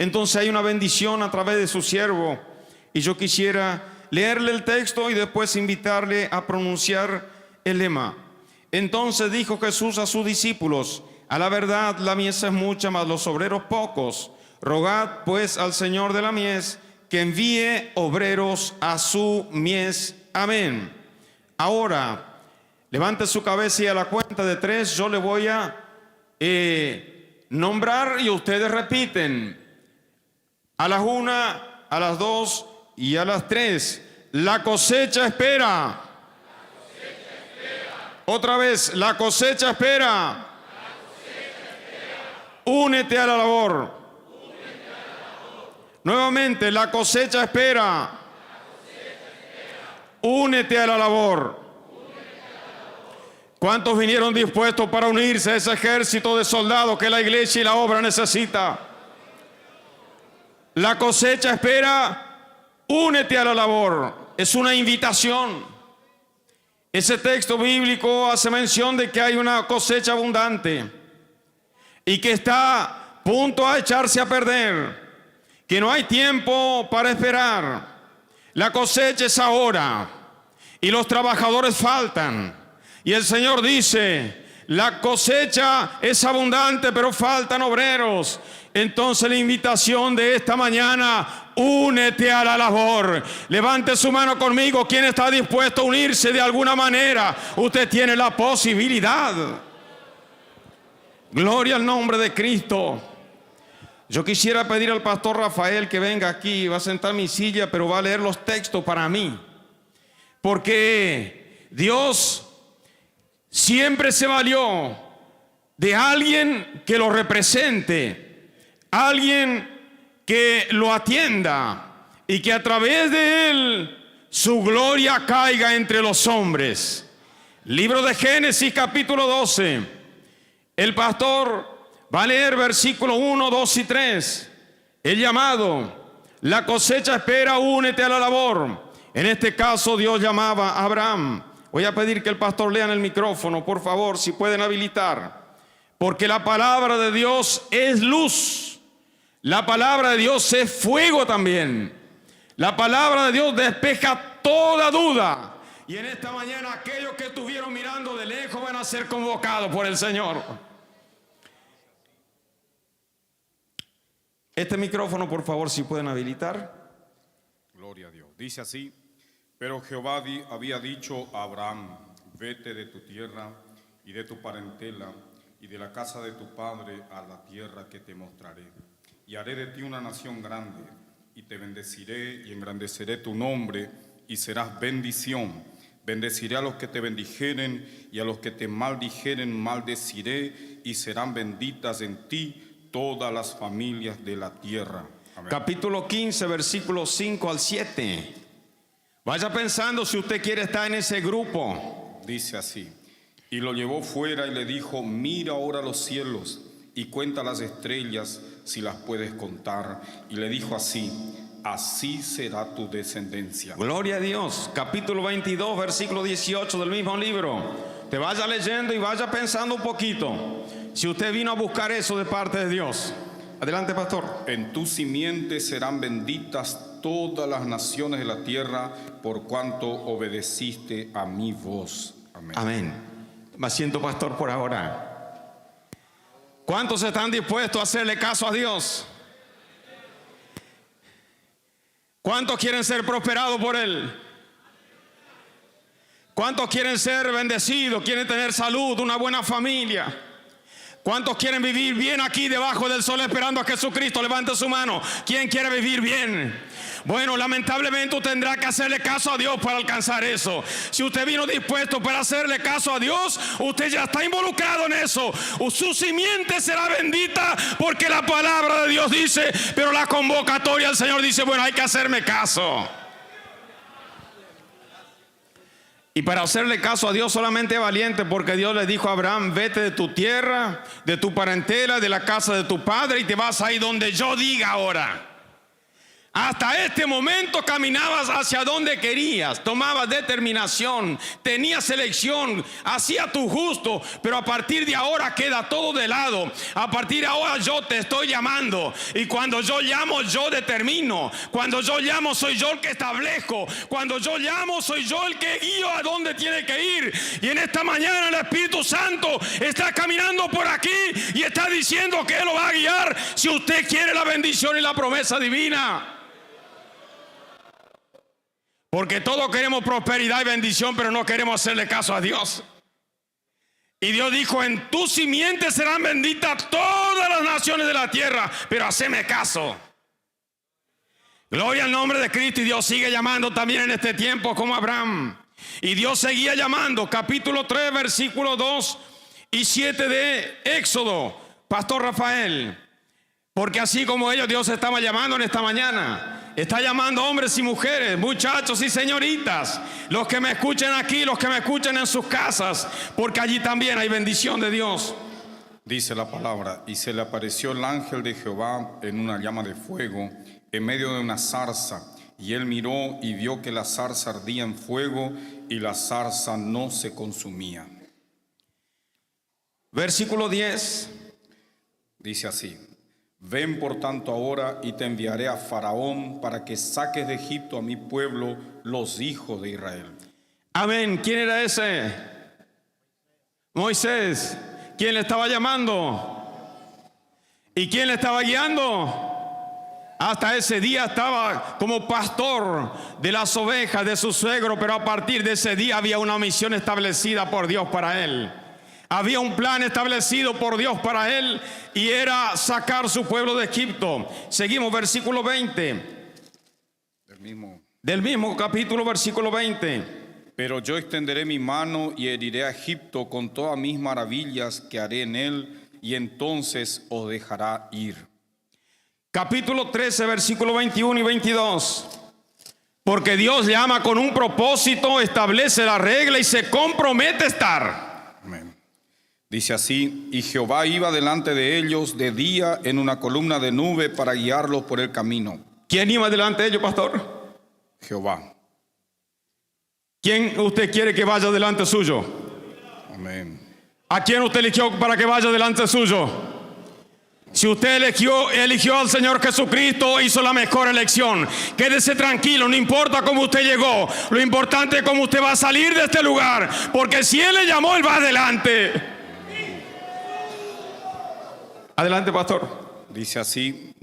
entonces hay una bendición a través de su siervo. Y yo quisiera leerle el texto y después invitarle a pronunciar el lema. Entonces dijo Jesús a sus discípulos: a la verdad la mies es mucha, mas los obreros pocos. Rogad pues al Señor de la mies que envíe obreros a su mies. Amén. Ahora, levante su cabeza y a la cuenta de 3 yo le voy a nombrar y ustedes repiten. A las 1, a las 2 y a las 3. La cosecha espera. Otra vez, la cosecha espera. Únete a la labor. Nuevamente, la cosecha espera. Únete a la labor. ¿Cuántos vinieron dispuestos para unirse a ese ejército de soldados que la iglesia y la obra necesita? La cosecha espera. Únete a la labor. Es una invitación. Ese texto bíblico hace mención de que hay una cosecha abundante y que está a punto a echarse a perder, que no hay tiempo para esperar. La cosecha es ahora y los trabajadores faltan. Y el Señor dice: la cosecha es abundante, pero faltan obreros. Entonces la invitación de esta mañana: únete a la labor. Levante su mano conmigo. ¿Quién está dispuesto a unirse de alguna manera? Usted tiene la posibilidad. Gloria al nombre de Cristo. Yo quisiera pedir al pastor Rafael que venga aquí. Va a sentar mi silla, pero va a leer los textos para mí, porque Dios siempre se valió de alguien que lo represente, alguien que lo atienda y que a través de él su gloria caiga entre los hombres. Libro de Génesis capítulo 12. El pastor va a leer versículos 1, 2 y 3. El llamado: la cosecha espera, únete a la labor. En este caso Dios llamaba a Abraham. Voy a pedir que el pastor lea en el micrófono, por favor, si pueden habilitar. Porque la palabra de Dios es luz. La palabra de Dios es fuego también. La palabra de Dios despeja toda duda. Y en esta mañana aquellos que estuvieron mirando de lejos van a ser convocados por el Señor. Este micrófono, por favor, si pueden habilitar. Gloria a Dios. Dice así: pero Jehová había dicho a Abraham: vete de tu tierra y de tu parentela y de la casa de tu padre a la tierra que te mostraré. Y haré de ti una nación grande, y te bendeciré y engrandeceré tu nombre, y serás bendición. Bendeciré a los que te bendijeren, y a los que te maldijeren maldeciré, y serán benditas en ti todas las familias de la tierra. Amén. Capítulo 15, versículos 5 al 7. Vaya pensando si usted quiere estar en ese grupo. Dice así: y lo llevó fuera y le dijo: mira ahora los cielos y cuenta las estrellas si las puedes contar. Y le dijo así: así será tu descendencia. Gloria a Dios. Capítulo 22, versículo 18 del mismo libro. Te vaya leyendo y vaya pensando un poquito si usted vino a buscar eso de parte de Dios. Adelante, pastor. En tu simiente serán benditas todas las naciones de la tierra, por cuanto obedeciste a mi voz. Amén. Amén. Me siento pastor por ahora. ¿Cuántos están dispuestos a hacerle caso a Dios? ¿Cuántos quieren ser prosperados por Él? ¿Cuántos quieren ser bendecidos? ¿Quieren tener salud, una buena familia? ¿Cuántos quieren vivir bien aquí debajo del sol esperando a Jesucristo? Levante su mano. ¿Quién quiere vivir bien? Bueno, lamentablemente usted tendrá que hacerle caso a Dios para alcanzar eso. Si usted vino dispuesto para hacerle caso a Dios, usted ya está involucrado en eso. Su simiente será bendita, porque la palabra de Dios dice, pero la convocatoria del Señor dice: bueno, hay que hacerme caso. Y para hacerle caso a Dios solamente es valiente, porque Dios le dijo a Abraham: vete de tu tierra, de tu parentela, de la casa de tu padre, y te vas ahí donde yo diga ahora. Hasta este momento caminabas hacia donde querías, tomabas determinación, tenías elección, hacías tu justo, pero a partir de ahora queda todo de lado. A partir de ahora yo te estoy llamando, y cuando yo llamo yo determino, cuando yo llamo soy yo el que establezco, cuando yo llamo soy yo el que guío a donde tiene que ir. Y en esta mañana el Espíritu Santo está caminando por aquí y está diciendo que Él lo va a guiar si usted quiere la bendición y la promesa divina. Porque todos queremos prosperidad y bendición, pero no queremos hacerle caso a Dios. Y Dios dijo: en tu simiente serán benditas todas las naciones de la tierra, pero haceme caso. Gloria al nombre de Cristo. Y Dios sigue llamando también en este tiempo como Abraham. Y Dios seguía llamando. Capítulo 3, versículos 2 y 7 de Éxodo, Pastor Rafael. Porque así como ellos, Dios estaba llamando en esta mañana. Está llamando hombres y mujeres, muchachos y señoritas, los que me escuchen aquí, los que me escuchen en sus casas, porque allí también hay bendición de Dios. Dice la palabra: y se le apareció el ángel de Jehová en una llama de fuego, en medio de una zarza. Y él miró y vio que la zarza ardía en fuego, y la zarza no se consumía. Versículo 10. Dice así: ven por tanto ahora, y te enviaré a Faraón para que saques de Egipto a mi pueblo, los hijos de Israel. Amén. ¿Quién era ese? Moisés. ¿Quién le estaba llamando? ¿Y quién le estaba guiando? Hasta ese día estaba como pastor de las ovejas de su suegro, pero a partir de ese día había una misión establecida por Dios para él. Había un plan establecido por Dios para él, y era sacar su pueblo de Egipto. Seguimos, versículo 20. Del mismo capítulo, versículo 20. Pero yo extenderé mi mano y heriré a Egipto con todas mis maravillas que haré en él, y entonces os dejará ir. Capítulo 13, versículo 21 y 22. Porque Dios llama con un propósito, establece la regla y se compromete a estar. Amén. Dice así: y Jehová iba delante de ellos de día en una columna de nube para guiarlos por el camino. ¿Quién iba delante de ellos, pastor? Jehová. ¿Quién usted quiere que vaya delante suyo? Amén. ¿A quién usted eligió para que vaya delante suyo? Si usted eligió al Señor Jesucristo, hizo la mejor elección. Quédese tranquilo, no importa cómo usted llegó, lo importante es cómo usted va a salir de este lugar, porque si Él le llamó, Él va adelante. Adelante, pastor. Dice así: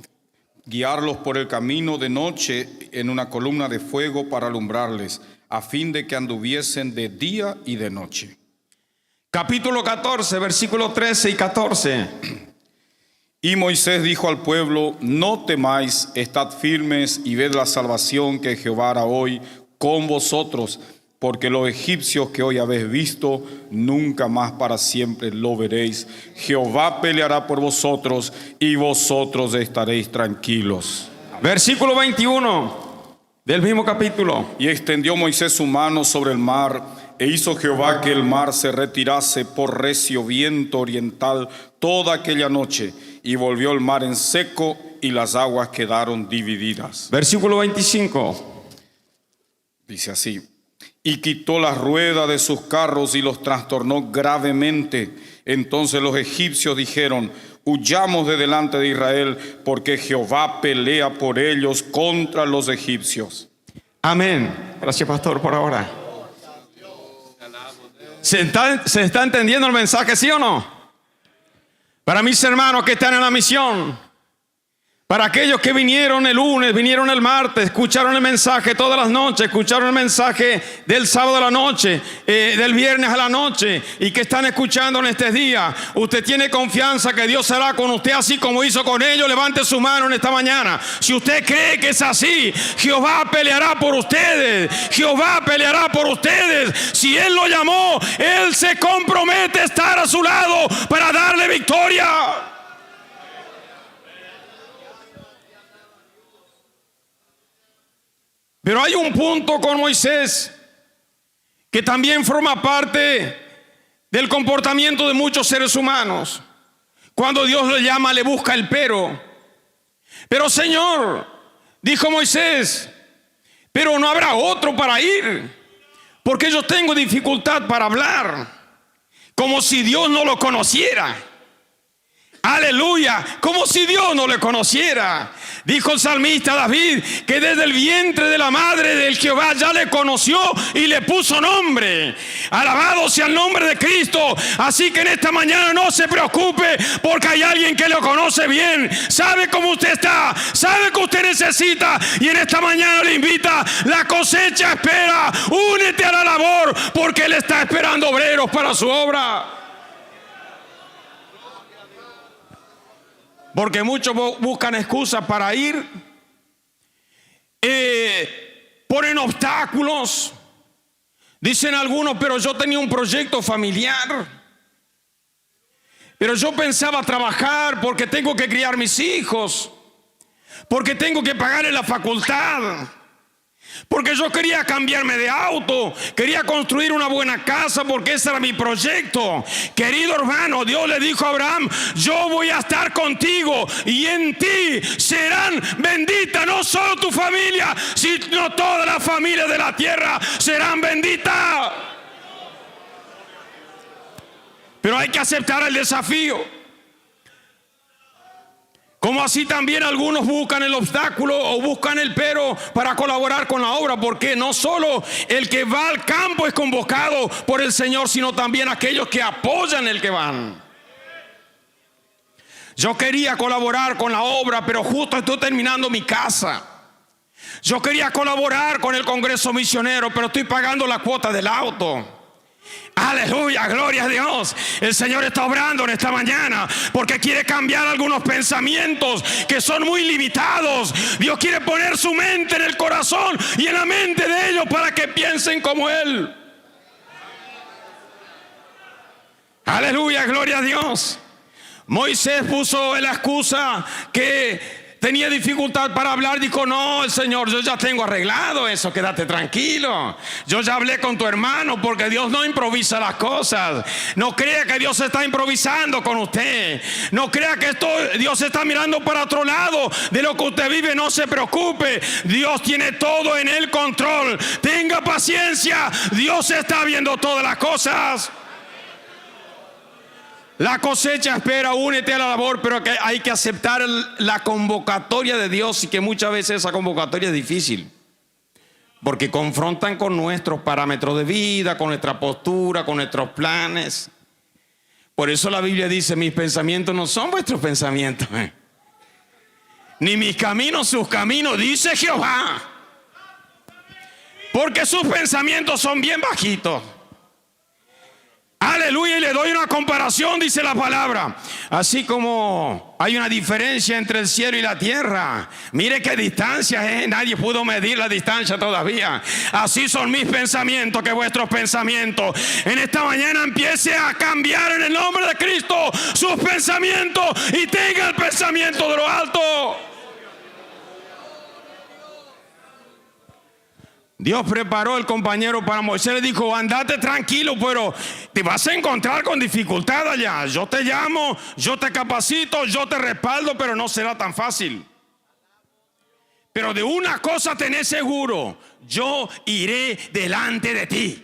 guiarlos por el camino de noche en una columna de fuego para alumbrarles, a fin de que anduviesen de día y de noche. Capítulo 14, versículos 13 y 14. Y Moisés dijo al pueblo: no temáis, estad firmes y ved la salvación que Jehová hará hoy con vosotros, porque los egipcios que hoy habéis visto, nunca más para siempre lo veréis. Jehová peleará por vosotros y vosotros estaréis tranquilos. Versículo 21 del mismo capítulo. Y extendió Moisés su mano sobre el mar, e hizo Jehová que el mar se retirase por recio viento oriental toda aquella noche, y volvió el mar en seco, y las aguas quedaron divididas. Versículo 25. Dice así: y quitó las ruedas de sus carros y los trastornó gravemente. Entonces los egipcios dijeron: huyamos de delante de Israel, porque Jehová pelea por ellos contra los egipcios. Amén. Gracias, pastor, por ahora. ¿Se está entendiendo el mensaje, sí o no? Para mis hermanos que están en la misión, para aquellos que vinieron el lunes, vinieron el martes, escucharon el mensaje todas las noches, escucharon el mensaje del sábado a la noche, del viernes a la noche, y que están escuchando en este día, usted tiene confianza que Dios hará con usted así como hizo con ellos. Levante su mano en esta mañana. Si usted cree que es así, Jehová peleará por ustedes. Jehová peleará por ustedes. Si Él lo llamó, Él se compromete a estar a su lado para darle victoria. Pero hay un punto con Moisés que también forma parte del comportamiento de muchos seres humanos. Cuando Dios le llama, le busca el pero. Pero Señor, Dijo Moisés, pero no habrá otro para ir, porque yo tengo dificultad para hablar, como si Dios no lo conociera. Aleluya, como si Dios no le conociera. Dijo el salmista David que desde el vientre de la madre del Jehová ya le conoció y le puso nombre. Alabado sea el nombre de Cristo. Así que en esta mañana no se preocupe, porque hay alguien que lo conoce bien, sabe cómo usted está, sabe que usted necesita, y en esta mañana le invita. La cosecha espera, únete a la labor, porque Él está esperando obreros para su obra. Porque muchos buscan excusas para ir, ponen obstáculos. Dicen algunos, pero yo tenía un proyecto familiar, pero yo pensaba trabajar porque tengo que criar mis hijos, porque tengo que pagarle la facultad, porque yo quería cambiarme de auto, quería construir una buena casa, porque ese era mi proyecto. Querido hermano, Dios le dijo a Abraham, yo voy a estar contigo y en ti serán benditas no solo tu familia, sino toda la familia de la tierra serán benditas. Pero hay que aceptar el desafío. Como así también algunos buscan el obstáculo o buscan el pero para colaborar con la obra, porque no solo el que va al campo es convocado por el Señor, sino también aquellos que apoyan el que van. Yo quería colaborar con la obra, pero justo estoy terminando mi casa. Yo quería colaborar con el Congreso Misionero, pero estoy pagando la cuota del auto. Aleluya, gloria a Dios. El Señor está obrando en esta mañana porque quiere cambiar algunos pensamientos que son muy limitados. Dios quiere poner su mente en el corazón y en la mente de ellos para que piensen como Él. Aleluya, gloria a Dios. Moisés puso la excusa que tenía dificultad para hablar. Dijo, no, el Señor, yo ya tengo arreglado eso, quédate tranquilo. Yo ya hablé con tu hermano, porque Dios no improvisa las cosas. No crea que Dios está improvisando con usted. No crea que Dios está mirando para otro lado de lo que usted vive. No se preocupe, Dios tiene todo en el control. Tenga paciencia, Dios está viendo todas las cosas. La cosecha espera, únete a la labor, pero que hay que aceptar la convocatoria de Dios, y que muchas veces esa convocatoria es difícil, porque confrontan con nuestros parámetros de vida, con nuestra postura, con nuestros planes. Por eso la Biblia dice, mis pensamientos no son vuestros pensamientos, ni mis caminos sus caminos, dice Jehová, porque sus pensamientos son bien bajitos. Aleluya, y le doy una comparación, dice la palabra. Así como hay una diferencia entre el cielo y la tierra, mire qué distancia es, nadie pudo medir la distancia todavía. Así son mis pensamientos que vuestros pensamientos. En esta mañana empiece a cambiar en el nombre de Cristo sus pensamientos y tenga el pensamiento de lo alto. Dios preparó el compañero para Moisés. Le dijo, andate tranquilo, pero te vas a encontrar con dificultad allá. Yo te llamo, yo te capacito, yo te respaldo, pero no será tan fácil. Pero de una cosa tenés seguro, yo iré delante de ti.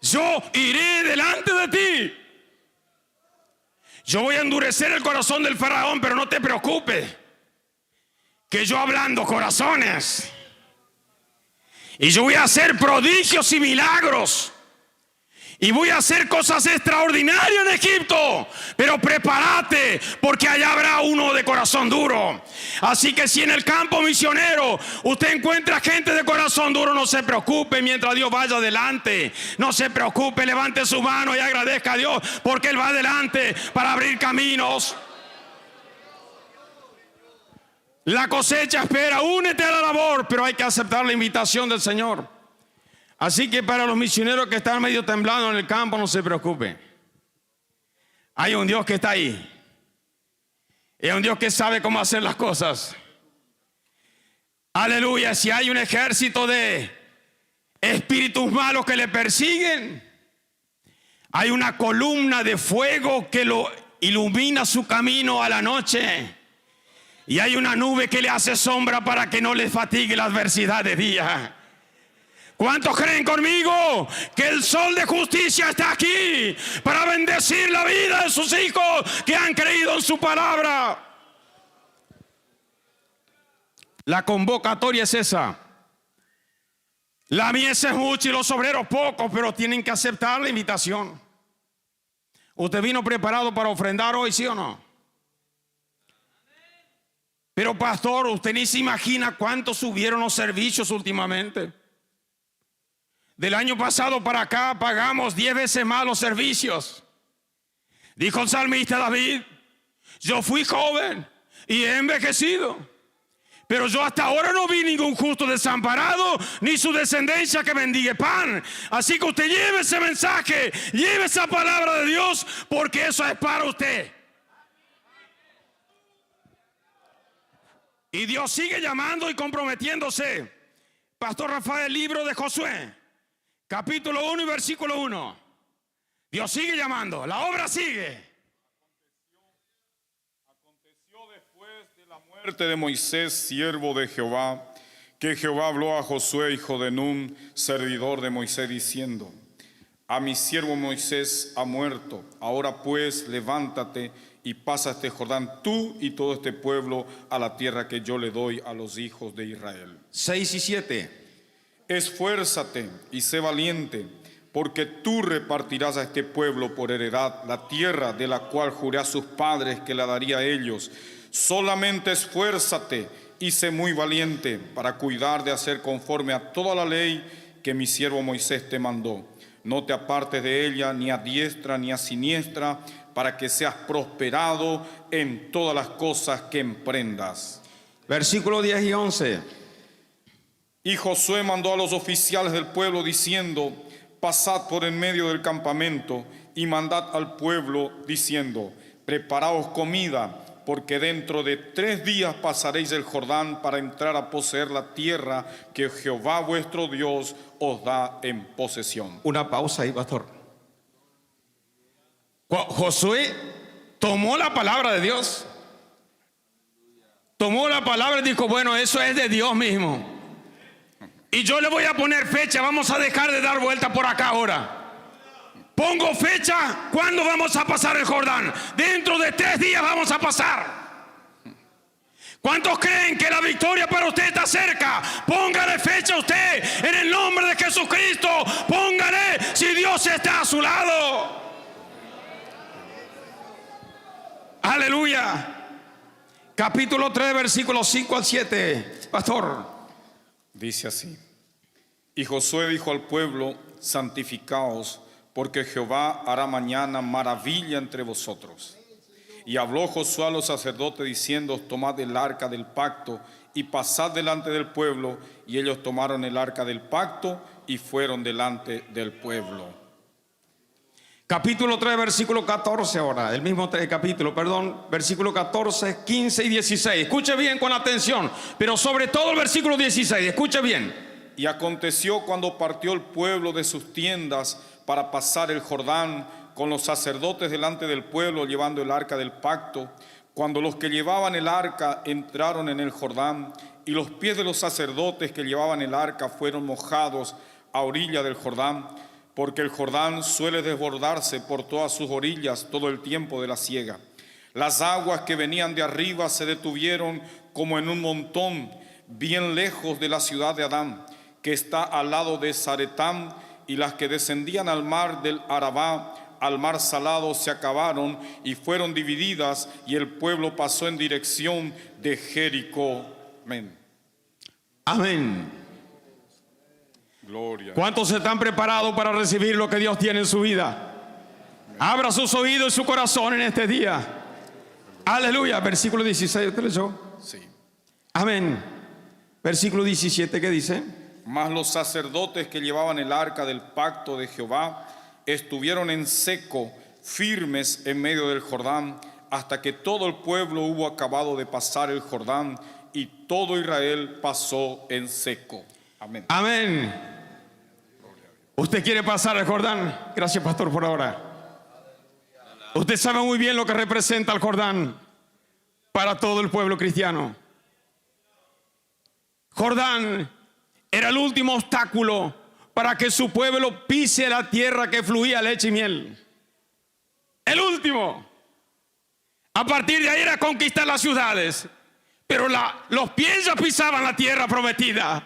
Yo iré delante de ti. Yo voy a endurecer el corazón del faraón, pero no te preocupes, que yo ablando corazones, y yo voy a hacer prodigios y milagros, y voy a hacer cosas extraordinarias en Egipto. Pero prepárate, porque allá habrá uno de corazón duro. Así que si en el campo misionero usted encuentra gente de corazón duro, no se preocupe mientras Dios vaya adelante. No se preocupe, levante su mano y agradezca a Dios, porque Él va adelante para abrir caminos. La cosecha espera, únete a la labor, pero hay que aceptar la invitación del Señor. Así que para los misioneros que están medio temblando en el campo, no se preocupe. Hay un Dios que está ahí. Es un Dios que sabe cómo hacer las cosas. Aleluya. Si hay un ejército de espíritus malos que le persiguen, hay una columna de fuego que lo ilumina su camino a la noche. Y hay una nube que le hace sombra para que no le fatigue la adversidad de día. ¿Cuántos creen conmigo que el sol de justicia está aquí para bendecir la vida de sus hijos que han creído en su palabra? La convocatoria es esa. La mies es mucha y los obreros pocos, pero tienen que aceptar la invitación. ¿Usted vino preparado para ofrendar hoy, sí o no? Pero pastor, usted ni se imagina cuántos subieron los servicios últimamente. Del año pasado para acá pagamos 10 veces más los servicios. Dijo el salmista David: yo fui joven y he envejecido, pero yo hasta ahora no vi ningún justo desamparado, ni su descendencia que mendigue pan. Así que usted lleve ese mensaje, lleve esa palabra de Dios, porque eso es para usted. Y Dios sigue llamando y comprometiéndose. Pastor Rafael, libro de Josué, capítulo 1 y versículo 1. Dios sigue llamando, la obra sigue. Aconteció después de la muerte de Moisés, siervo de Jehová, que Jehová habló a Josué, hijo de Nun, servidor de Moisés, diciendo: a mi siervo Moisés ha muerto. Ahora pues levántate y pasa este Jordán, tú y todo este pueblo, a la tierra que yo le doy a los hijos de Israel. 6 y 7. Esfuérzate y sé valiente, porque tú repartirás a este pueblo por heredad la tierra de la cual juré a sus padres que la daría a ellos. Solamente esfuérzate y sé muy valiente para cuidar de hacer conforme a toda la ley que mi siervo Moisés te mandó. No te apartes de ella ni a diestra ni a siniestra, para que seas prosperado en todas las cosas que emprendas. Versículo 10 y 11. Y Josué mandó a los oficiales del pueblo diciendo: pasad por en medio del campamento y mandad al pueblo diciendo: preparaos comida, porque dentro de 3 días pasaréis el Jordán para entrar a poseer la tierra que Jehová vuestro Dios os da en posesión. Una pausa ahí, pastor. Josué tomó la palabra de Dios. Tomó la palabra y dijo: bueno, eso es de Dios mismo. Y yo le voy a poner fecha. Vamos a dejar de dar vuelta por acá ahora. Pongo fecha. ¿Cuándo vamos a pasar el Jordán? Dentro de 3 días vamos a pasar. ¿Cuántos creen que la victoria para usted está cerca? Póngale fecha a usted en el nombre de Jesucristo. Póngale si Dios está a su lado. Aleluya. Capítulo 3, versículos 5 al 7. Pastor. Dice así: y Josué dijo al pueblo: santificaos, porque Jehová hará mañana maravilla entre vosotros. Y habló Josué a los sacerdotes diciendo: tomad el arca del pacto y pasad delante del pueblo. Y ellos tomaron el arca del pacto y fueron delante del pueblo. Capítulo 3, versículo 14 ahora, el mismo capítulo, versículo 14, 15 y 16. Escuche bien con atención, pero sobre todo el versículo 16, escuche bien. Y aconteció cuando partió el pueblo de sus tiendas para pasar el Jordán, con los sacerdotes delante del pueblo llevando el arca del pacto, cuando los que llevaban el arca entraron en el Jordán, y los pies de los sacerdotes que llevaban el arca fueron mojados a orilla del Jordán, porque el Jordán suele desbordarse por todas sus orillas todo el tiempo de la siega. Las aguas que venían de arriba se detuvieron como en un montón, bien lejos de la ciudad de Adán, que está al lado de Zaretán, y las que descendían al mar del Arabá, al mar salado, se acabaron y fueron divididas, y el pueblo pasó en dirección de Jericó. Amén. Amén. Gloria. ¿Cuántos están preparados para recibir lo que Dios tiene en su vida? Abra sus oídos y su corazón en este día. Aleluya. Versículo 16, ¿usted leyó? Sí. Amén. Versículo 17, ¿qué dice? Mas los sacerdotes que llevaban el arca del pacto de Jehová estuvieron en seco, firmes en medio del Jordán, hasta que todo el pueblo hubo acabado de pasar el Jordán, y todo Israel pasó en seco. Amén. Amén. ¿Usted quiere pasar el Jordán? Gracias, pastor, por ahora. Usted sabe muy bien lo que representa el Jordán. para todo el pueblo cristiano. Jordán era el último obstáculo para que su pueblo pise la tierra que fluía leche y miel. El último. A partir de ahí era conquistar las ciudades, pero los pies ya pisaban la tierra prometida.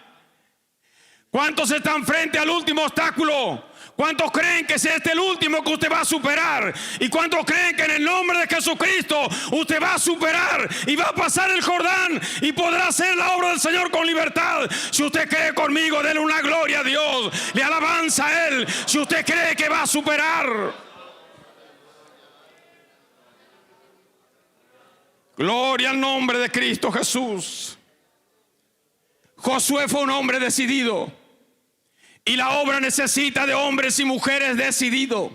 ¿Cuántos están frente al último obstáculo? ¿Cuántos creen que es este el último que usted va a superar? ¿Y cuántos creen que en el nombre de Jesucristo usted va a superar y va a pasar el Jordán y podrá hacer la obra del Señor con libertad? Si usted cree conmigo, denle una gloria a Dios, le alabanza a Él. Si usted cree que va a superar, gloria al nombre de Cristo Jesús. Josué fue un hombre decidido. Y la obra necesita de hombres y mujeres decididos.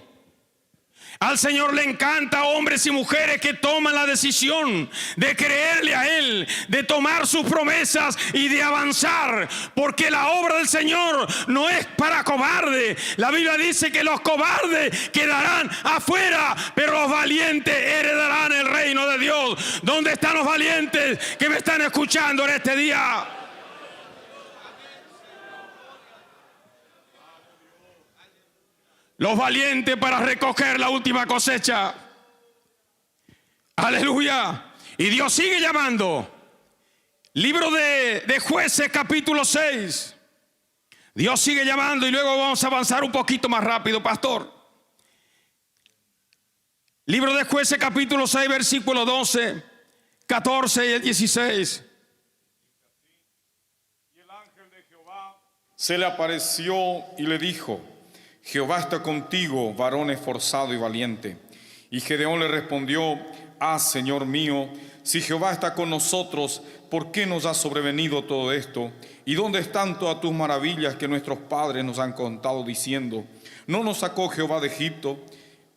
Al Señor le encanta hombres y mujeres que toman la decisión de creerle a Él, de tomar sus promesas y de avanzar. Porque la obra del Señor no es para cobardes. La Biblia dice que los cobardes quedarán afuera, pero los valientes heredarán el reino de Dios. ¿Dónde están los valientes que me están escuchando en este día? Los valientes para recoger la última cosecha. Aleluya. Y Dios sigue llamando. Libro de Jueces, capítulo 6. Dios sigue llamando y luego vamos a avanzar un poquito más rápido, pastor. Libro de Jueces, capítulo 6, versículo 12, 14 y el 16. Y el ángel de Jehová se le apareció y le dijo: Jehová está contigo, varón esforzado y valiente. Y Gedeón le respondió: Señor mío, si Jehová está con nosotros, ¿por qué nos ha sobrevenido todo esto? ¿Y dónde están todas tus maravillas que nuestros padres nos han contado diciendo: ¿no nos sacó Jehová de Egipto?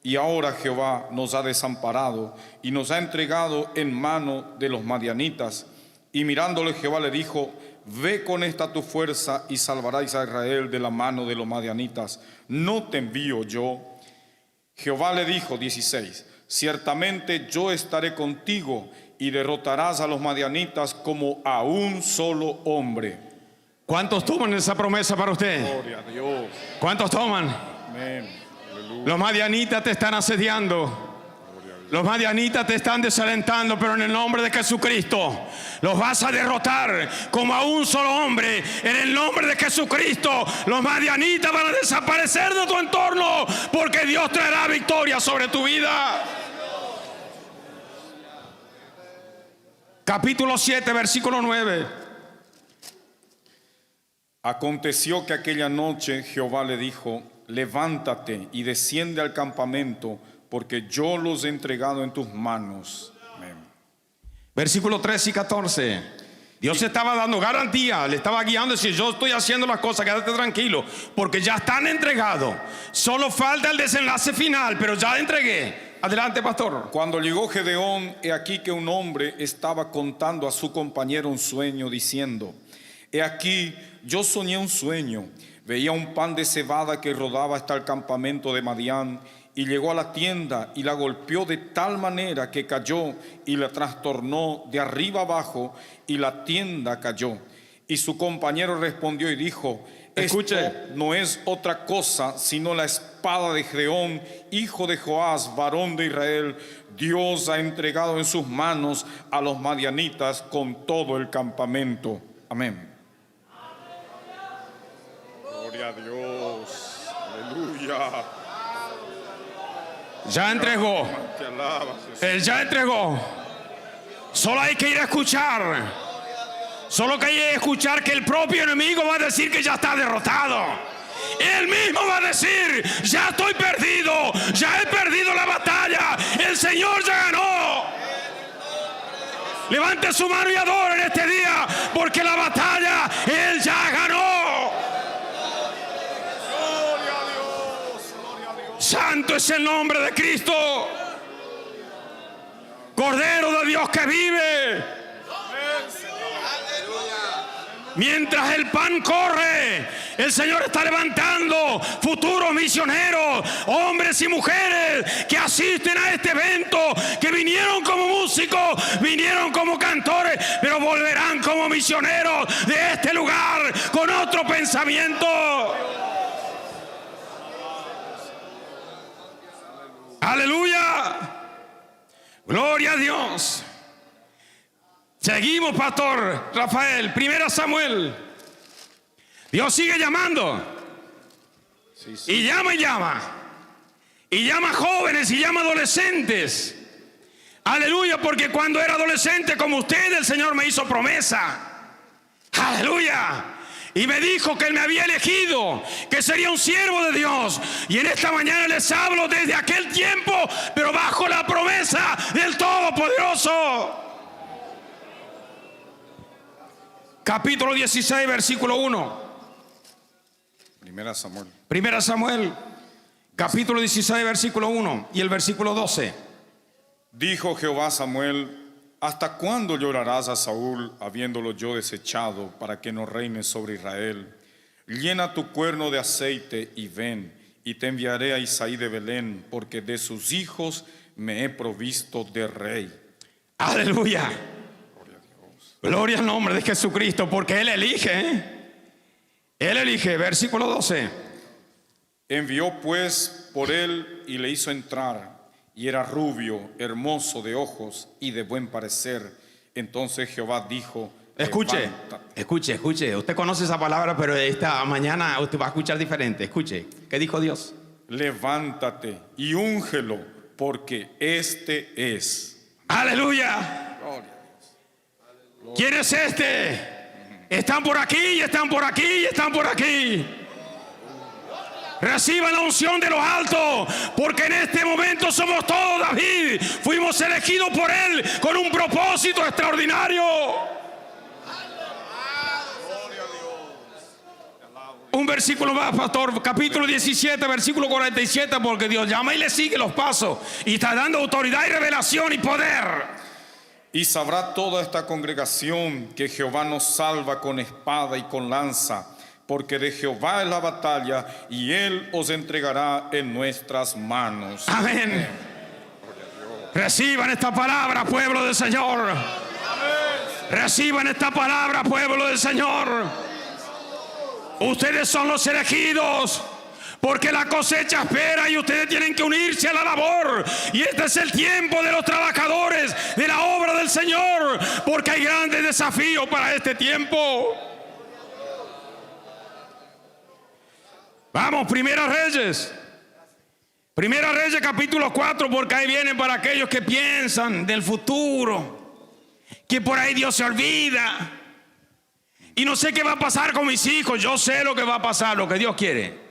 Y ahora Jehová nos ha desamparado y nos ha entregado en mano de los madianitas. Y mirándole Jehová le dijo: Ve con esta tu fuerza y salvarás a Israel de la mano de los madianitas. ¿No te envío yo? Jehová le dijo, 16: Ciertamente yo estaré contigo y derrotarás a los madianitas como a un solo hombre. ¿Cuántos toman esa promesa para usted? Gloria a Dios. ¿Cuántos toman? Amén. Aleluya. Los madianitas te están asediando. Los madianitas te están desalentando, pero en el nombre de Jesucristo los vas a derrotar como a un solo hombre. En el nombre de Jesucristo los madianitas van a desaparecer de tu entorno, porque Dios traerá victoria sobre tu vida. Capítulo 7, versículo 9. Aconteció que aquella noche Jehová le dijo: Levántate y desciende al campamento, porque yo los he entregado en tus manos. Amén. Versículo 13 y 14. Dios estaba dando garantía, le estaba guiando, decir: yo estoy haciendo las cosas, quédate tranquilo, porque ya están entregados. Solo falta el desenlace final, pero ya entregué. Adelante, pastor. Cuando llegó Gedeón, he aquí que un hombre estaba contando a su compañero un sueño, diciendo: He aquí, yo soñé un sueño. Veía un pan de cebada que rodaba hasta el campamento de Madián, y llegó a la tienda y la golpeó de tal manera que cayó y la trastornó de arriba abajo, y la tienda cayó. Y su compañero respondió y dijo: Escuche, esto no es otra cosa sino la espada de Gedeón, hijo de Joás, varón de Israel. Dios ha entregado en sus manos a los madianitas con todo el campamento. Amén. Gloria a Dios. Aleluya. ya entregó. Te alabas, Jesús. Él ya entregó. Solo hay que ir a escuchar. Solo que hay que escuchar que el propio enemigo va a decir que ya está derrotado. Él mismo va a decir: ya estoy perdido, ya he perdido la batalla, el Señor ya ganó. Levante su mano y adore en este día, porque la batalla Él ya ganó. Gloria a Dios, gloria a Dios. Santo es el nombre de Cristo, Cordero de Dios que vive. Mientras el pan corre, el Señor está levantando futuros misioneros, hombres y mujeres que asisten a este evento, que vinieron como músicos, vinieron como cantores, pero volverán como misioneros de este lugar con otro pensamiento. Aleluya. Gloria a Dios. Seguimos, pastor Rafael. 1 Samuel. Dios sigue llamando. Sí. Y llama y llama. Y llama jóvenes y llama adolescentes. Aleluya, porque cuando era adolescente como usted, el Señor me hizo promesa. Aleluya. Y me dijo que Él me había elegido, que sería un siervo de Dios. Y en esta mañana les hablo desde aquel tiempo, pero bajo la promesa del Todopoderoso. Capítulo 16, versículo 1. 1 Samuel. 1 Samuel, capítulo 16, versículo 1 y el versículo 12. Dijo Jehová a Samuel: ¿hasta cuándo llorarás a Saúl, habiéndolo yo desechado, para que no reine sobre Israel? Llena tu cuerno de aceite y ven, y te enviaré a Isaí de Belén, porque de sus hijos me he provisto de rey. Aleluya. Gloria al nombre de Jesucristo, porque Él elige. Él elige, versículo 12. Envió pues por él y le hizo entrar, y era rubio, hermoso de ojos y de buen parecer. Entonces Jehová dijo: Escuche, levántate. escuche. Usted conoce esa palabra, pero esta mañana usted va a escuchar diferente. Escuche, ¿qué dijo Dios? Levántate y úngelo, porque este es. Aleluya. Gloria. ¿Quién es este? Están por aquí y están por aquí y están por aquí. Reciban la unción de los altos, porque en este momento somos todos David. Fuimos elegidos por Él con un propósito extraordinario. Un versículo más, pastor, capítulo 17, versículo 47, porque Dios llama y le sigue los pasos y está dando autoridad y revelación y poder. Y sabrá toda esta congregación que Jehová nos salva con espada y con lanza, porque de Jehová es la batalla, y Él os entregará en nuestras manos. Amén. Reciban esta palabra, pueblo del Señor. Reciban esta palabra, pueblo del Señor. Ustedes son los elegidos, porque la cosecha espera y ustedes tienen que unirse a la labor. Y este es el tiempo de los trabajadores de la obra del Señor, porque hay grandes desafíos para este tiempo. Vamos, Primera Reyes capítulo 4, porque ahí vienen para aquellos que piensan del futuro, que por ahí Dios se olvida. Y no sé qué va a pasar con mis hijos. Yo sé lo que va a pasar, lo que Dios quiere.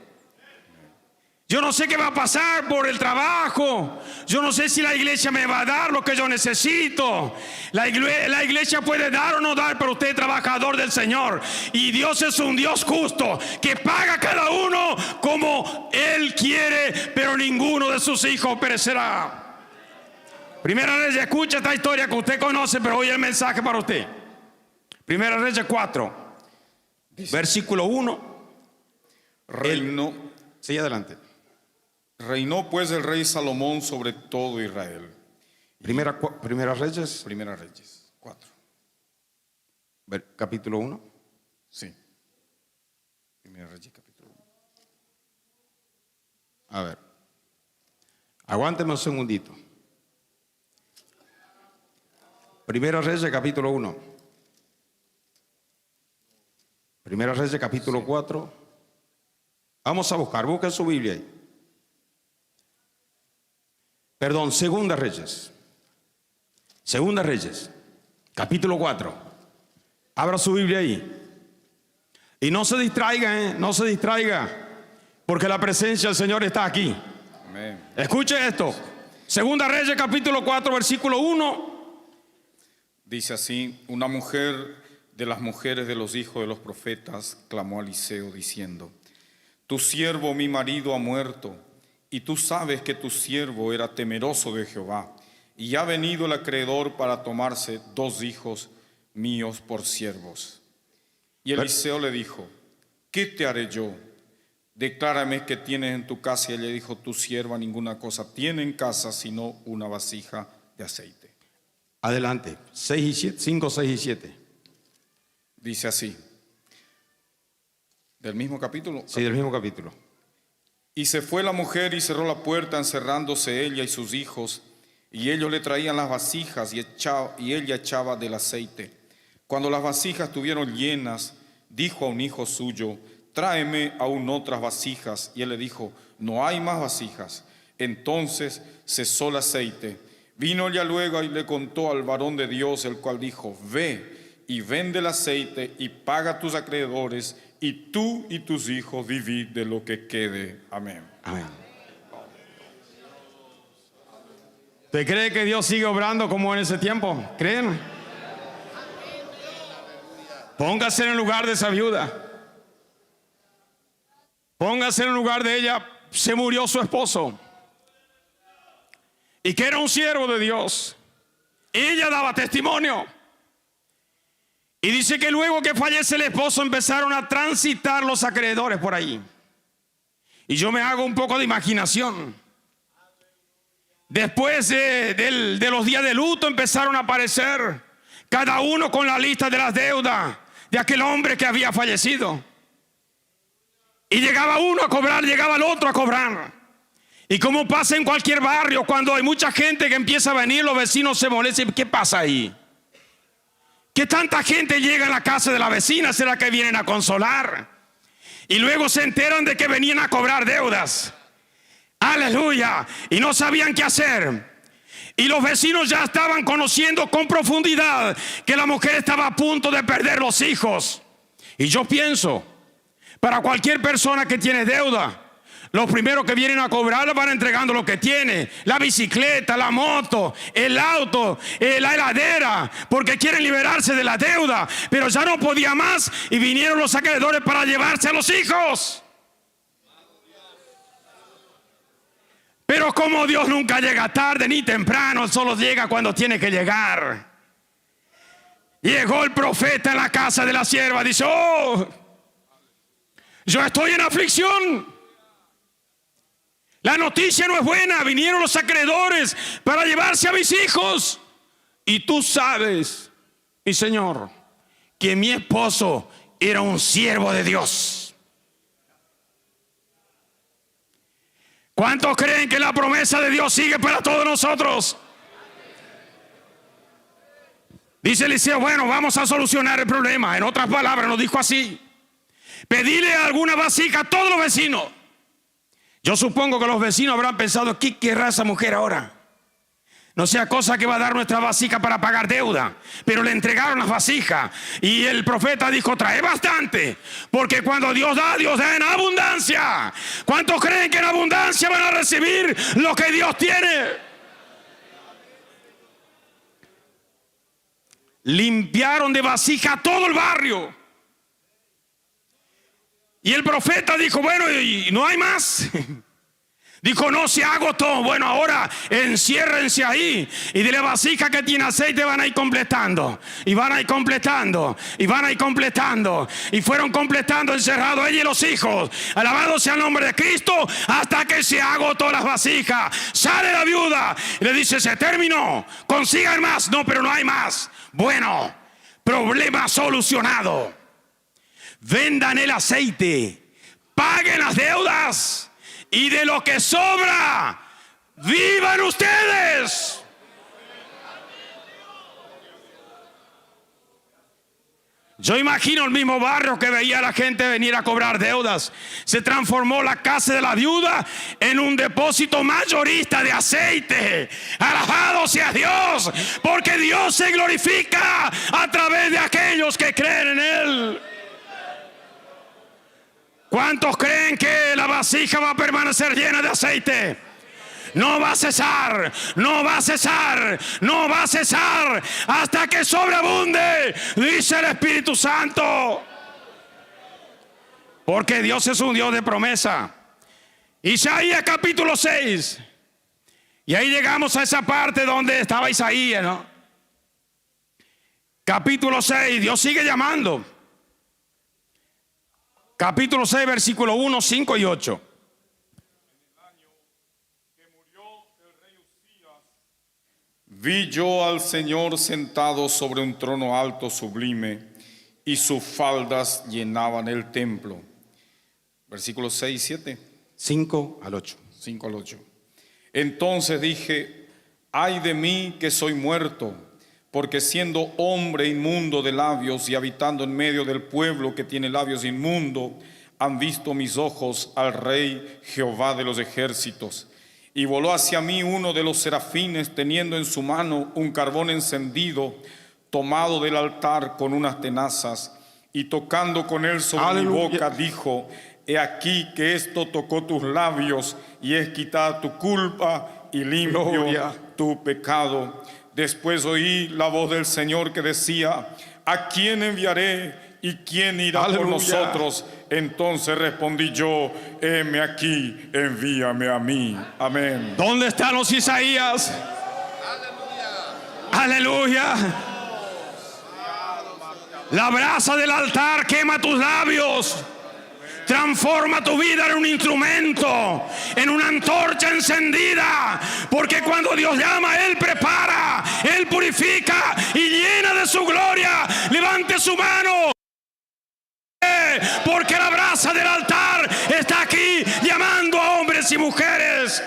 Yo no sé qué va a pasar por el trabajo. Yo no sé si la iglesia me va a dar lo que yo necesito. La iglesia puede dar o no dar, pero usted es trabajador del Señor. Y Dios es un Dios justo, que paga a cada uno como Él quiere, pero ninguno de sus hijos perecerá. Primera Reyes, escucha esta historia que usted conoce, pero oye el mensaje para usted. Primera Reyes 4, versículo 1. Reinó. Sigue adelante. Reinó pues el rey Salomón sobre todo Israel. Primera Reyes, Primera Reyes 4. capítulo 1. Sí. Primera Reyes capítulo 1. A ver. Aguánteme un segundito. Primera Reyes capítulo 1. Primera Reyes capítulo 4. Vamos a busquen su Biblia ahí. Perdón, Segunda Reyes, capítulo 4. Abra su Biblia ahí. Y no se distraiga, no se distraiga, porque la presencia del Señor está aquí. Amén. Escuche esto. Segunda Reyes, capítulo 4, versículo 1. Dice así: una mujer de las mujeres de los hijos de los profetas clamó a Eliseo diciendo: tu siervo mi marido ha muerto, y tú sabes que tu siervo era temeroso de Jehová, y ha venido el acreedor para tomarse 2 hijos míos por siervos. Y Eliseo le dijo: ¿qué te haré yo? Declárame qué tienes en tu casa. Y ella dijo: tu sierva ninguna cosa tiene en casa sino una vasija de aceite. Adelante, 5, 6 y 7. Dice así, del mismo capítulo. Sí, del mismo capítulo. Y se fue la mujer y cerró la puerta, encerrándose ella y sus hijos, y ellos le traían las vasijas y ella echaba del aceite. Cuando las vasijas estuvieron llenas, dijo a un hijo suyo: tráeme aún otras vasijas. Y él le dijo: no hay más vasijas. Entonces cesó el aceite. Vino ya luego y le contó al varón de Dios, el cual dijo: ve y vende el aceite y paga a tus acreedores, y tú y tus hijos vivid de lo que quede. Amén. Amén. ¿Te cree que Dios sigue obrando como en ese tiempo? ¿Creen? Póngase en el lugar de esa viuda. Póngase en el lugar de ella. Se murió su esposo, y que era un siervo de Dios. Ella daba testimonio. Y dice que luego que fallece el esposo empezaron a transitar los acreedores por ahí. Y yo me hago un poco de imaginación. Después de los días de luto empezaron a aparecer cada uno con la lista de las deudas de aquel hombre que había fallecido. Y llegaba uno a cobrar, llegaba el otro a cobrar. Y como pasa en cualquier barrio, cuando hay mucha gente que empieza a venir, los vecinos se molestan. ¿Qué pasa ahí? ¿Qué tanta gente llega a la casa de la vecina? ¿Será que vienen a consolar? Y luego se enteran de que venían a cobrar deudas. Aleluya. Y no sabían qué hacer. Y los vecinos ya estaban conociendo con profundidad que la mujer estaba a punto de perder los hijos. Y yo pienso, para cualquier persona que tiene deuda, los primeros que vienen a cobrar van entregando lo que tiene: la bicicleta, la moto, el auto, la heladera, porque quieren liberarse de la deuda. Pero ya no podía más y vinieron los acreedores para llevarse a los hijos. Pero como Dios nunca llega tarde ni temprano, solo llega cuando tiene que llegar. Llegó el profeta en la casa de la sierva. Dice: oh, yo estoy en aflicción. La noticia no es buena. Vinieron los acreedores para llevarse a mis hijos. Y tú sabes, mi Señor, que mi esposo era un siervo de Dios. ¿Cuántos creen que la promesa de Dios sigue para todos nosotros? Dice Eliseo: bueno, vamos a solucionar el problema. En otras palabras, nos dijo así: pedile alguna vasija a todos los vecinos. Yo supongo que los vecinos habrán pensado: ¿qué querrá esa mujer ahora? No sea cosa que va a dar nuestra vasija para pagar deuda. Pero le entregaron las vasijas. Y el profeta dijo: trae bastante, porque cuando Dios da en abundancia. ¿Cuántos creen que en abundancia van a recibir lo que Dios tiene? Limpiaron de vasija todo el barrio. Y el profeta dijo: bueno, ¿y no hay más? Dijo: no, se agotó. Bueno, ahora enciérrense ahí, y de la vasija que tiene aceite van a ir completando. Y van a ir completando. Y van a ir completando. Y fueron completando, encerrados ella y los hijos. Alabado sea el nombre de Cristo, hasta que se agotó las vasijas. Sale la viuda y le dice: se terminó, consigan más. No, pero no hay más. Bueno, problema solucionado. Vendan el aceite, paguen las deudas, y de lo que sobra, vivan ustedes. Yo imagino el mismo barrio que veía a la gente venir a cobrar deudas. Se transformó la casa de la viuda en un depósito mayorista de aceite. Alabado sea Dios, porque Dios se glorifica a través de aquellos que creen en Él. ¿Cuántos creen que la vasija va a permanecer llena de aceite? No va a cesar, no va a cesar, no va a cesar hasta que sobreabunde, dice el Espíritu Santo. Porque Dios es un Dios de promesa. Isaías capítulo 6. Y ahí llegamos a esa parte donde estaba Isaías, ¿no? Capítulo 6, Dios sigue llamando. capítulo 6, versículo 1, 5 y 8. Vi yo al Señor sentado sobre un trono alto sublime, y sus faldas llenaban el templo. Versículos 6 y 7. 5 al 8. 5 al 8. Entonces dije, ay de mí que soy muerto, porque siendo hombre inmundo de labios y habitando en medio del pueblo que tiene labios inmundos, han visto mis ojos al Rey Jehová de los ejércitos. Y voló hacia mí uno de los serafines, teniendo en su mano un carbón encendido, tomado del altar con unas tenazas, y tocando con él sobre mi boca, dijo, he aquí que esto tocó tus labios, y es quitada tu culpa y limpio tu pecado. Después oí la voz del Señor que decía, ¿a quién enviaré? ¿Y quién irá por nosotros? Entonces respondí yo, heme aquí, envíame a mí. Amén. ¿Dónde están los Isaías? Aleluya. La brasa del altar quema tus labios. Transforma tu vida en un instrumento, en una antorcha encendida, porque cuando Dios llama, Él prepara, Él purifica y llena de su gloria. Levante su mano, porque la brasa del altar está aquí llamando a hombres y mujeres.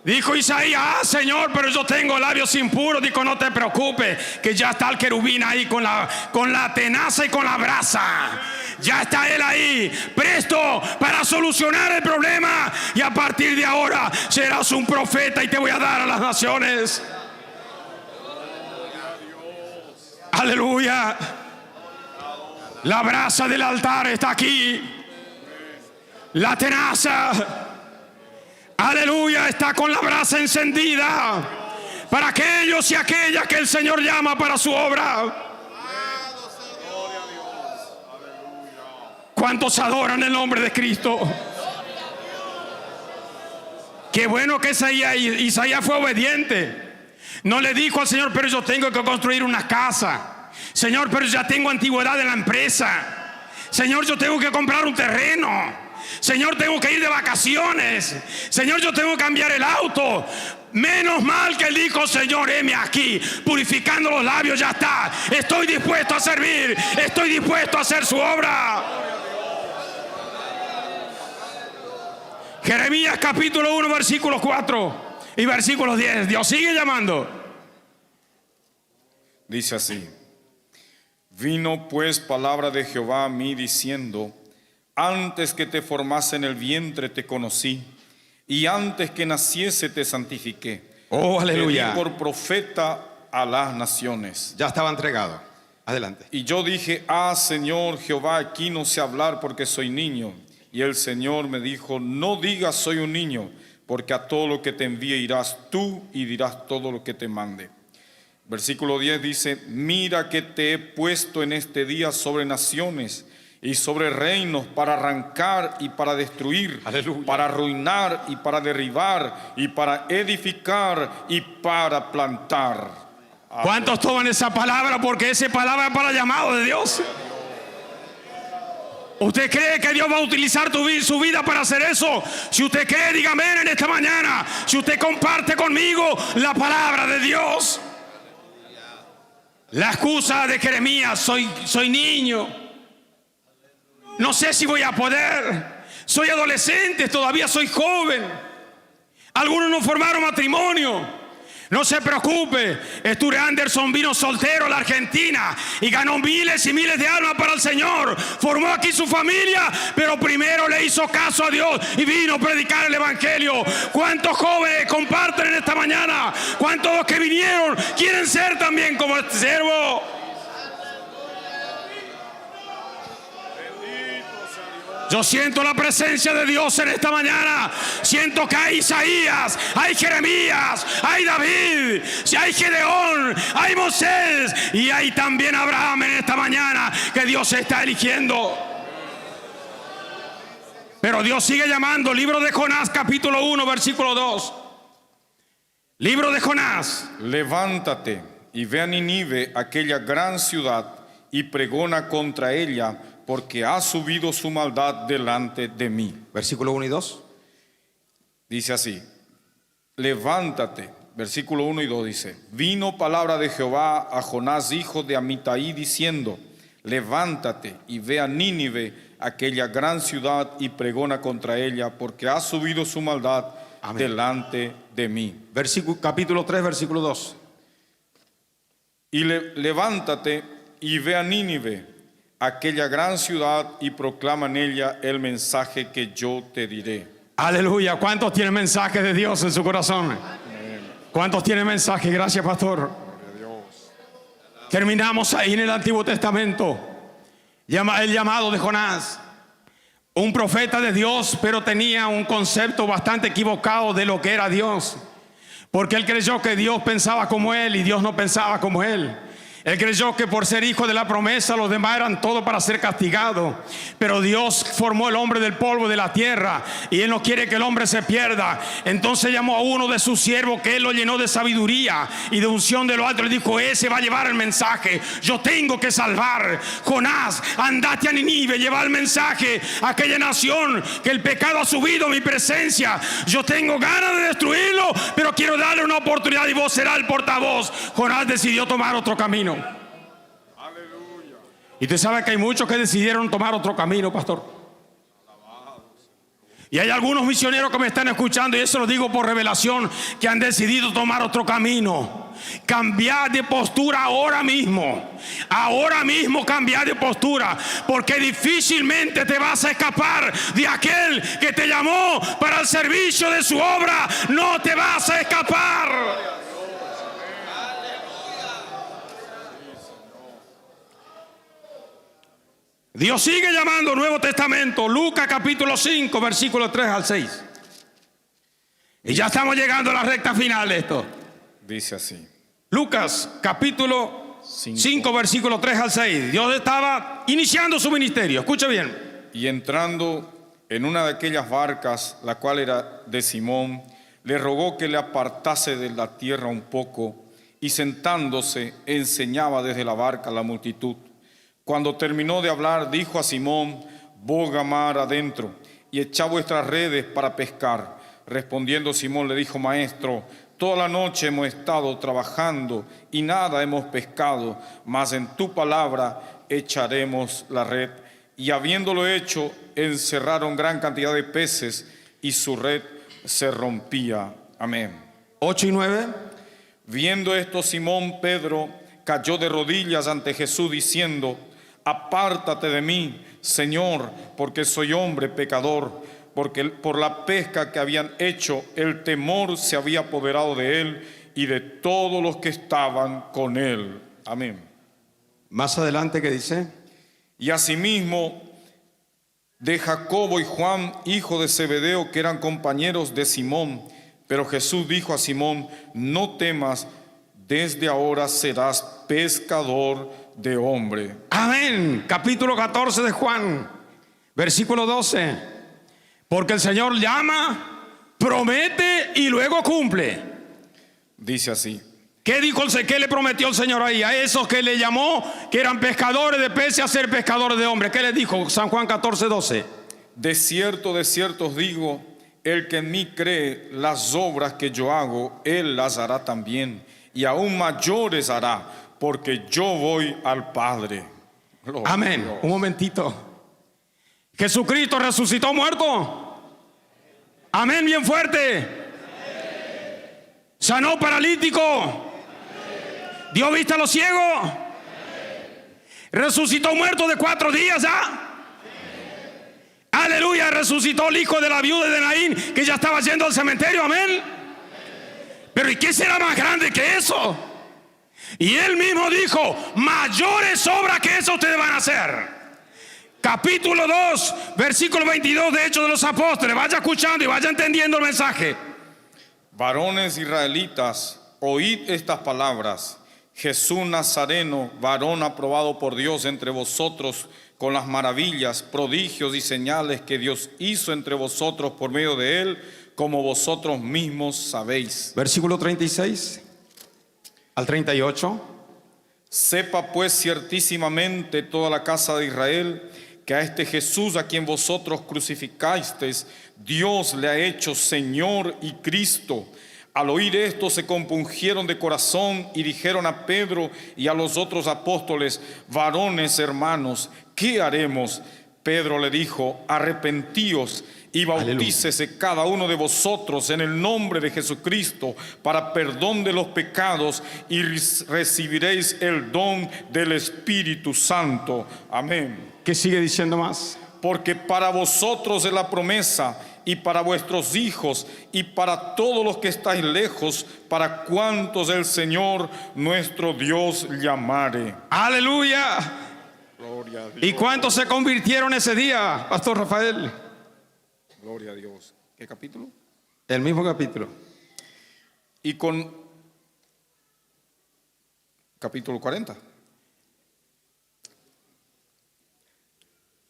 Dijo Isaías, Señor, pero yo tengo labios impuros. Dijo, no te preocupes, que ya está el querubín ahí con la tenaza y con la brasa. Ya está él ahí, presto para solucionar el problema. Y a partir de ahora serás un profeta y te voy a dar a las naciones. Aleluya. La brasa del altar está aquí. La tenaza, aleluya, está con la brasa encendida para aquellos y aquellas que el Señor llama para su obra. ¿Cuántos adoran el nombre de Cristo? Qué bueno que Isaías fue obediente. No le dijo al Señor, pero yo tengo que construir una casa. Señor, pero ya tengo antigüedad en la empresa. Señor, yo tengo que comprar un terreno. Señor, tengo que ir de vacaciones. Señor, yo tengo que cambiar el auto. Menos mal que él dijo, Señor, heme aquí, purificando los labios, ya está. Estoy dispuesto a servir. Estoy dispuesto a hacer su obra. Jeremías capítulo 1, versículos 4 y versículos 10. Dios sigue llamando. Dice así, vino pues palabra de Jehová a mí diciendo, antes que te formase en el vientre te conocí, y antes que naciese te santifiqué. Oh, aleluya. Te di por profeta a las naciones. Ya estaba entregado. Adelante. Y yo dije, Señor Jehová, aquí no sé hablar porque soy niño. Y el Señor me dijo, no digas soy un niño, porque a todo lo que te envíe irás tú y dirás todo lo que te mande. Versículo 10 dice, mira que te he puesto en este día sobre naciones y sobre reinos para arrancar y para destruir, aleluya, para arruinar y para derribar y para edificar y para plantar. ¿Cuántos toman esa palabra? Porque esa palabra es para llamado de Dios. ¿Usted cree que Dios va a utilizar su vida para hacer eso? Si usted cree, diga amén en esta mañana. Si usted comparte conmigo la palabra de Dios. La excusa de Jeremías, soy niño, no sé si voy a poder, soy adolescente, todavía soy joven. Algunos no formaron matrimonio. No se preocupe, Sture Anderson vino soltero a la Argentina y ganó miles y miles de almas para el Señor. Formó aquí su familia, pero primero le hizo caso a Dios y vino a predicar el Evangelio. ¿Cuántos jóvenes comparten en esta mañana? ¿Cuántos de los que vinieron quieren ser también como este siervo? Yo siento la presencia de Dios en esta mañana. Siento que hay Isaías, hay Jeremías, hay David, hay Gedeón, hay Moisés y hay también Abraham en esta mañana que Dios está eligiendo. Pero Dios sigue llamando. Libro de Jonás capítulo 1 versículo 2. Libro de Jonás. Levántate y ve a Nínive, aquella gran ciudad, y pregona contra ella, porque ha subido su maldad delante de mí. Versículo 1 y 2. Dice así: levántate. Versículo 1 y 2 dice: vino palabra de Jehová a Jonás, hijo de Amitai, diciendo: levántate y ve a Nínive, aquella gran ciudad, y pregona contra ella, porque ha subido su maldad delante de mí. Capítulo 3, versículo 2. Y levántate y ve a Nínive, aquella gran ciudad, y proclama en ella el mensaje que yo te diré. Aleluya. ¿Cuántos tienen mensajes de Dios en su corazón? ¿Cuántos tienen mensajes? Gracias, pastor. Terminamos ahí en el Antiguo Testamento. El llamado de Jonás, un profeta de Dios, pero tenía un concepto bastante equivocado de lo que era Dios, porque él creyó que Dios pensaba como él y Dios no pensaba como él. Él creyó que por ser hijo de la promesa los demás eran todo para ser castigados, pero Dios formó el hombre del polvo de la tierra y Él no quiere que el hombre se pierda. Entonces llamó a uno de sus siervos, que Él lo llenó de sabiduría y de unción de lo alto. Le dijo: ese va a llevar el mensaje, yo tengo que salvar. Jonás, andate a Nínive, lleva el mensaje a aquella nación que el pecado ha subido a mi presencia. Yo tengo ganas de destruirlo, pero quiero darle una oportunidad y vos serás el portavoz. Jonás decidió tomar otro camino. Y usted sabe que hay muchos que decidieron tomar otro camino, pastor. Y hay algunos misioneros que me están escuchando, y eso lo digo por revelación, que han decidido tomar otro camino. Cambiar de postura ahora mismo. Ahora mismo cambiar de postura, porque difícilmente te vas a escapar de aquel que te llamó para el servicio de su obra. No te vas a escapar. Dios sigue llamando. Nuevo Testamento, Lucas capítulo 5, versículos 3 al 6. Y ya estamos llegando a la recta final de esto. Dice así: Lucas capítulo 5, versículos 3 al 6. Dios estaba iniciando su ministerio. Escucha bien. Y entrando en una de aquellas barcas, la cual era de Simón, le rogó que le apartase de la tierra un poco, y sentándose enseñaba desde la barca a la multitud. Cuando terminó de hablar, dijo a Simón: boga mar adentro y echad vuestras redes para pescar. Respondiendo Simón le dijo: Maestro, toda la noche hemos estado trabajando y nada hemos pescado, mas en tu palabra echaremos la red. Y habiéndolo hecho, encerraron gran cantidad de peces y su red se rompía. Amén. 8 y 9. Viendo esto, Simón Pedro cayó de rodillas ante Jesús diciendo: apártate de mí, Señor, porque soy hombre pecador. Porque por la pesca que habían hecho, el temor se había apoderado de él y de todos los que estaban con él. Amén. Más adelante, ¿qué dice? Y asimismo de Jacobo y Juan, hijo de Zebedeo, que eran compañeros de Simón. Pero Jesús dijo a Simón: no temas, desde ahora serás pescador de hombre. Amén. Capítulo 14 de Juan, versículo 12. Porque el Señor llama, promete y luego cumple. Dice así: ¿Qué le prometió el Señor ahí? A esos que le llamó, que eran pescadores de peces, a ser pescadores de hombres. ¿Qué les dijo? San Juan 14, 12. de cierto os digo, el que en mí cree, las obras que yo hago, él las hará también, y aún mayores hará, porque yo voy al Padre. Gloria. Amén. Un momentito. Jesucristo resucitó muerto. Amén, bien fuerte. Sanó paralítico. Dio vista a los ciegos. Resucitó muerto de 4 días ya. Aleluya. Resucitó el hijo de la viuda de Naín, que ya estaba yendo al cementerio. Amén. Pero ¿y qué será más grande que eso? Y él mismo dijo: mayores obras que eso ustedes van a hacer. Capítulo 2, versículo 22 de Hechos de los Apóstoles. Vaya escuchando y vaya entendiendo el mensaje. Varones israelitas, oíd estas palabras. Jesús Nazareno, varón aprobado por Dios entre vosotros, con las maravillas, prodigios y señales que Dios hizo entre vosotros por medio de él, como vosotros mismos sabéis. Versículo 36 al 38. Sepa pues ciertísimamente toda la casa de Israel que a este Jesús a quien vosotros crucificasteis, Dios le ha hecho Señor y Cristo. Al oír esto se compungieron de corazón y dijeron a Pedro y a los otros apóstoles: varones hermanos, ¿qué haremos? Pedro le dijo: arrepentíos y bautícese cada uno de vosotros en el nombre de Jesucristo para perdón de los pecados y recibiréis el don del Espíritu Santo. Amén. ¿Qué sigue diciendo más? Porque para vosotros es la promesa, y para vuestros hijos, y para todos los que estáis lejos, para cuantos el Señor nuestro Dios llamare. Aleluya. Gloria a Dios. ¿Y cuántos se convirtieron ese día, Pastor Rafael? Gloria a Dios. ¿Qué capítulo? El mismo capítulo. Y con capítulo 40.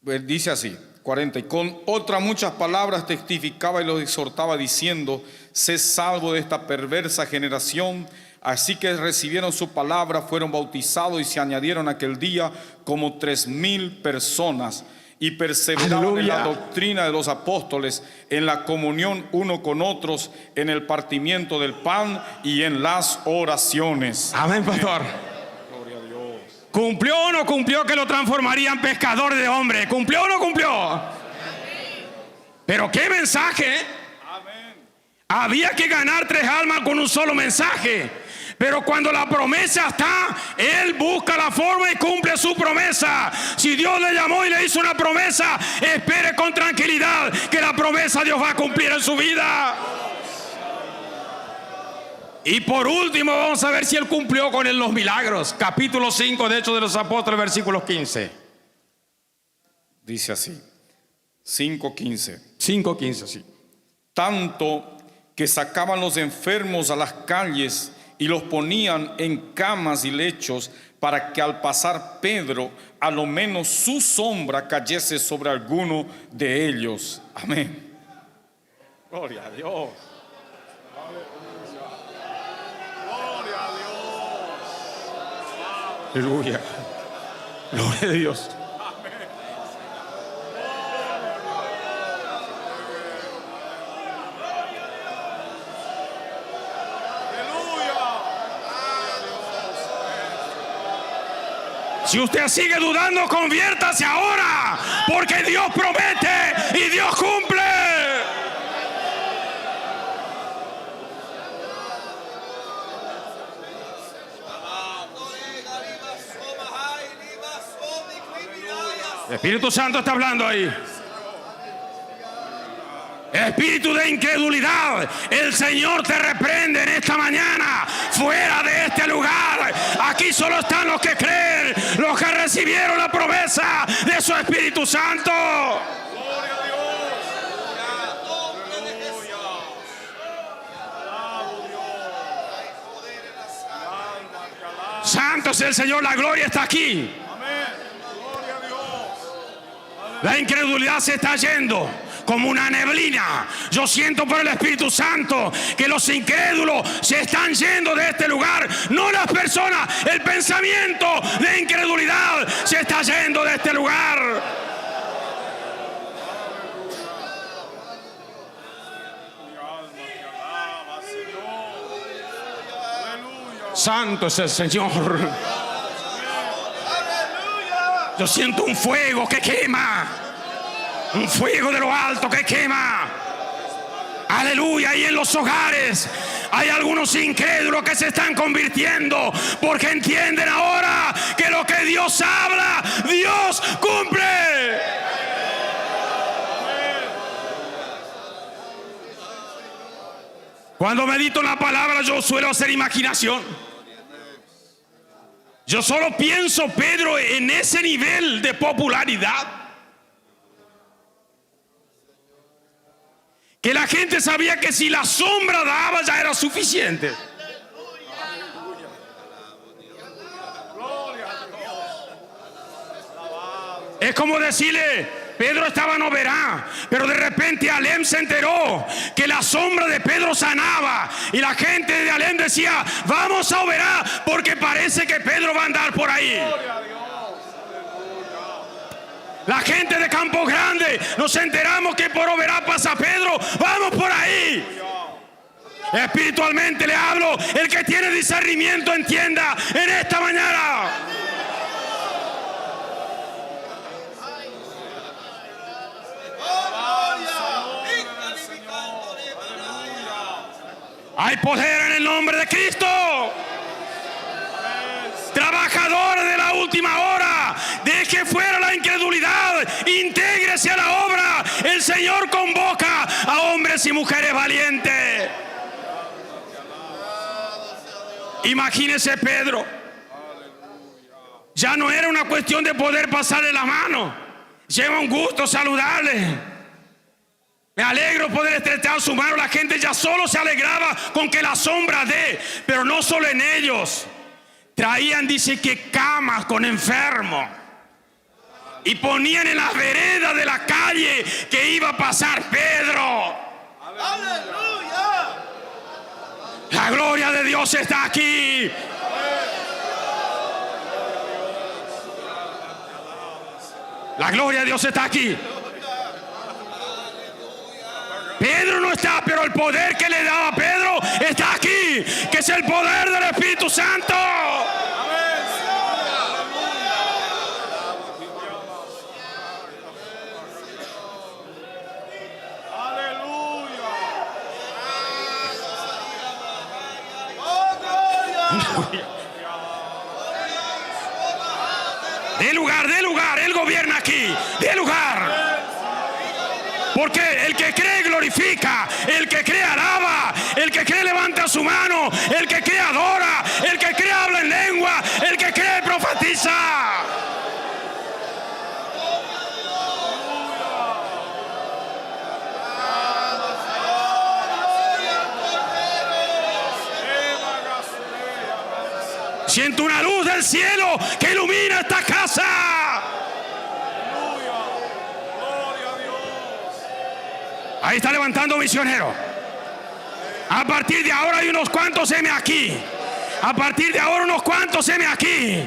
Pues dice así, 40. Y con otras muchas palabras testificaba y los exhortaba diciendo: sé salvo de esta perversa generación. Así que recibieron su palabra, fueron bautizados y se añadieron aquel día como 3,000 personas. Y perseveraban Aleluya. en la doctrina de los apóstoles, en la comunión uno con otros, en el partimiento del pan y en las oraciones. Amén, pastor. Gloria a Dios. ¿Cumplió o no cumplió que lo transformaría en pescador de hombres? ¿Cumplió o no cumplió? Pero qué mensaje. Amén. Había que ganar 3 almas con un solo mensaje. Pero cuando la promesa está, Él busca la forma y cumple su promesa. Si Dios le llamó y le hizo una promesa, espere con tranquilidad que la promesa Dios va a cumplir en su vida. Y por último vamos a ver si Él cumplió con él los milagros. Capítulo 5 de Hechos de los Apóstoles, versículos 15. Dice así, 5:15. 5:15, sí. Tanto que sacaban los enfermos a las calles y los ponían en camas y lechos, para que al pasar Pedro, a lo menos su sombra cayese sobre alguno de ellos. Amén. Gloria a Dios. Gloria a Dios. Aleluya. Gloria a Dios. Si usted sigue dudando, conviértase ahora, porque Dios promete y Dios cumple. El Espíritu Santo está hablando ahí. Espíritu de incredulidad, el Señor te reprende en esta mañana. Fuera de este lugar. Aquí solo están los que creen, los que recibieron la promesa de su Espíritu Santo. Santo es el Señor, la gloria está aquí. La incredulidad se está yendo como una neblina. Yo siento por el Espíritu Santo que los incrédulos se están yendo de este lugar. No las personas, el pensamiento de incredulidad se está yendo de este lugar. Santo es el Señor. Yo siento un fuego que quema. Un fuego de lo alto que quema. Aleluya. Y en los hogares hay algunos incrédulos que se están convirtiendo porque entienden ahora que lo que Dios habla, Dios cumple. Cuando medito en la palabra, yo suelo hacer imaginación. Yo solo pienso, Pedro, en ese nivel de popularidad, que la gente sabía que si la sombra daba ya era suficiente. Es como decirle: Pedro estaba en Oberá, pero de repente Alem se enteró que la sombra de Pedro sanaba, y la gente de Alem decía: vamos a Oberá porque parece que Pedro va a andar por ahí. La gente de Campo Grande nos enteramos que por Oberá pasa Pedro, vamos por ahí. Espiritualmente le hablo, el que tiene discernimiento entienda en esta mañana. Hay poder en el nombre de Cristo. Trabajadores de la última hora, deje fuera la incredulidad, intégrese a la obra. El Señor convoca a hombres y mujeres valientes. Imagínese Pedro. Ya no era una cuestión de poder pasarle la mano. Lleva un gusto saludarle. Me alegro poder estrechar su mano. La gente ya solo se alegraba con que la sombra dé. Pero no solo en ellos. Traían, dice, que camas con enfermos. Y ponían en las veredas de la calle que iba a pasar Pedro. ¡Aleluya! La gloria de Dios está aquí. La gloria de Dios está aquí. Pedro no está, pero el poder que le daba a Pedro está aquí, que es el poder del Espíritu Santo. De lugar, Él gobierna aquí, de lugar. Porque el que cree glorifica, el que cree alaba, el que cree levanta su mano, el que cree adora, el que cree habla en lengua, el que cree profetiza. Siento una luz del cielo que ilumina esta casa. Ahí está levantando misionero. A partir de ahora hay unos cuantos M aquí. A partir de ahora unos cuantos M aquí.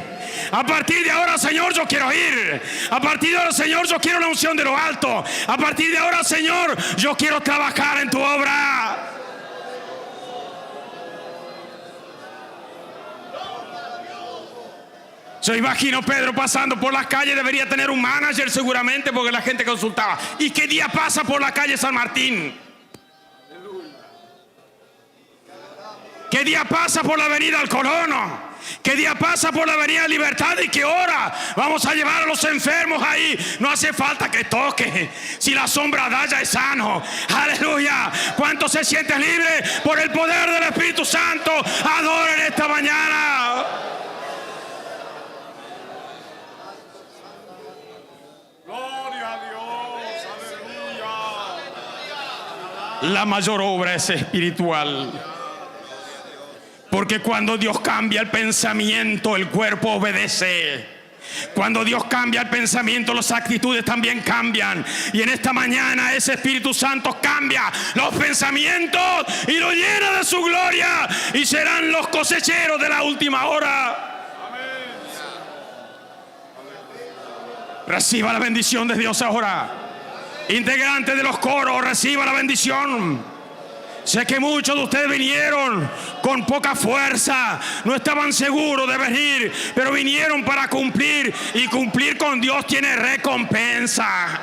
A partir de ahora, Señor, yo quiero ir. A partir de ahora, Señor, yo quiero la unción de lo alto. A partir de ahora, Señor, yo quiero trabajar en tu obra. Yo imagino Pedro pasando por las calles. Debería tener un manager seguramente, porque la gente consultaba: ¿y qué día pasa por la calle San Martín? ¿Qué día pasa por la avenida El Colono? ¿Qué día pasa por la avenida Libertad? ¿Y qué hora vamos a llevar a los enfermos ahí? No hace falta que toque. Si la sombra da, ya es sano. Aleluya. ¿Cuántos se sienten libres por el poder del Espíritu Santo? Adoren esta mañana. La mayor obra es espiritual. Porque cuando Dios cambia el pensamiento, el cuerpo obedece. Cuando Dios cambia el pensamiento, las actitudes también cambian. Y en esta mañana ese Espíritu Santo cambia los pensamientos y lo llena de su gloria. Y serán los cosecheros de la última hora. Reciba la bendición de Dios ahora. Integrante de los coros, reciba la bendición. Sé que muchos de ustedes vinieron con poca fuerza, no estaban seguros de venir, pero vinieron para cumplir, y cumplir con Dios tiene recompensa.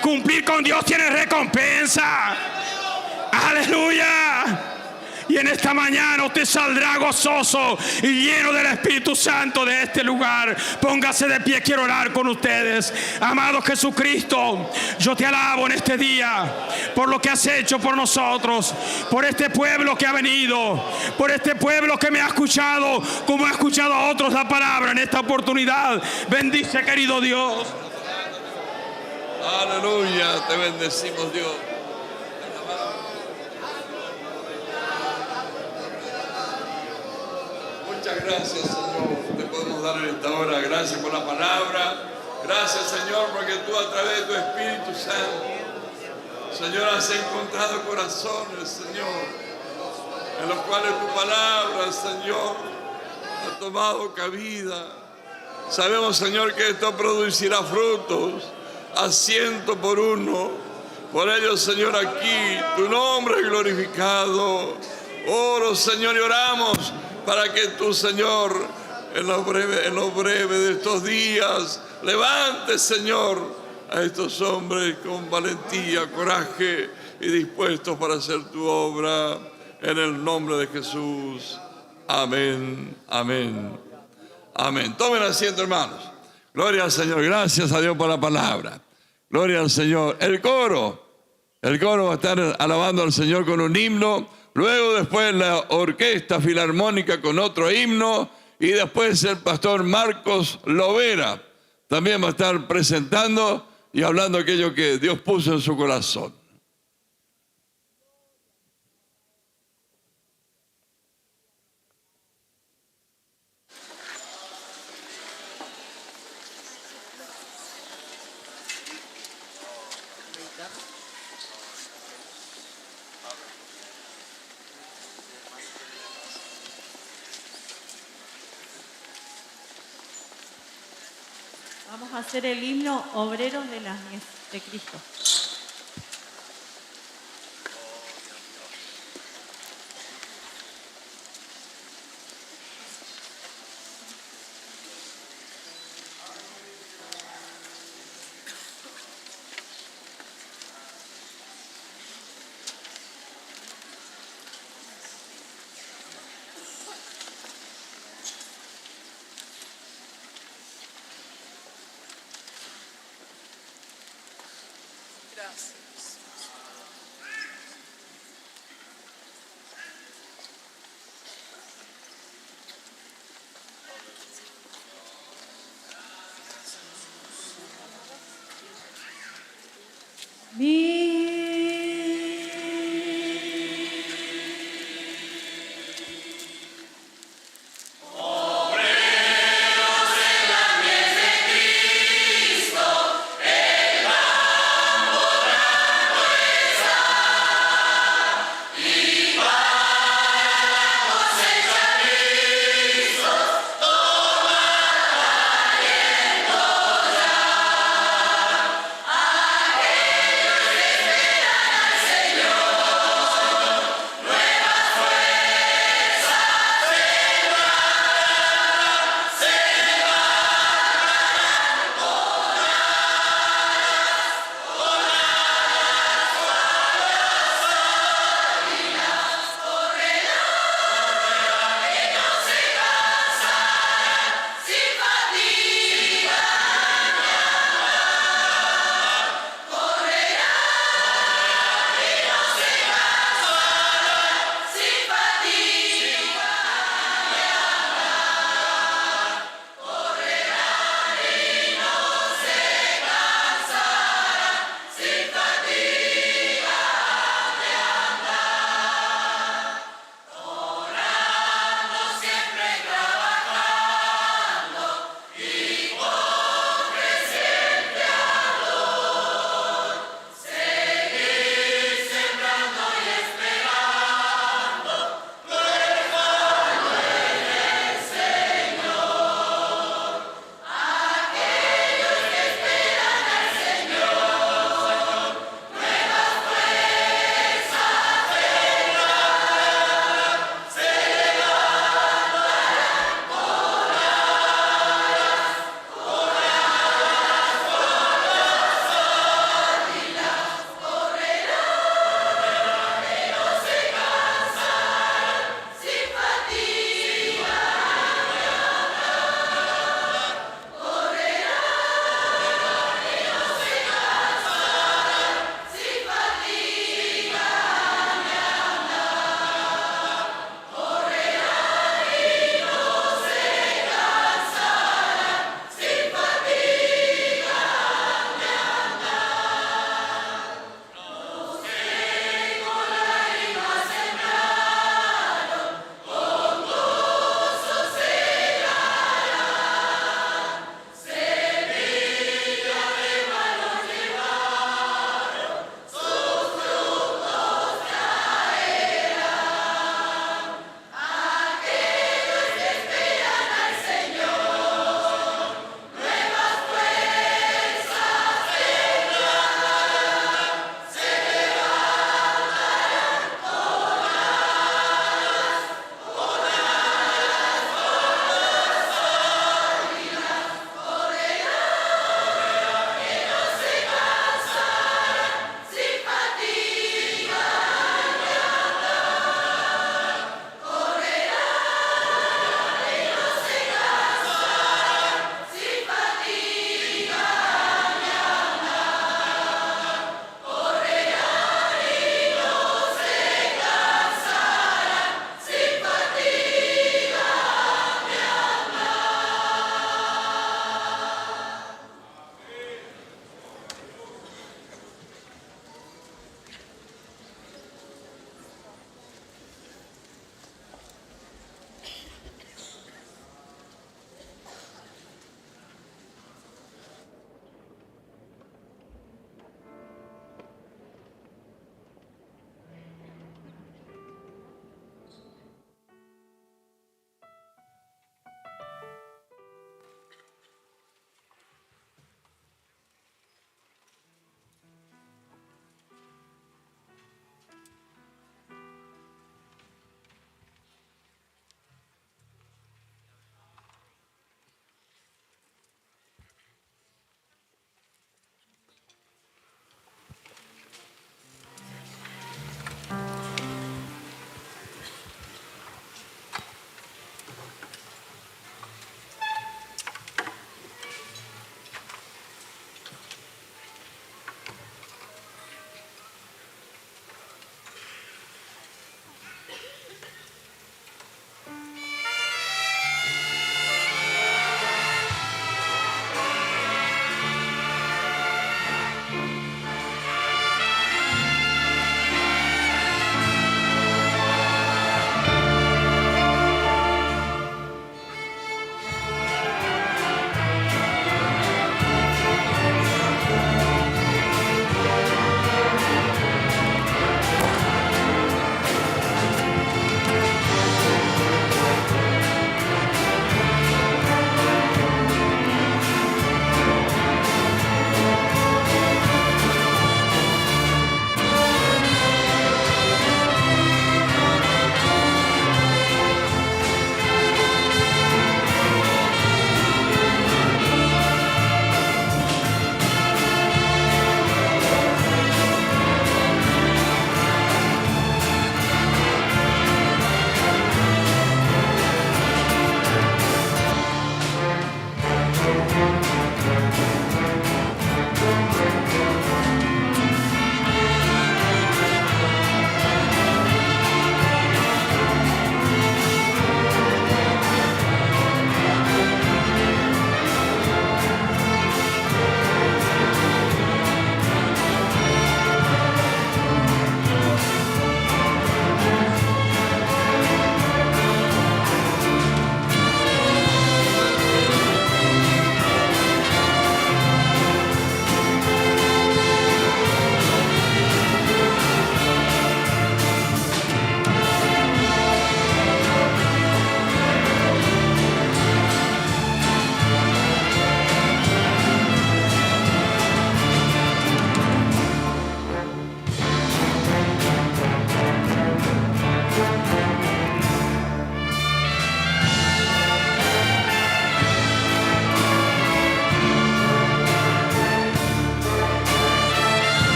Cumplir con Dios tiene recompensa. Aleluya. Y en esta mañana usted saldrá gozoso y lleno del Espíritu Santo de este lugar. Póngase de pie, quiero orar con ustedes. Amado Jesucristo, yo te alabo en este día por lo que has hecho por nosotros, por este pueblo que ha venido, por este pueblo que me ha escuchado, como ha escuchado a otros la palabra en esta oportunidad. Bendice, querido Dios. Aleluya, te bendecimos, Dios. Muchas gracias, Señor. Te podemos dar en esta hora. Gracias por la palabra. Gracias, Señor, porque tú a través de tu Espíritu Santo, Señor, has encontrado corazones, Señor, en los cuales tu palabra, Señor, ha tomado cabida. Sabemos, Señor, que esto producirá frutos a 100 por 1. Por ello, Señor, aquí tu nombre es glorificado. Oro, Señor, y oramos para que tú, Señor, en lo breve de estos días, levantes, Señor, a estos hombres con valentía, coraje y dispuestos para hacer tu obra, en el nombre de Jesús. Amén, amén, amén. Tomen asiento, hermanos. Gloria al Señor. Gracias a Dios por la palabra. Gloria al Señor. El coro va a estar alabando al Señor con un himno. Luego después la orquesta filarmónica con otro himno. Y después el pastor Marcos Lovera también va a estar presentando y hablando aquello que Dios puso en su corazón. Vamos a hacer el himno Obreros de la Mies de Cristo. Amén.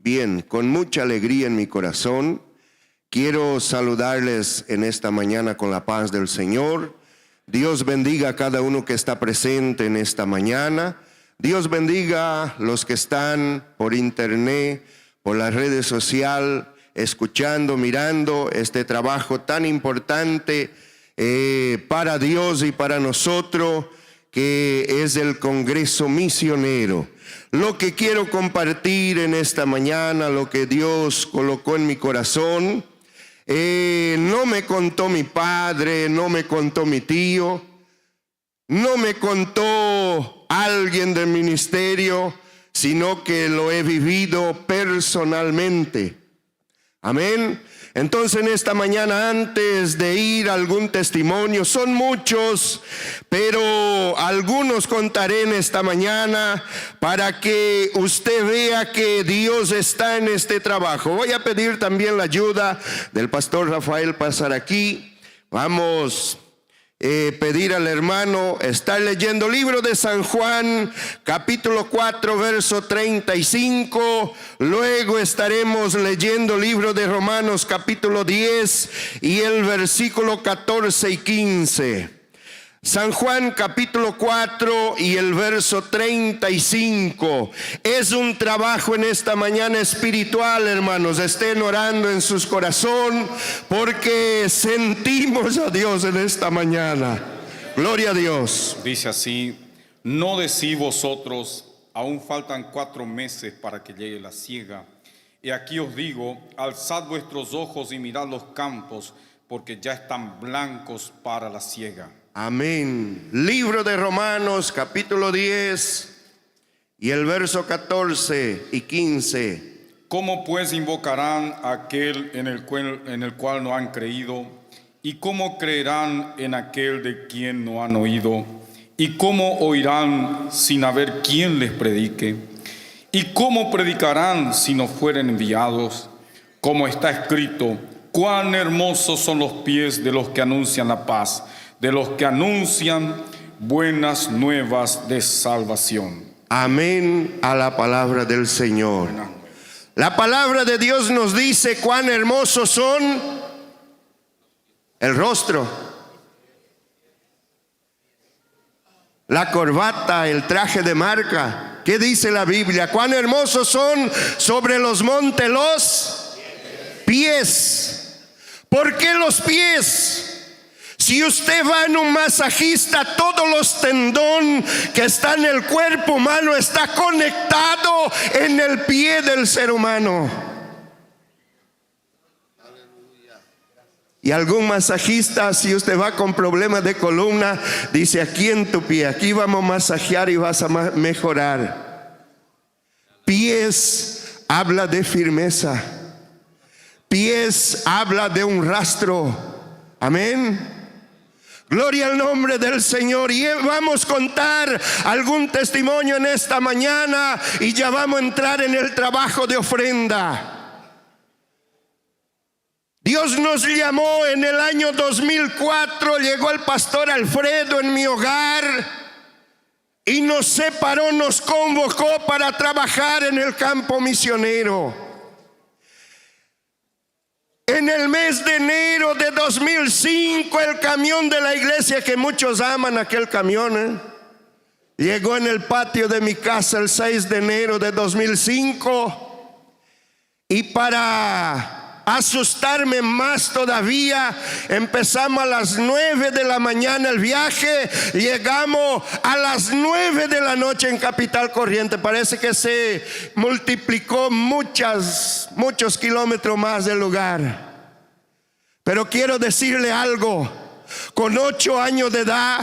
Bien, con mucha alegría en mi corazón, quiero saludarles en esta mañana con la paz del Señor. Dios bendiga a cada uno que está presente en esta mañana. Dios bendiga a los que están por internet, por las redes sociales, escuchando, mirando este trabajo tan importante para Dios y para nosotros, que es el Congreso Misionero. Lo que quiero compartir en esta mañana, lo que Dios colocó en mi corazón, no me contó mi padre, no me contó mi tío, no me contó alguien del ministerio, sino que lo he vivido personalmente. Amén. Entonces en esta mañana, antes de ir a algún testimonio, son muchos, pero algunos contaré en esta mañana para que usted vea que Dios está en este trabajo. Voy a pedir también la ayuda del pastor Rafael pasar aquí. Vamos pedir al hermano estar leyendo libro de San Juan capítulo 4 verso 35, luego estaremos leyendo libro de Romanos capítulo 10 y el versículo 14 y 15. San Juan capítulo 4 y el verso 35. Es un trabajo en esta mañana espiritual, hermanos. Estén orando en sus corazones porque sentimos a Dios en esta mañana. Gloria a Dios. Dice así: no decís vosotros, aún faltan 4 meses para que llegue la siega. Y aquí os digo, alzad vuestros ojos y mirad los campos, porque ya están blancos para la siega. Amén. Libro de Romanos capítulo 10 y el verso 14 y 15. ¿Cómo pues invocarán a aquel en el cual no han creído? ¿Y cómo creerán en aquel de quien no han oído? ¿Y cómo oirán sin haber quien les predique? ¿Y cómo predicarán si no fueren enviados? Como está escrito: cuán hermosos son los pies de los que anuncian la paz, de los que anuncian buenas nuevas de salvación. Amén a la palabra del Señor. La palabra de Dios nos dice cuán hermosos son el rostro, la corbata, el traje de marca. ¿Qué dice la Biblia? Cuán hermosos son sobre los montes los pies. ¿Por qué los pies? Si usted va en un masajista, todos los tendones que están en el cuerpo humano está conectado en el pie del ser humano. Y algún masajista, si usted va con problemas de columna, dice: aquí en tu pie, aquí vamos a masajear y vas a mejorar. Pies habla de firmeza. Pies habla de un rastro. Amén. Gloria al nombre del Señor. Y vamos a contar algún testimonio en esta mañana y ya vamos a entrar en el trabajo de ofrenda. Dios nos llamó en el año 2004, llegó el pastor Alfredo en mi hogar y nos separó, nos convocó para trabajar en el campo misionero. En el mes de enero de 2005, el camión de la iglesia, que muchos aman aquel camión, llegó en el patio de mi casa el 6 de enero de 2005. Y para asustarme más todavía, empezamos a las 9 de la mañana el viaje, llegamos a las 9 de la noche en Capital Corriente. Parece que se multiplicó muchos kilómetros más del lugar. Pero quiero decirle algo: con 8 años de edad,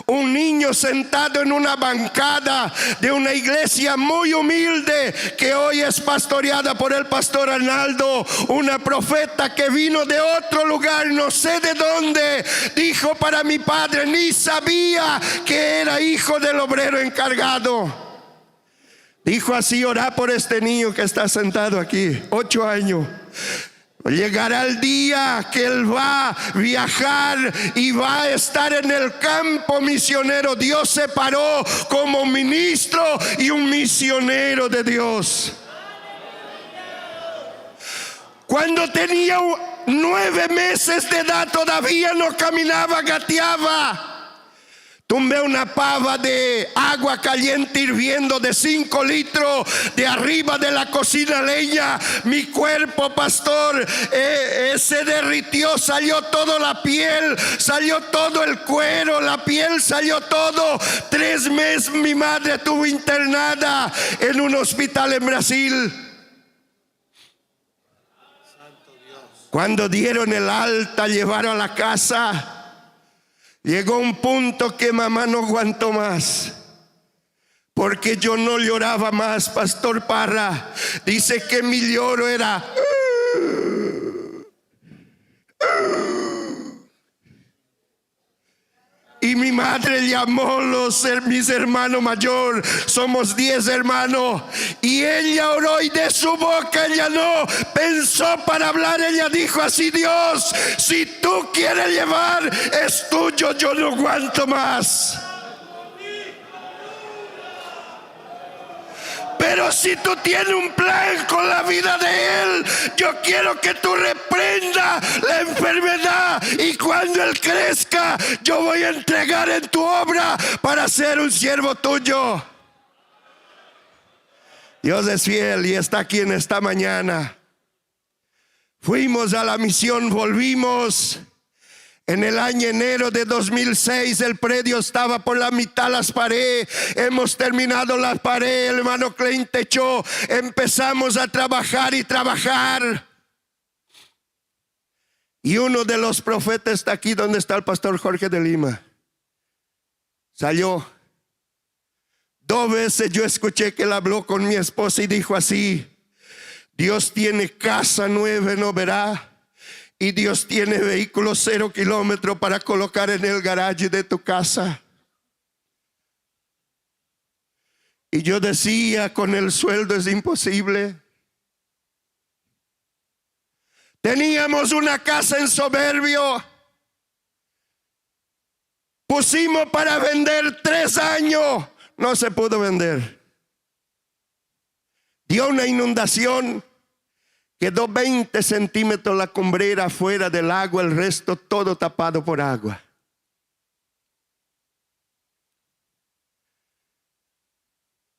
un niño sentado en una bancada de una iglesia muy humilde que hoy es pastoreada por el pastor Arnaldo, una profeta que vino de otro lugar, no sé de dónde, dijo para mi padre, ni sabía que era hijo del obrero encargado. Dijo así: orá por este niño que está sentado aquí, 8 años. Llegará el día que él va a viajar y va a estar en el campo misionero. Dios se paró como ministro y un misionero de Dios. Cuando tenía 9 meses de edad todavía no caminaba, gateaba. Tumbé una pava de agua caliente hirviendo de 5 litros de arriba de la cocina leña. Mi cuerpo, pastor, se derritió, salió toda la piel, salió todo el cuero, la piel salió todo. 3 meses mi madre estuvo internada en un hospital en Brasil. Cuando dieron el alta, llevaron a la casa. Llegó un punto que mamá no aguantó más, porque yo no lloraba más, Pastor Parra. Dice que mi lloro era y mi madre llamó mis hermanos mayores. Somos 10 hermanos. Y ella oró y de su boca ella no pensó para hablar. Ella dijo así: Dios, si tú quieres llevar, es tuyo, yo no aguanto más. Pero si tú tienes un plan con la vida de él, yo quiero que tú reprenda la enfermedad, y cuando él crezca, yo voy a entregar en tu obra para ser un siervo tuyo. Dios es fiel y está aquí en esta mañana. Fuimos a la misión, volvimos. En el año enero de 2006 el predio estaba por la mitad las paredes. Hemos terminado las paredes, el hermano Klein techó. Empezamos a trabajar y trabajar. Y uno de los profetas está aquí donde está el pastor Jorge de Lima. Salió. 2 veces yo escuché que él habló con mi esposa y dijo así: Dios tiene casa nueva en Oberá. Y Dios tiene vehículos 0 kilómetros para colocar en el garaje de tu casa. Y yo decía, con el sueldo es imposible. Teníamos una casa en Soberbio. Pusimos para vender 3 años. No se pudo vender. Dio una inundación. Quedó 20 centímetros la cumbrera fuera del agua, el resto todo tapado por agua.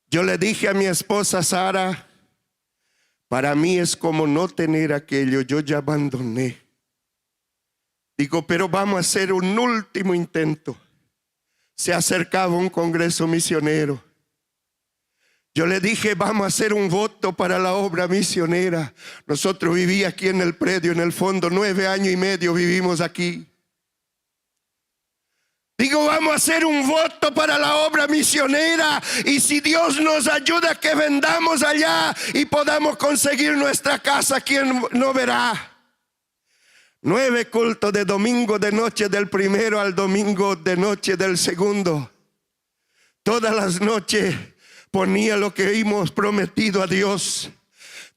Yo le dije a mi esposa Sara: para mí es como no tener aquello, yo ya abandoné. Digo, pero vamos a hacer un último intento. Se acercaba un congreso misionero. Yo le dije, vamos a hacer un voto para la obra misionera. Nosotros vivíamos aquí en el predio, en el fondo, 9 años y medio vivimos aquí. Digo, vamos a hacer un voto para la obra misionera, y si Dios nos ayuda, que vendamos allá y podamos conseguir nuestra casa aquí en Oberá. 9 cultos de domingo de noche del primero al domingo de noche del segundo. Todas las noches ponía lo que hemos prometido a Dios.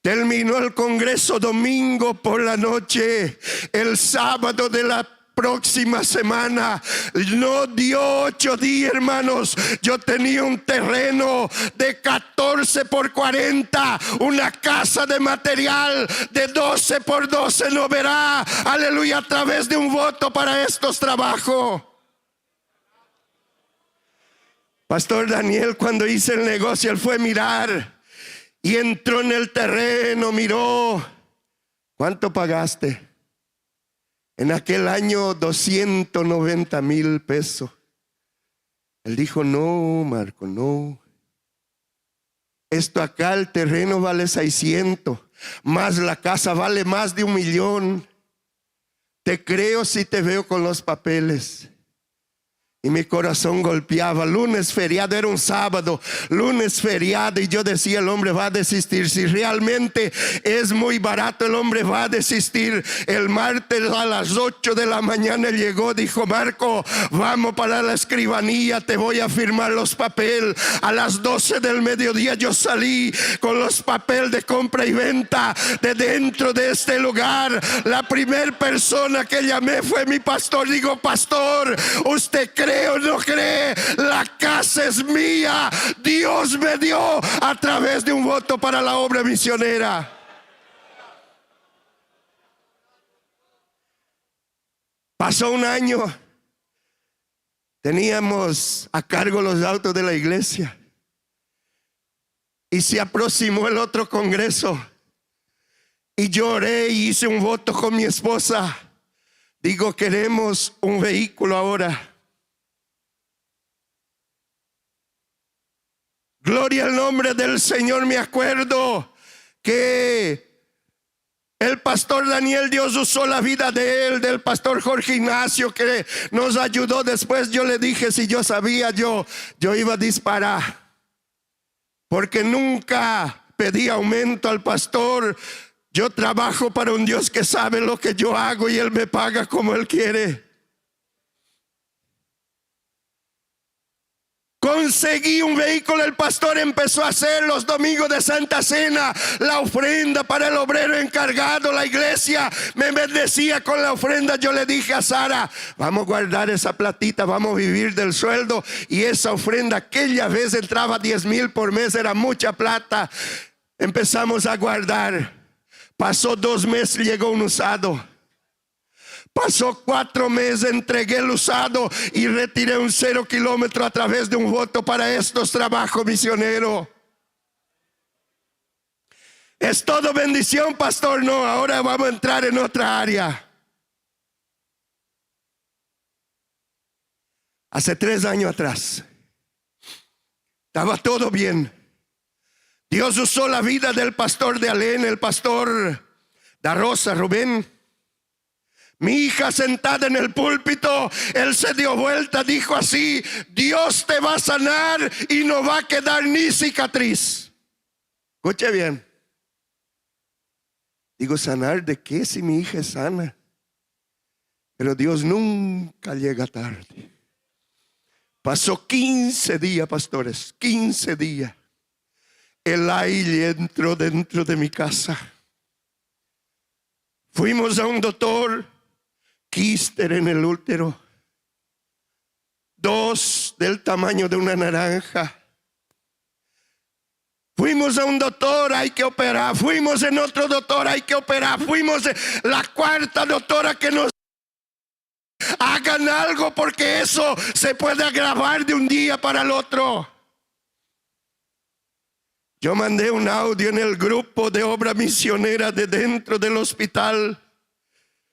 Terminó el congreso domingo por la noche. El sábado de la próxima semana, no dio 8 días, hermanos. Yo tenía un terreno de 14 por 40, una casa de material de 12 por 12 en Oberá. Aleluya, a través de un voto para estos trabajos. Pastor Daniel, cuando hice el negocio, él fue a mirar y entró en el terreno, miró. ¿Cuánto pagaste? En aquel año 290,000 pesos. Él dijo, no, Marco, no. Esto acá, el terreno vale 600, más la casa vale más de 1 millón. Te creo si te veo con los papeles. Y mi corazón golpeaba. Lunes feriado, era un sábado. Lunes feriado, y yo decía, el hombre va a desistir. Si realmente es muy barato, el hombre va a desistir. El martes a las 8 de la mañana llegó, dijo, Marco, vamos para la escribanía, te voy a firmar los papeles. A las 12 del mediodía yo salí con los papeles de compra y venta de dentro de este lugar. La primera persona que llamé fue mi pastor. Digo, pastor, ¿usted cree o no cree? La casa es mía. Dios me dio a través de un voto para la obra misionera. Pasó un año. Teníamos a cargo los autos de la iglesia. Y se aproximó el otro congreso. Y yo oré y hice un voto con mi esposa. Digo, queremos un vehículo ahora. Gloria al nombre del Señor. Me acuerdo que el pastor Daniel, Dios usó la vida de él, del pastor Jorge Ignacio, que nos ayudó. Después yo le dije, si yo sabía, yo iba a disparar. Porque nunca pedí aumento al pastor. Yo trabajo para un Dios que sabe lo que yo hago y Él me paga como Él quiere. Conseguí un vehículo. El pastor empezó a hacer los domingos de Santa Cena la ofrenda para el obrero encargado. La iglesia me bendecía con la ofrenda. Yo le dije a Sara, vamos a guardar esa platita, vamos a vivir del sueldo. Y esa ofrenda, aquella vez entraba 10,000 por mes, era mucha plata. Empezamos a guardar. Pasó 2 meses, llegó un usado. Pasó 4 meses, entregué el usado y retiré un 0 kilómetro a través de un voto para estos trabajos misioneros. ¿Es todo bendición, pastor? No, ahora vamos a entrar en otra área. Hace 3 años atrás estaba todo bien. Dios usó la vida del pastor de Alén, el pastor Da Rosa, Rubén. Mi hija sentada en el púlpito, él se dio vuelta, dijo así: Dios te va a sanar y no va a quedar ni cicatriz. Escuche bien. Digo, ¿sanar de qué si mi hija es sana? Pero Dios nunca llega tarde. Pasó 15 días, pastores, 15 días. El aire entró dentro de mi casa. Fuimos a un doctor. Quíster en el útero, 2 del tamaño de una naranja. Fuimos a un doctor, hay que operar. Fuimos en otro doctor, hay que operar. Fuimos en la 4ª doctora que nos hagan algo, porque eso se puede agravar de un día para el otro. Yo mandé un audio en el grupo de obra misionera de dentro del hospital.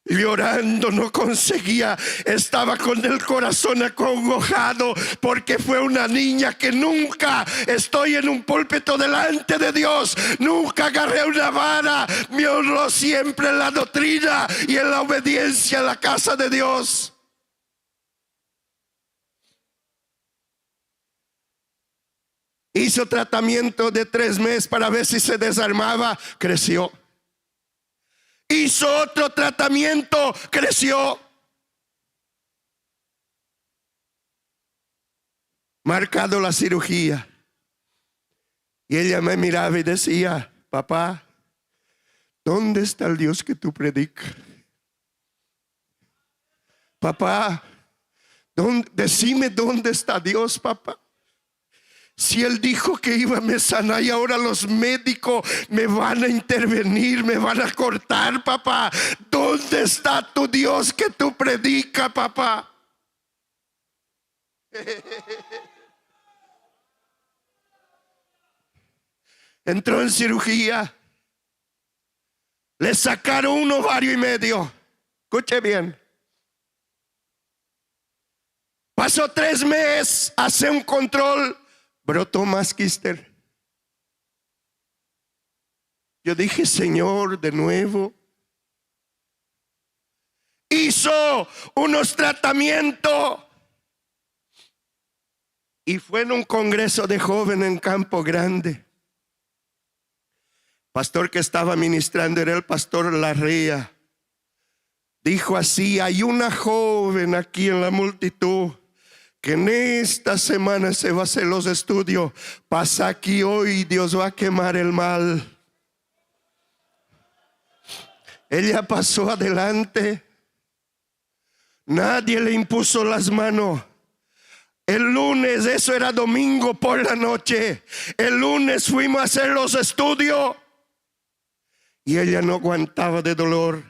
Llorando, no conseguía, estaba con el corazón acongojado, porque fue una niña que nunca estoy en un púlpito delante de Dios, nunca agarré una vara, me honró siempre en la doctrina y en la obediencia a la casa de Dios. Hizo tratamiento de 3 meses para ver si se desarmaba, creció. Hizo otro tratamiento, creció. Marcado la cirugía. Y ella me miraba y decía: papá, ¿dónde está el Dios que tú predicas? Papá, decime dónde está Dios, papá. Si Él dijo que iba a me sanar y ahora los médicos me van a intervenir, me van a cortar, papá. ¿Dónde está tu Dios que tú predicas, papá? Entró en cirugía. Le sacaron 1 ovario y medio. Escuche bien. Pasó 3 meses, hace un control. Brotó más quíster. Yo dije: Señor, de nuevo. Hizo unos tratamientos. Y fue en un congreso de jóvenes en Campo Grande. Pastor que estaba ministrando era el pastor Larrea. Dijo así: hay una joven aquí en la multitud que en esta semana se va a hacer los estudios. Pasa aquí hoy, Dios va a quemar el mal. Ella pasó adelante. Nadie le impuso las manos. El lunes, eso era domingo por la noche, el lunes fuimos a hacer los estudios y ella no aguantaba de dolor.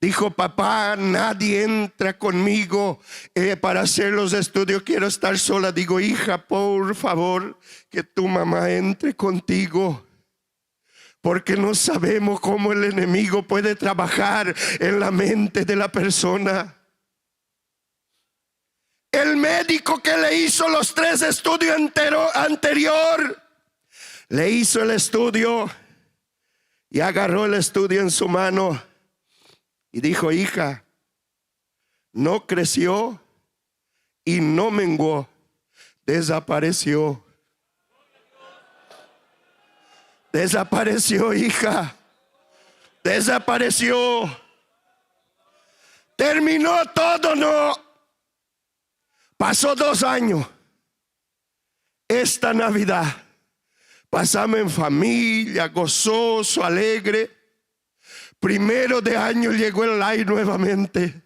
Dijo, papá, nadie entra conmigo para hacer los estudios, quiero estar sola. Digo, hija, por favor, que tu mamá entre contigo, porque no sabemos cómo el enemigo puede trabajar en la mente de la persona. El médico que le hizo los 3 estudios anterior, le hizo el estudio y agarró el estudio en su mano y dijo, hija, no creció y no menguó, desapareció. Desapareció, hija. Desapareció. Terminó todo, no. Pasó 2 años. Esta Navidad pasamos en familia, gozoso, alegre. 1 de año llegó el aire nuevamente.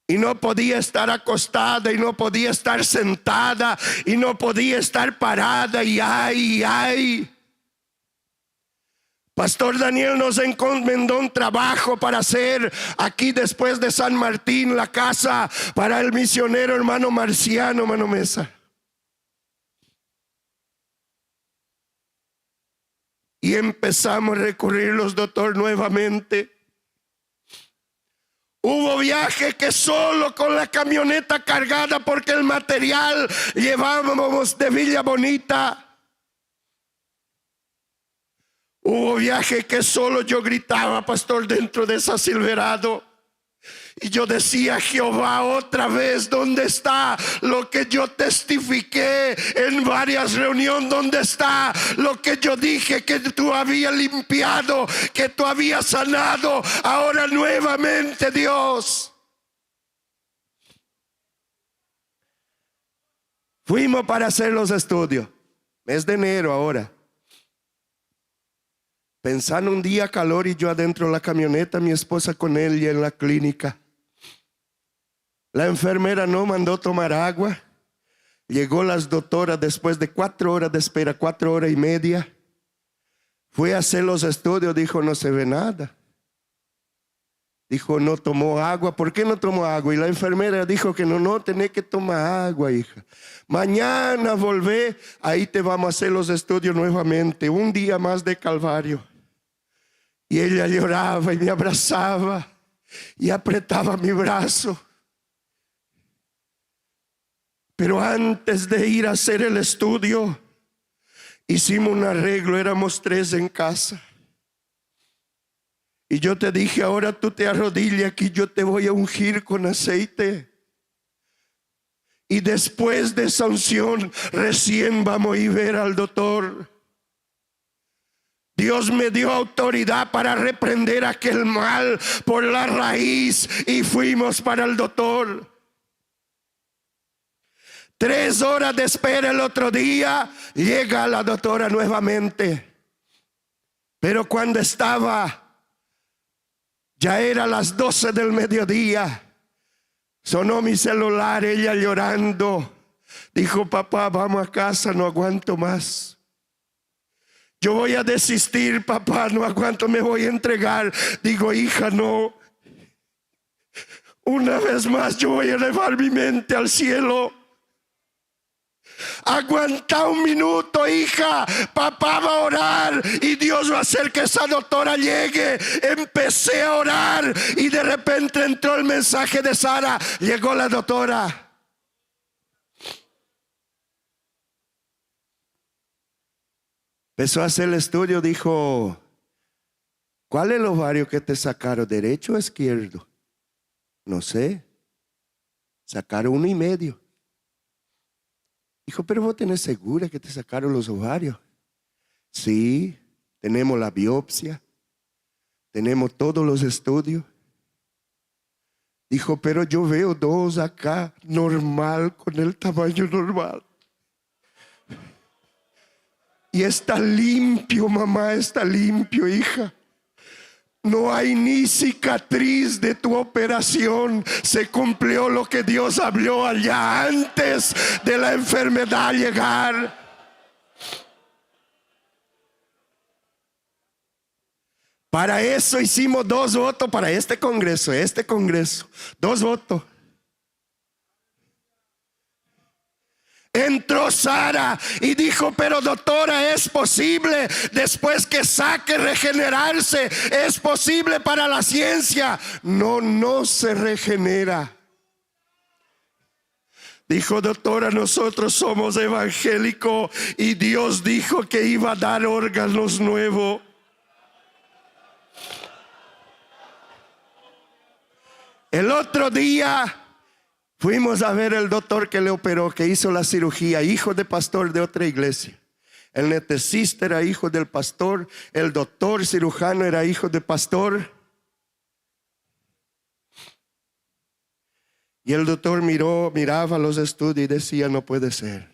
Y no podía estar acostada, y no podía estar sentada, y no podía estar parada, y ay. Pastor Daniel nos encomendó un trabajo para hacer aquí después de San Martín, la casa para el misionero hermano Marciano, hermano Mesa. Y empezamos a recurrir los doctores nuevamente. Hubo viaje que solo con la camioneta cargada, porque el material llevábamos de Villa Bonita. Hubo viaje que solo yo gritaba, pastor, dentro de esa Silverado. Y yo decía, Jehová, otra vez, ¿dónde está lo que yo testifiqué en varias reuniones? ¿Dónde está lo que yo dije que tú habías limpiado, que tú habías sanado? Ahora nuevamente, Dios. Fuimos para hacer los estudios. Mes de enero ahora. Pensando un día calor y yo adentro de la camioneta, mi esposa con él y en la clínica. La enfermera no mandó tomar agua. Llegó las doctoras después de 4 horas de espera, 4 horas y media. Fue a hacer los estudios, dijo, no se ve nada. Dijo, no tomó agua. ¿Por qué no tomó agua? Y la enfermera dijo que no tenés que tomar agua, hija. Mañana volvé, ahí te vamos a hacer los estudios nuevamente. Un día más de calvario. Y ella lloraba y me abrazaba y apretaba mi brazo. Pero antes de ir a hacer el estudio, hicimos un arreglo, éramos 3 en casa. Y yo te dije, ahora tú te arrodillas aquí, yo te voy a ungir con aceite. Y después de esa unción, recién vamos a ir a ver al doctor. Dios me dio autoridad para reprender aquel mal por la raíz y fuimos para el doctor. 3 horas de espera el otro día, llega la doctora nuevamente. Pero cuando ya era las 12 del mediodía, sonó mi celular, ella llorando. Dijo, papá, vamos a casa, no aguanto más. Yo voy a desistir, papá, no aguanto, me voy a entregar. Digo, hija, no. Una vez más yo voy a elevar mi mente al cielo. Aguanta un minuto, hija. Papá va a orar y Dios va a hacer que esa doctora llegue. Empecé a orar y de repente entró el mensaje de Sara. Llegó la doctora. Empezó a hacer el estudio. Dijo, ¿cuál es el ovario que te sacaron? ¿Derecho o izquierdo? No sé. Sacaron 1,5. Dijo, pero vos tenés segura que te sacaron los ovarios. Sí, tenemos la biopsia, tenemos todos los estudios. Dijo, pero yo veo 2 acá, normal, con el tamaño normal. Y está limpio, mamá, está limpio, hija. No hay ni cicatriz de tu operación. Se cumplió lo que Dios habló allá antes de la enfermedad llegar. Para eso hicimos 2 votos para este congreso, 2 votos. Entró Sara y dijo, pero doctora, es posible después que saque regenerarse, es posible para la ciencia. No, no se regenera. Dijo, doctora, nosotros somos evangélicos y Dios dijo que iba a dar órganos nuevos. El otro día fuimos a ver el doctor que le operó, que hizo la cirugía, hijo de pastor de otra iglesia. El anestesista era hijo del pastor, el doctor cirujano era hijo de pastor. Y el doctor miraba los estudios y decía, no puede ser.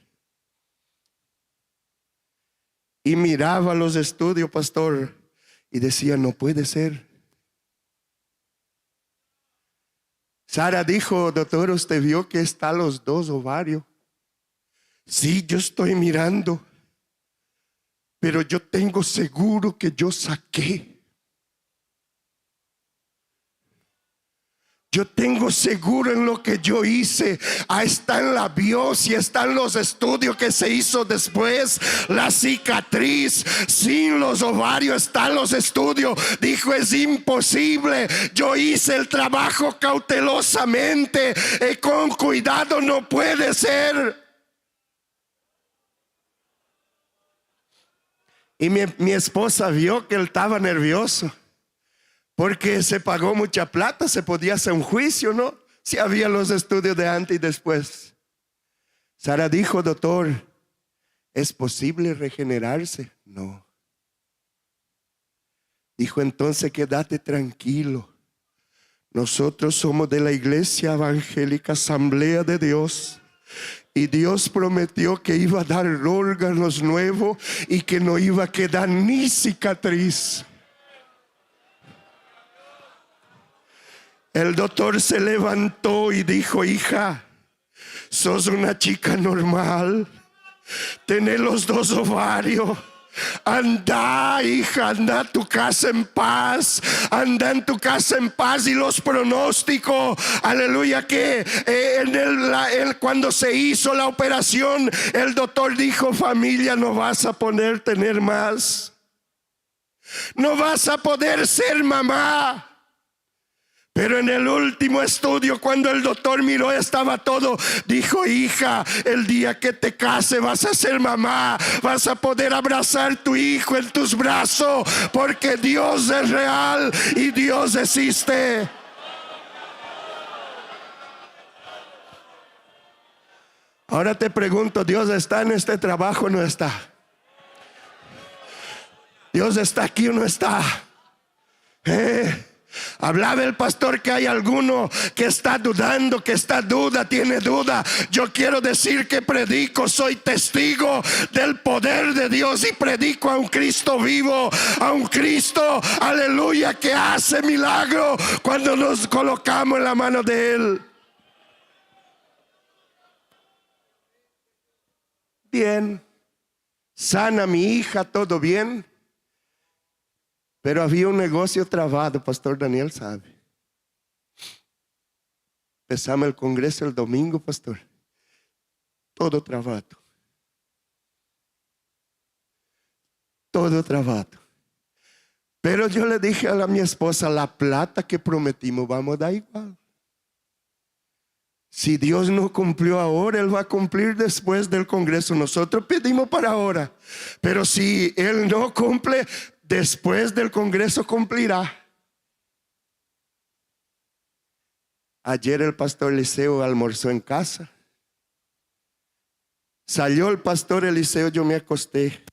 Y miraba los estudios, pastor, y decía, no puede ser. Sara dijo, doctor, ¿usted vio que están los 2 ovarios? Sí, yo estoy mirando, pero yo tengo seguro que yo saqué. Yo tengo seguro en lo que yo hice. Ahí está en la biopsia, están los estudios que se hizo después, la cicatriz, sin los ovarios están los estudios. Dijo, es imposible. Yo hice el trabajo cautelosamente, con cuidado, no puede ser. Y mi esposa vio que él estaba nervioso, porque se pagó mucha plata, se podía hacer un juicio, ¿no? Si había los estudios de antes y después. Sara dijo, doctor, ¿es posible regenerarse? No. Dijo, entonces quédate tranquilo. Nosotros somos de la Iglesia Evangélica Asamblea de Dios. Y Dios prometió que iba a dar órganos nuevos y que no iba a quedar ni cicatriz. El doctor se levantó y dijo, hija, sos una chica normal, tenés los 2 ovarios. Anda, hija, anda a tu casa en paz. Anda en tu casa en paz. Y los pronósticos, aleluya, que cuando se hizo la operación, el doctor dijo, familia, no vas a poder tener más. No vas a poder ser mamá. Pero en el último estudio, cuando el doctor miró, estaba todo. Dijo, hija, el día que te case vas a ser mamá. Vas a poder abrazar a tu hijo en tus brazos, porque Dios es real y Dios existe. Ahora te pregunto, ¿Dios está en este trabajo o no está? ¿Dios está aquí o no está? Hablaba el pastor que hay alguno que está dudando, que tiene duda. Yo quiero decir que predico, soy testigo del poder de Dios y predico a un Cristo vivo, a un Cristo, aleluya, que hace milagro cuando nos colocamos en la mano de Él. Bien, sana mi hija, todo bien. Pero había un negocio trabado, pastor Daniel sabe. Empezamos el congreso el domingo, pastor. Todo trabado. Todo trabado. Pero yo le dije a mi esposa, la plata que prometimos vamos a dar igual. Si Dios no cumplió ahora, Él va a cumplir después del congreso. Nosotros pedimos para ahora. Pero si Él no cumple, después del congreso cumplirá. Ayer el pastor Eliseo almorzó en casa. Salió el pastor Eliseo, yo me acosté.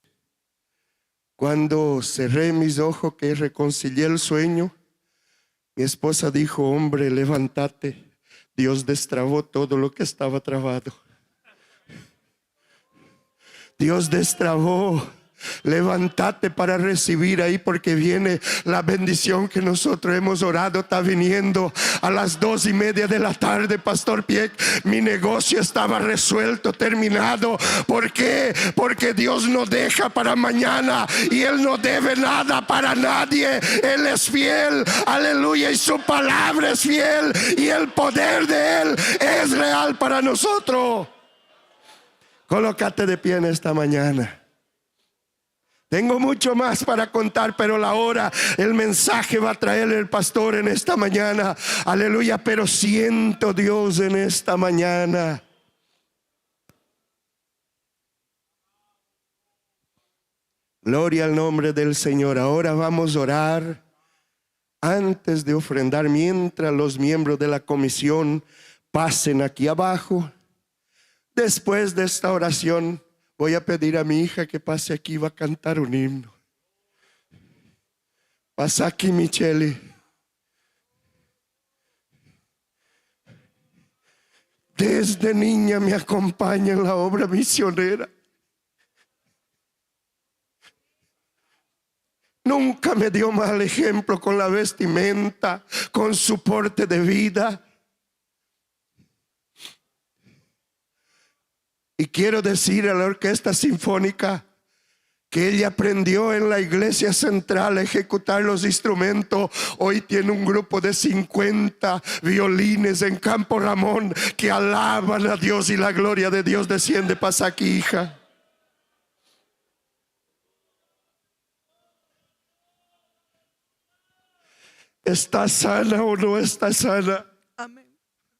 Cuando cerré mis ojos, que reconcilié el sueño, mi esposa dijo, hombre, levántate. Dios destrabó todo lo que estaba trabado. Dios destrabó Levántate para recibir ahí, porque viene la bendición que nosotros hemos orado. Está viniendo a las 2:30 de la tarde, Pastor Pieck. Mi negocio estaba resuelto, terminado. ¿Por qué? Porque Dios no deja para mañana y Él no debe nada para nadie. Él es fiel, aleluya, y su palabra es fiel, y el poder de Él es real para nosotros. Colócate de pie en esta mañana. Tengo mucho más para contar, pero la hora, el mensaje va a traer el pastor en esta mañana. Aleluya, pero siento Dios en esta mañana. Gloria al nombre del Señor. Ahora vamos a orar antes de ofrendar, mientras los miembros de la comisión pasen aquí abajo. Después de esta oración, voy a pedir a mi hija que pase aquí, va a cantar un himno. Pasa aquí, Michele. Desde niña me acompaña en la obra misionera. Nunca me dio mal ejemplo con la vestimenta, con su porte de vida. Y quiero decir a la orquesta sinfónica que ella aprendió en la iglesia central a ejecutar los instrumentos. Hoy tiene un grupo de 50 violines en Campo Ramón que alaban a Dios, y la gloria de Dios desciende. Pasa aquí, hija. ¿Está sana o no está sana? Amén.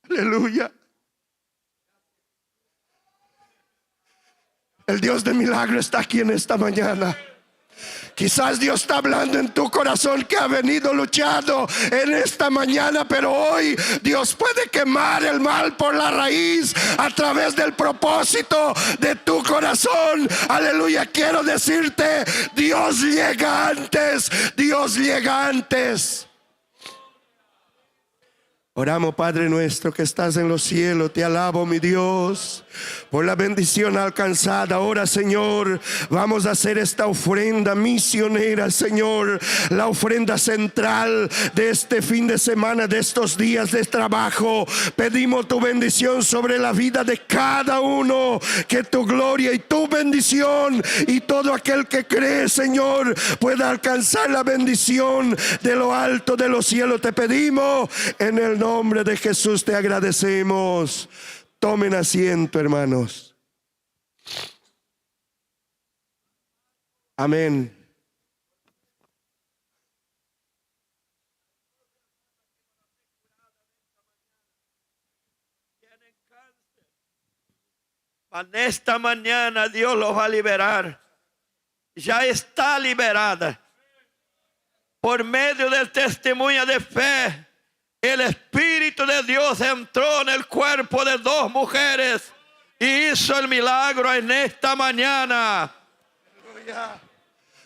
Aleluya. El Dios de milagro está aquí en esta mañana. Quizás Dios está hablando en tu corazón, que ha venido luchando en esta mañana, pero hoy Dios puede quemar el mal por la raíz a través del propósito de tu corazón. Aleluya. Quiero decirte, Dios llega antes. Dios llega antes. Oramos. Padre nuestro que estás en los cielos, te alabo, mi Dios, por la bendición alcanzada. Ahora, Señor, vamos a hacer esta ofrenda misionera, Señor, la ofrenda central de este fin de semana, de estos días de trabajo. Pedimos tu bendición sobre la vida de cada uno, que tu gloria y tu bendición y todo aquel que cree, Señor, pueda alcanzar la bendición de lo alto de los cielos. Te pedimos en el nombre de Jesús, te agradecemos. Tomen asiento, hermanos. Amén. En esta mañana Dios los va a liberar. Ya está liberada. Por medio del testimonio de fe, el Espíritu de Dios entró en el cuerpo de 2 mujeres y hizo el milagro en esta mañana.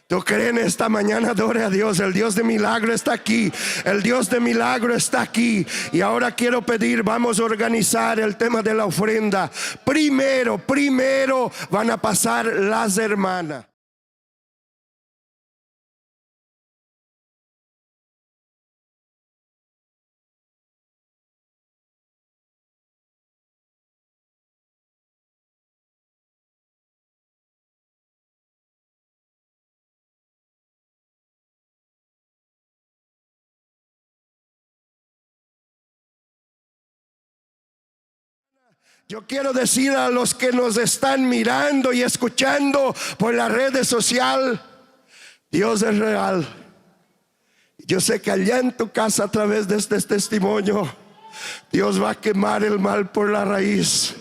¿Tú crees en esta mañana? Adore a Dios. El Dios de milagro está aquí. El Dios de milagro está aquí. Y ahora quiero pedir, vamos a organizar el tema de la ofrenda. Primero van a pasar las hermanas. Yo quiero decir a los que nos están mirando y escuchando por las redes sociales, Dios es real. Yo sé que allá en tu casa, a través de este testimonio, Dios va a quemar el mal por la raíz.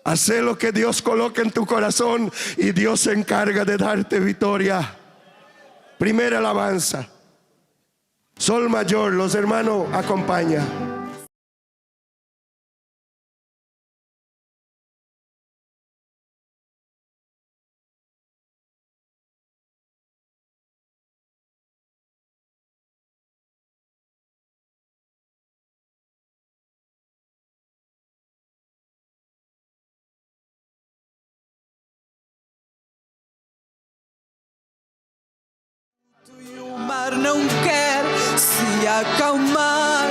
Haz lo que Dios coloca en tu corazón y Dios se encarga de darte victoria. Primera alabanza. Sol mayor, los hermanos acompañan. mar não quer se acalmar.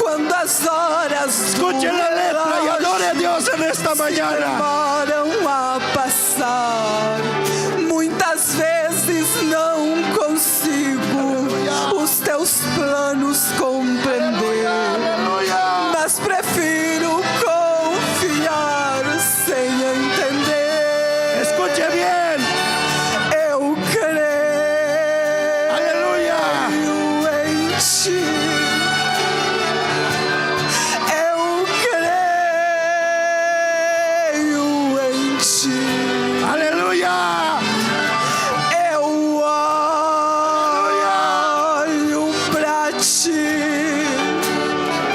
Quando as horas Escuche la letra y adore a Dios en esta mañana. demoram a passar, muitas vezes não consigo os teus planos compreender, mas prefiro confiar sem entender. Escuche bien. Eu creio Aleluya. em ti. Eu creio em ti. Aleluya. Eu olho pra ti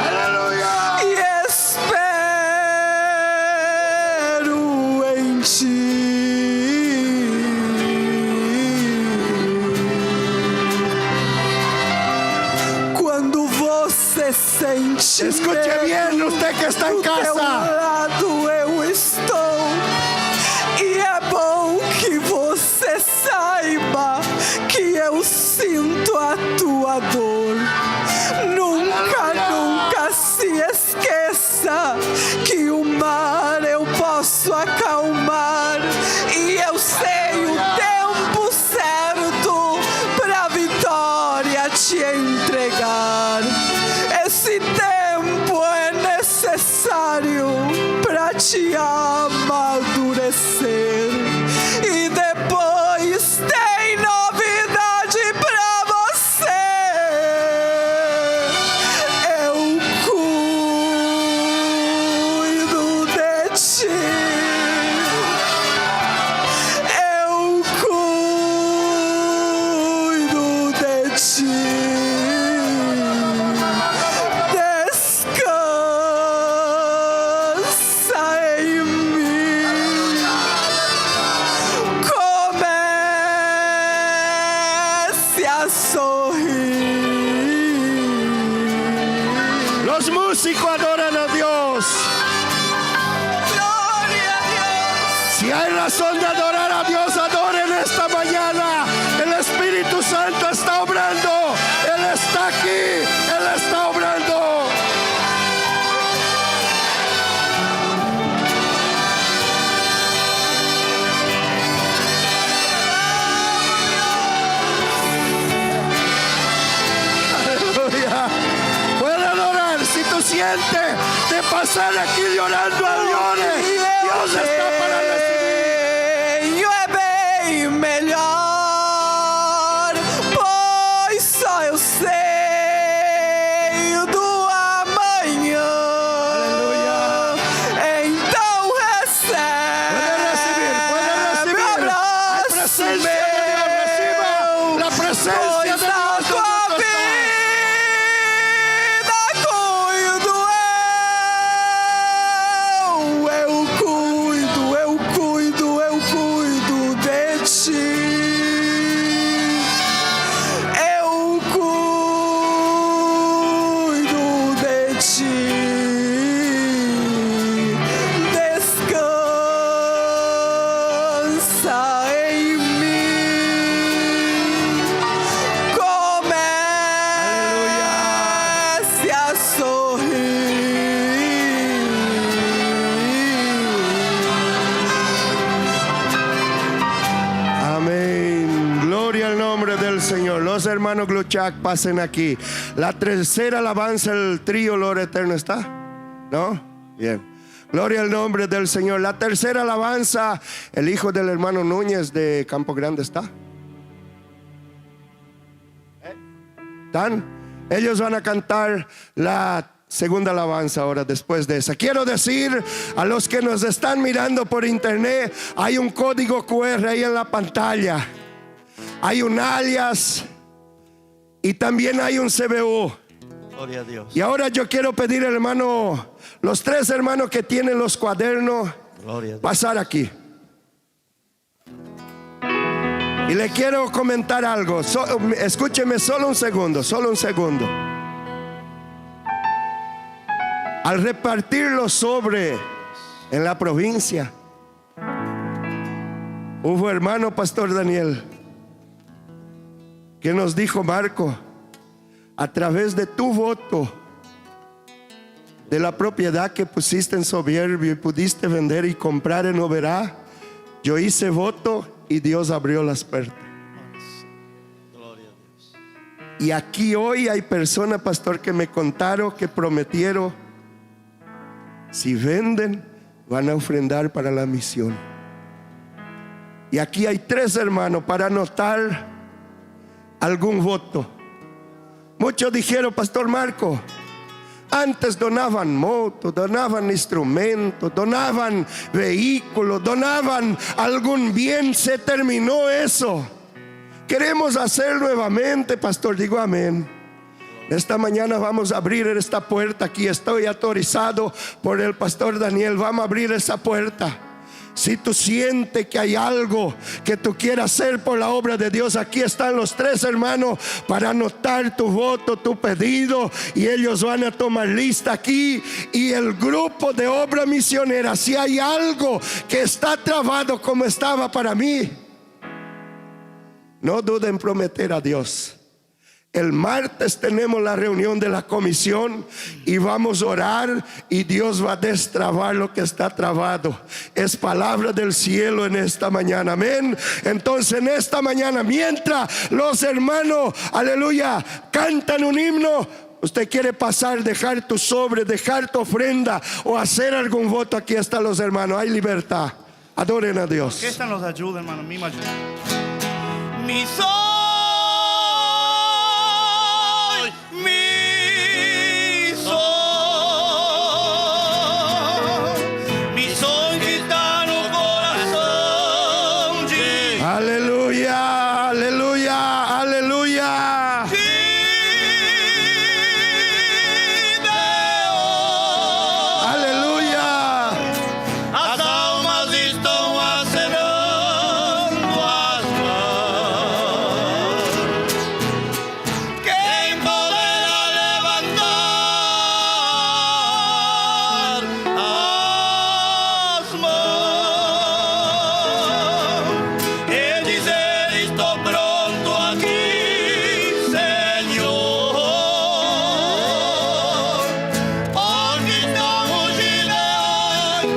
Aleluya. e espero em ti. Quando você sente Escuche bien, usted que está en do teu casa. lado eu estou. E é bom que você saiba que eu sinto a tua dor. Nunca, nunca se esqueça que o mar eu posso acalmar. E eu sei o tempo certo pra vitória te entregar. Esse tempo é necessário pra te amadurecer. E depois tem novidade pra você. Eu cuido de ti. Eu cuido de ti. Descansa em mim. Comece a sorrir. Los músicos adoran a Dios. Glória a Deus. Si hay razón de adorar a Dios, adoren esta mañana. El Espíritu Santo está obrando. Él está aquí. Él está obrando. Aleluya. Puede adorar si tú sientes de pasar aquí llorando a Dios. Dios está para recibir. Tenho é bem melhor, pois só eu sei do amanhã. Aleluya. Então recebe Puede recibir. Hay abraço presencia de Dios. Reciba la presencia de pois Dios. da tua donde tú vida cuido eu cuido de ti. Eu cuido de ti. Descansa em mim. Comece a sorrir. Amén. Gloria al nombre del Señor. Los hermanos Gluchak pasen aquí. La tercera alabanza, el trío Loro Eterno, ¿está? ¿No? Bien. Gloria al nombre del Señor. La tercera alabanza, el hijo del hermano Núñez de Campo Grande, ¿está? ¿Están? Ellos van a cantar la segunda alabanza ahora después de esa. Quiero decir a los que nos están mirando por internet, hay un código QR ahí en la pantalla. Hay un alias y también hay un CBU. Gloria a Dios. Y ahora yo quiero pedir, hermano, los tres hermanos que tienen los cuadernos, Gloria a Dios. pasar aquí. Y le quiero comentar algo. Escúcheme solo un segundo, solo un segundo. Al repartir los sobres en la provincia, hubo hermano Pastor Daniel que nos dijo Marco, a través de tu voto, de la propiedad que pusiste en Soberbio y pudiste vender y comprar en Oberá, yo hice voto y Dios abrió las puertas. Y aquí hoy hay personas, pastor, que me contaron que prometieron, si venden, van a ofrendar para la misión. Y aquí hay 3 hermanos para anotar algún voto. Muchos dijeron, Pastor Marco, antes donaban motos, donaban instrumentos, donaban vehículos, donaban algún bien. Se terminó eso. Queremos hacer nuevamente, pastor. Digo amén. Esta mañana vamos a abrir esta puerta. Aquí estoy autorizado por el pastor Daniel. Vamos a abrir esa puerta. Si tú sientes que hay algo que tú quieras hacer por la obra de Dios, aquí están los 3 hermanos para anotar tu voto, tu pedido, y ellos van a tomar lista aquí. Y el grupo de obra misionera, si hay algo que está trabado como estaba para mí, no duden en prometer a Dios. El martes tenemos la reunión de la comisión y vamos a orar y Dios va a destrabar lo que está trabado. Es palabra del cielo en esta mañana, amén. Entonces en esta mañana, mientras los hermanos, aleluya, cantan un himno, usted quiere pasar, dejar tu sobre, dejar tu ofrenda o hacer algún voto, aquí están los hermanos, hay libertad. Adoren a Dios. Que esta nos ayuda, hermano, misma ayuda. Mi soy, mi soy gitano corazón. Aleluya, aleluya, aleluya. Aleluya. As almas estão acenando as mãos. Quem poderá levantar as mãos e dizer: estou pronto aqui, Senhor? Onde estão os gileões,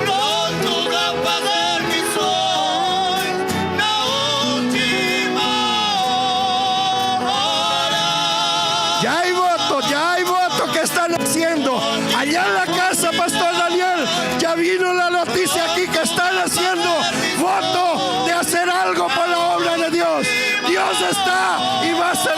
prontos a fazer missões na última hora? Ya hay voto que están haciendo. Allá en la casa, pastor Daniel, ya vino la noticia aquí que están haciendo voto de hacer algo por la obra de Dios. Dios está y va a hacer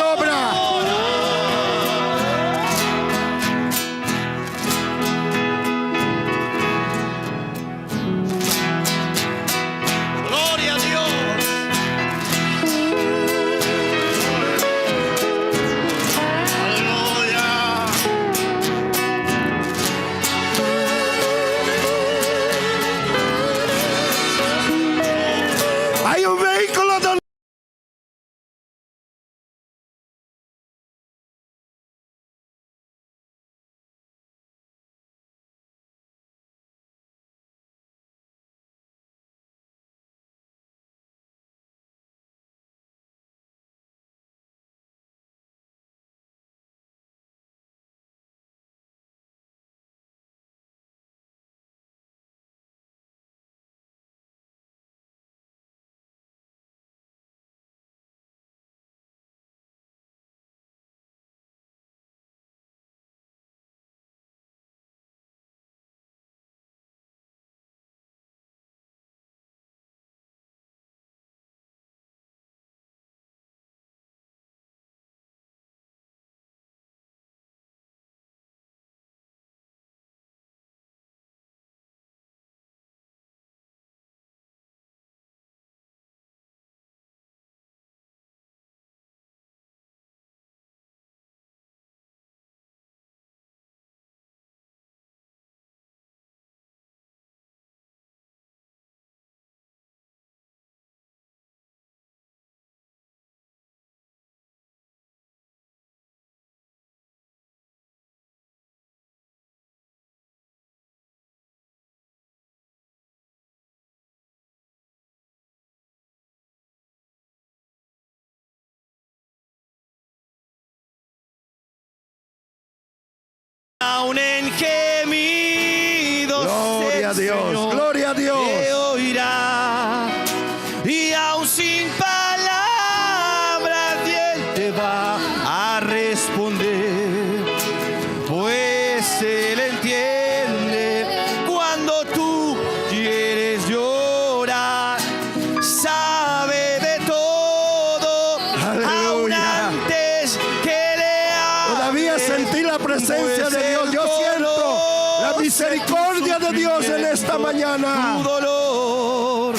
la presencia de Dios. Yo siento la misericordia de Dios en esta mañana. Tu dolor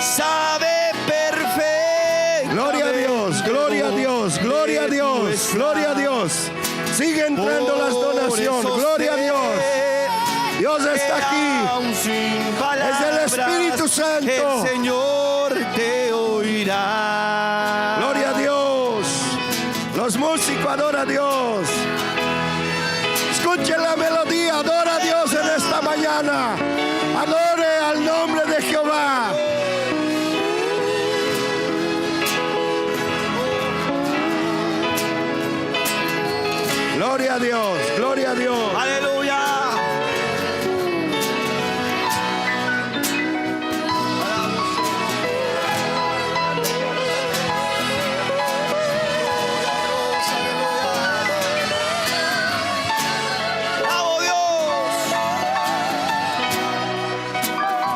sabe perfecto. Gloria a Dios, gloria a Dios, gloria a Dios, gloria a Dios. Sigue entrando las donaciones. Gloria a Dios. Dios está aquí. Es el Espíritu Santo. El Señor te oirá. Gloria a Dios. Los músicos adoran a Dios. Escuchen la melodía. Adora a Dios en esta mañana. Adore al nombre de Jehová. Gloria a Dios. Gloria a Dios. Aleluya.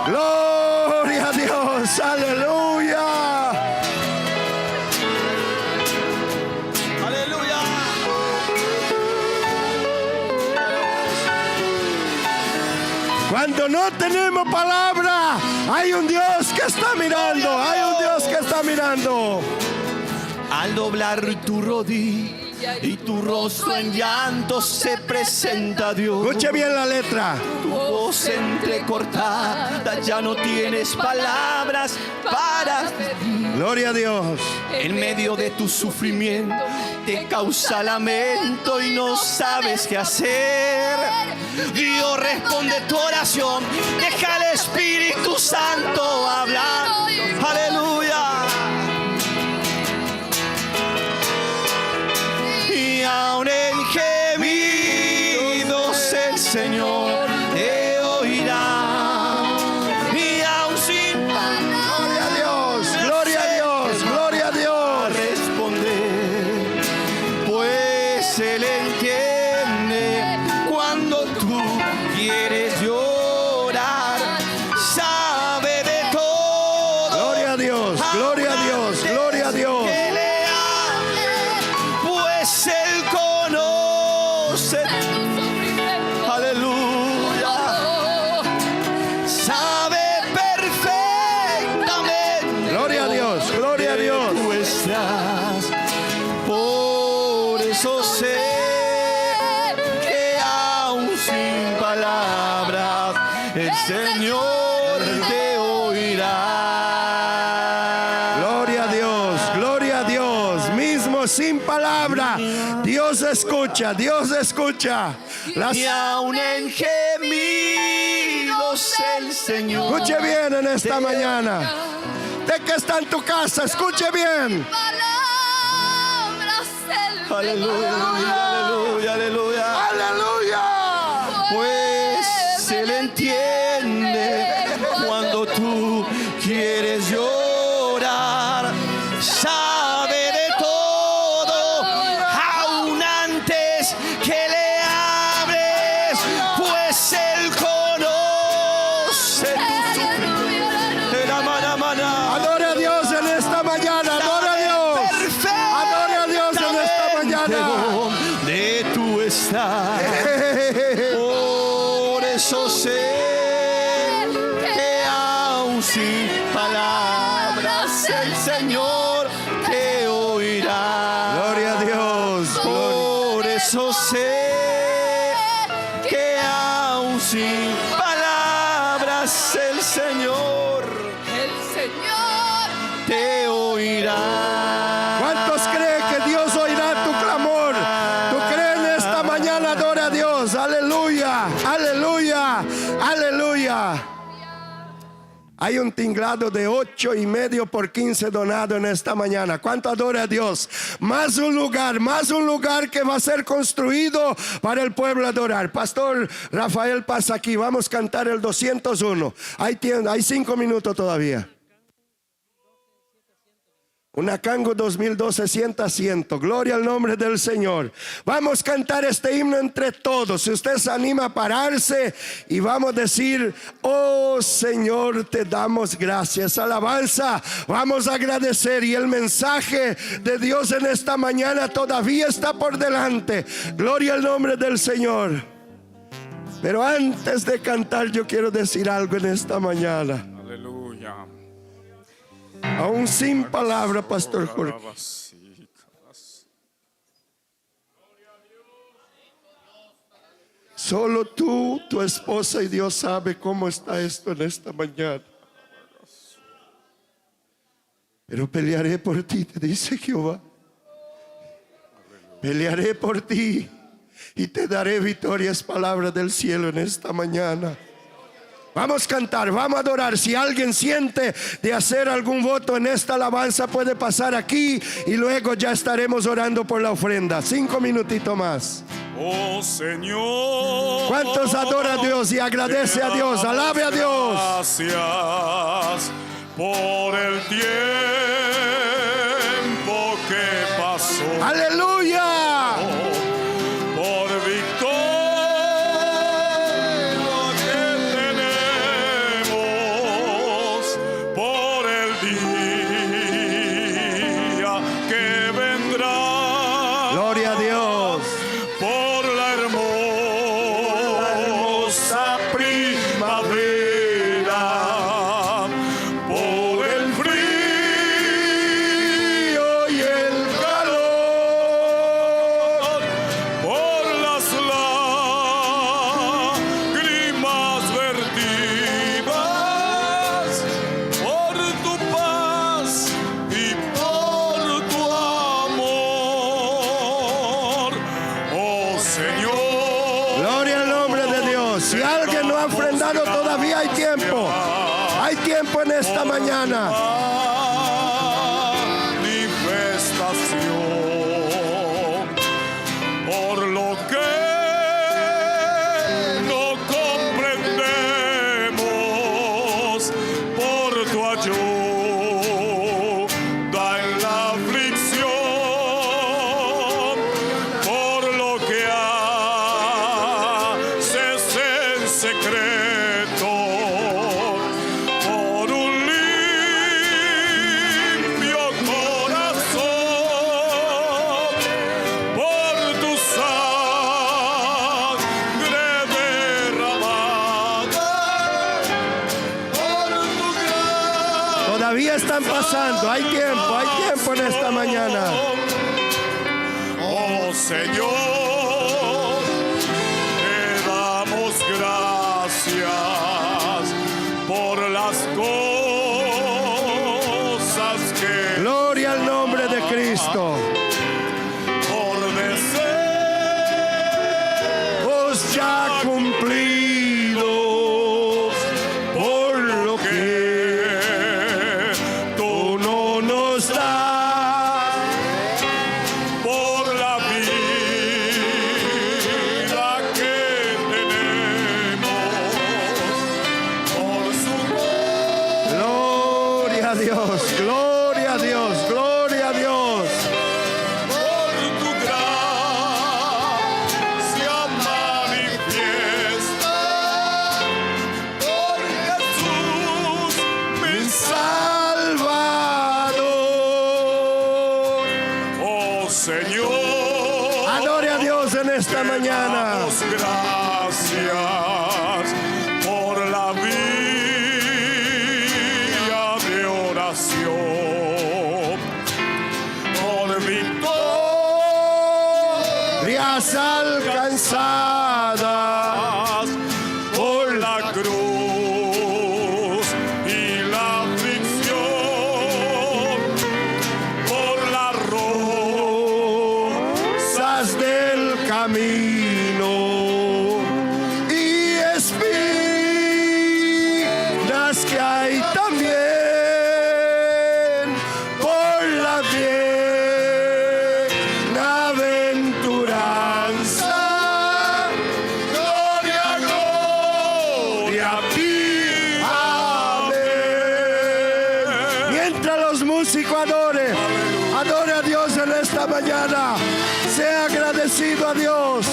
Gloria a Dios, aleluya. Aleluya. Cuando no tenemos palabra, hay un Dios que está mirando, hay un Dios que está mirando. Al doblar tu rodilla y tu rostro en llanto se presenta Dios. Escuche bien la letra. Tu voz entrecortada, ya no tienes palabras para pedir. Gloria a Dios. En medio de tu sufrimiento te causa lamento y no sabes qué hacer. Dios responde tu oración, deja al Espíritu Santo hablar. Aleluya. Y aún en gemidos el Señor te oirá. Y aún sin Gloria a Dios, gloria a Dios, gloria a Dios. responder, pues Él entiende cuando tú quieres llorar, sabe de todo. Gloria a Dios, gloria a Dios, gloria a Dios. Que le hable, pues Él conoce. Aleluya. Sabe perfectamente. Gloria a Dios, gloria a Dios. Tú estás, por eso sé que aún sin palabras el Señor te oirá. Gloria a Dios, gloria a Dios. Mismo sin palabra, Dios escucha, Dios escucha. Las... Y aún en gemidos el Señor. Escuche bien en esta mañana. De que está en tu casa, escuche bien. Aleluya, aleluya, aleluya. Aleluya. Pues Él entiende cuando tú quieres llorar, sabe de todo, aún antes que le hables, pues Él conoce tu sufrimiento. Adore a Dios en esta mañana, adore a Dios. Adore a Dios en esta mañana. De tú estás. Por eso sé que aún sin palabras el Señor te oirá. Gloria a Dios. Por eso sé que aún sin palabras el Señor te oirá. ¿Cuántos creen que Dios oirá tu clamor? ¿Tú crees en esta mañana? Adora a Dios. Aleluya, aleluya, aleluya. Hay un tinglado de 8,5 por 15 donado en esta mañana. ¿Cuánto adora a Dios? Más un lugar que va a ser construido para el pueblo adorar. Pastor Rafael pasa aquí. Vamos a cantar el 201. Hay 5 minutos todavía. Un Akango 2012, sienta asiento. Gloria al nombre del Señor. Vamos a cantar este himno entre todos. Si usted se anima a pararse y vamos a decir: oh Señor, te damos gracias. Alabanza, vamos a agradecer. Y el mensaje de Dios en esta mañana todavía está por delante. Gloria al nombre del Señor. Pero antes de cantar, yo quiero decir algo en esta mañana. Aleluya. Aún sin palabra, Pastor Jorge. Solo tú, tu esposa y Dios sabe cómo está esto en esta mañana. Pero pelearé por ti, te dice Jehová. Pelearé por ti y te daré victorias, palabras del cielo en esta mañana. Vamos a cantar, vamos a adorar. Si alguien siente de hacer algún voto en esta alabanza, puede pasar aquí y luego ya estaremos orando por la ofrenda. 5 minutitos más. Oh Señor, ¿cuántos adora a Dios y agradece a Dios? Alabe a Dios. Gracias por el tiempo que pasó. Aleluya. Por victoria que tenemos, por el día que vendrá. Gloria a Dios. Por la hermosa primavera, por el frío y el calor, por las lágrimas vertidas, por tu paz y por tu amor, oh Señor. Gloria al nombre de Dios. Si alguien no ha ofrendado, todavía hay tiempo. Hay tiempo en esta mañana. Manifestación por lo que no comprendemos, por tu ayuda en la aflicción, por lo que haces en secreto, por un limpio corazón, por tu sangre derramada, por tu gracia. Todavía están pasando. Hay tiempo en esta mañana. Oh Señor, te damos gracias por las cosas que Gloria al nombre de Cristo. por deseos Ya cumplidos, por lo que tú no nos das. por la vida que tenemos, por su Gloria a Dios, gloria a Dios, gloria a Dios. por tu gracia manifiesta, por Jesús mi Salvador. oh Señor. Adore a Dios en esta mañana. Damos gracias por la vía de oración, por Victorias alcanzadas, por la cruz y la aflicción, por las rosas del camino y espinas que hay también, por la bienaventuranza. Gloria, gloria a ti. Amén. Mientras los músicos adoren, a Dios en esta mañana. Sea agradecido a Dios.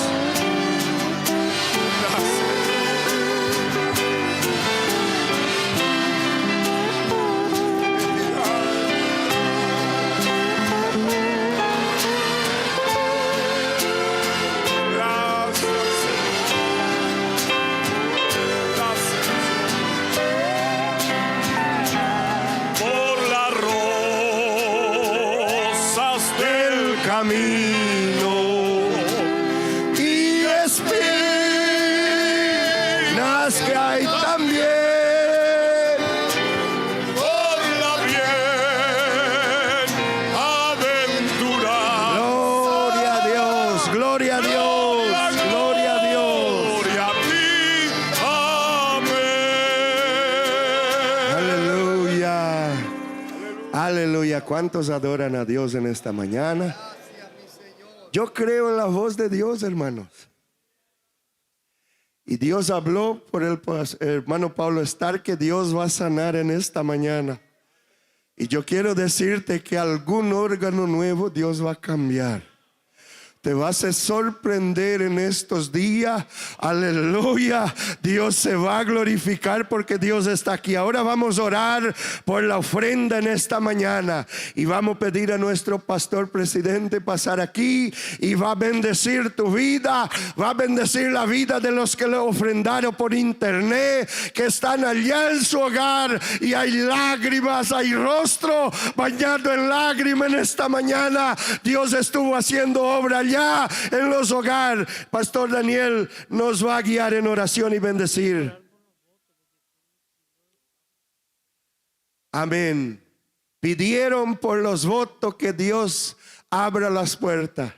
Camino y espinas que hay también por la bienaventurada. Gloria a Dios, gloria a Dios, gloria a Dios. Gloria a ti, amén. Aleluya, aleluya. ¿Cuántos adoran a Dios en esta mañana? Yo creo en la voz de Dios, hermanos. Y Dios habló por el hermano Pablo Stark que Dios va a sanar en esta mañana. Y yo quiero decirte que algún órgano nuevo Dios va a cambiar. Te vas a sorprender en estos días. Aleluya. Dios se va a glorificar porque Dios está aquí. Ahora vamos a orar por la ofrenda en esta mañana. Y vamos a pedir a nuestro pastor presidente pasar aquí. Y va a bendecir tu vida. Va a bendecir la vida de los que le ofrendaron por internet. Que están allá en su hogar. Y hay lágrimas, hay rostro bañado en lágrimas en esta mañana. Dios estuvo haciendo obra allá en los hogares. Pastor Daniel nos va a guiar en oración y bendecir. Amén. Pidieron por los votos que Dios abra las puertas.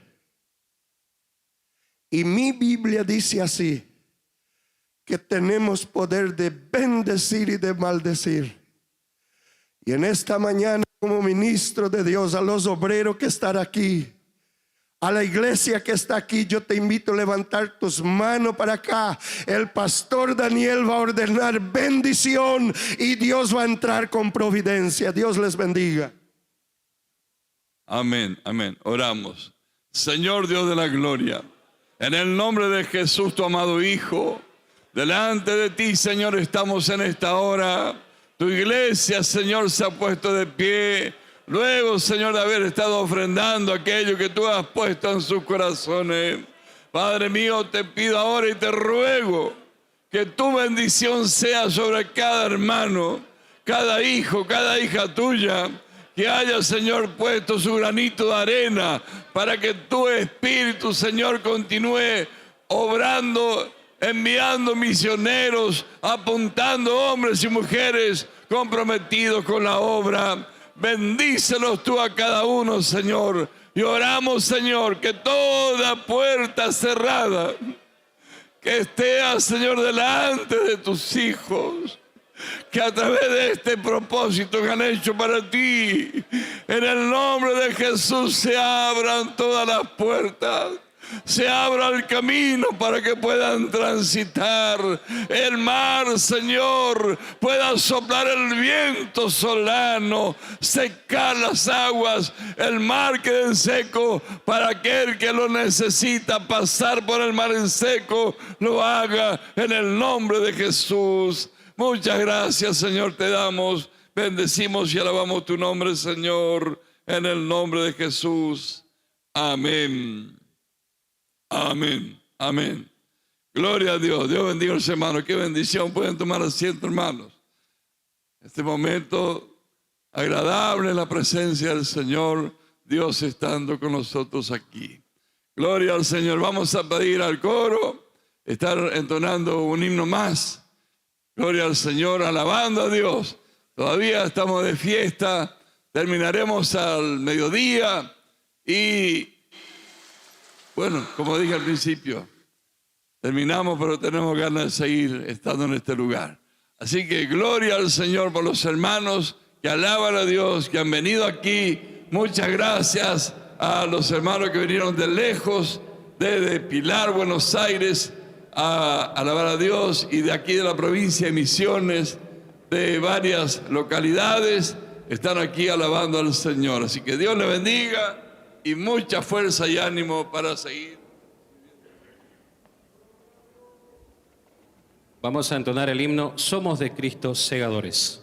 Y mi Biblia dice así, que tenemos poder de bendecir y de maldecir. Y en esta mañana, como ministro de Dios, a los obreros que están aquí, a la iglesia que está aquí, yo te invito a levantar tus manos para acá. El pastor Daniel va a ordenar bendición y Dios va a entrar con providencia. Dios les bendiga. Amén, amén. Oramos. Señor Dios de la gloria, en el nombre de Jesús, tu amado Hijo, delante de ti, Señor, estamos en esta hora. Tu iglesia, Señor, se ha puesto de pie. Luego, Señor, de haber estado ofrendando aquello que tú has puesto en sus corazones. Padre mío, te pido ahora y te ruego que tu bendición sea sobre cada hermano, cada hijo, cada hija tuya, que haya, Señor, puesto su granito de arena para que tu Espíritu, Señor, continúe obrando, enviando misioneros, apuntando hombres y mujeres comprometidos con la obra. Bendícelos tú a cada uno, Señor. Y oramos, Señor, que toda puerta cerrada que esté, Señor, delante de tus hijos, que a través de este propósito que han hecho para ti, en el nombre de Jesús se abran todas las puertas. Se abra el camino para que puedan transitar el mar, Señor, pueda soplar el viento solano, secar las aguas, el mar quede en seco, para aquel que lo necesita pasar por el mar en seco, lo haga en el nombre de Jesús. Muchas gracias, Señor, te damos, bendecimos y alabamos tu nombre, Señor, en el nombre de Jesús. Amén. Amén, amén. Gloria a Dios. Dios bendiga a los hermanos. Qué bendición. Pueden tomar asiento, hermanos. Este momento agradable en la presencia del Señor, Dios estando con nosotros aquí. Gloria al Señor. Vamos a pedir al coro estar entonando un himno más. Gloria al Señor, alabando a Dios. Todavía estamos de fiesta. Terminaremos al mediodía y bueno, como dije al principio, terminamos, pero tenemos ganas de seguir estando en este lugar. Así que gloria al Señor por los hermanos que alaban a Dios, que han venido aquí. Muchas gracias a los hermanos que vinieron de lejos, desde Pilar, Buenos Aires, a alabar a Dios, y de aquí de la provincia de Misiones, de varias localidades. están aquí alabando al Señor. Así que Dios le bendiga y mucha fuerza y ánimo para seguir. Vamos a entonar el himno Somos de Cristo segadores.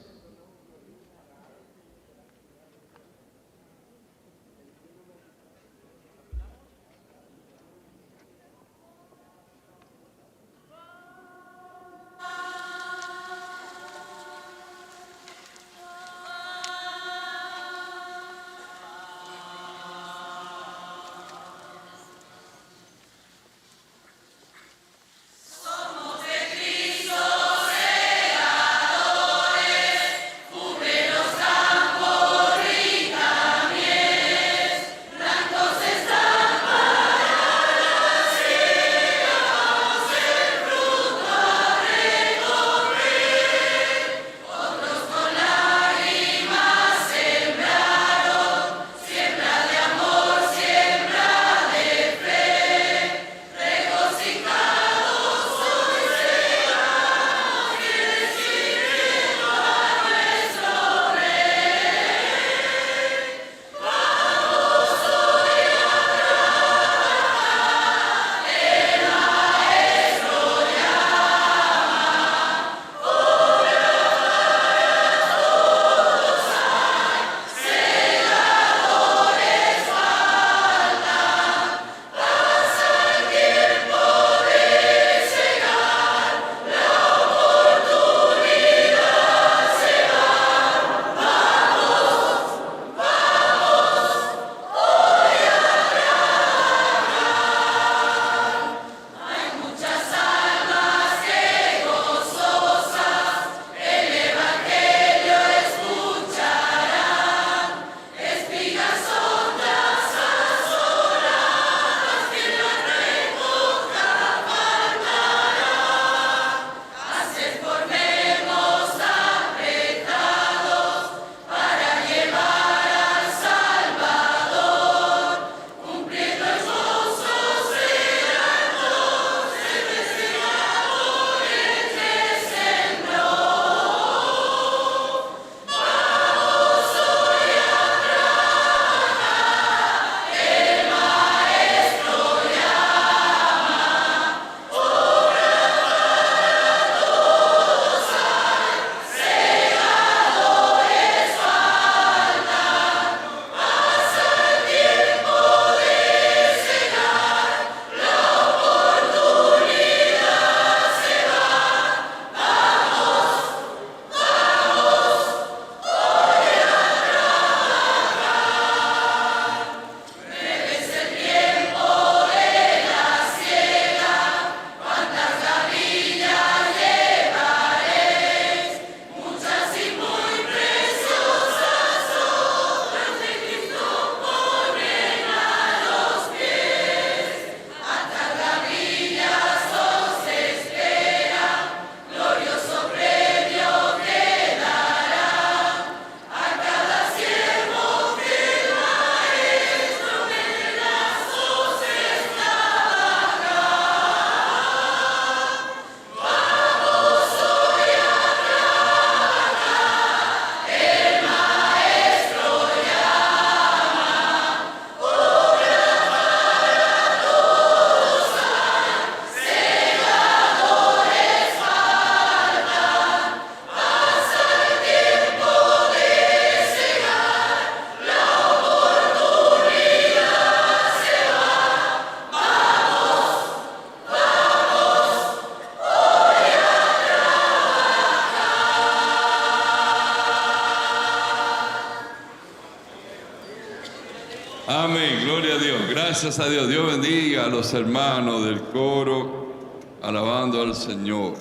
Amén, gloria a Dios, gracias a Dios. Dios bendiga a los hermanos del coro, alabando al Señor.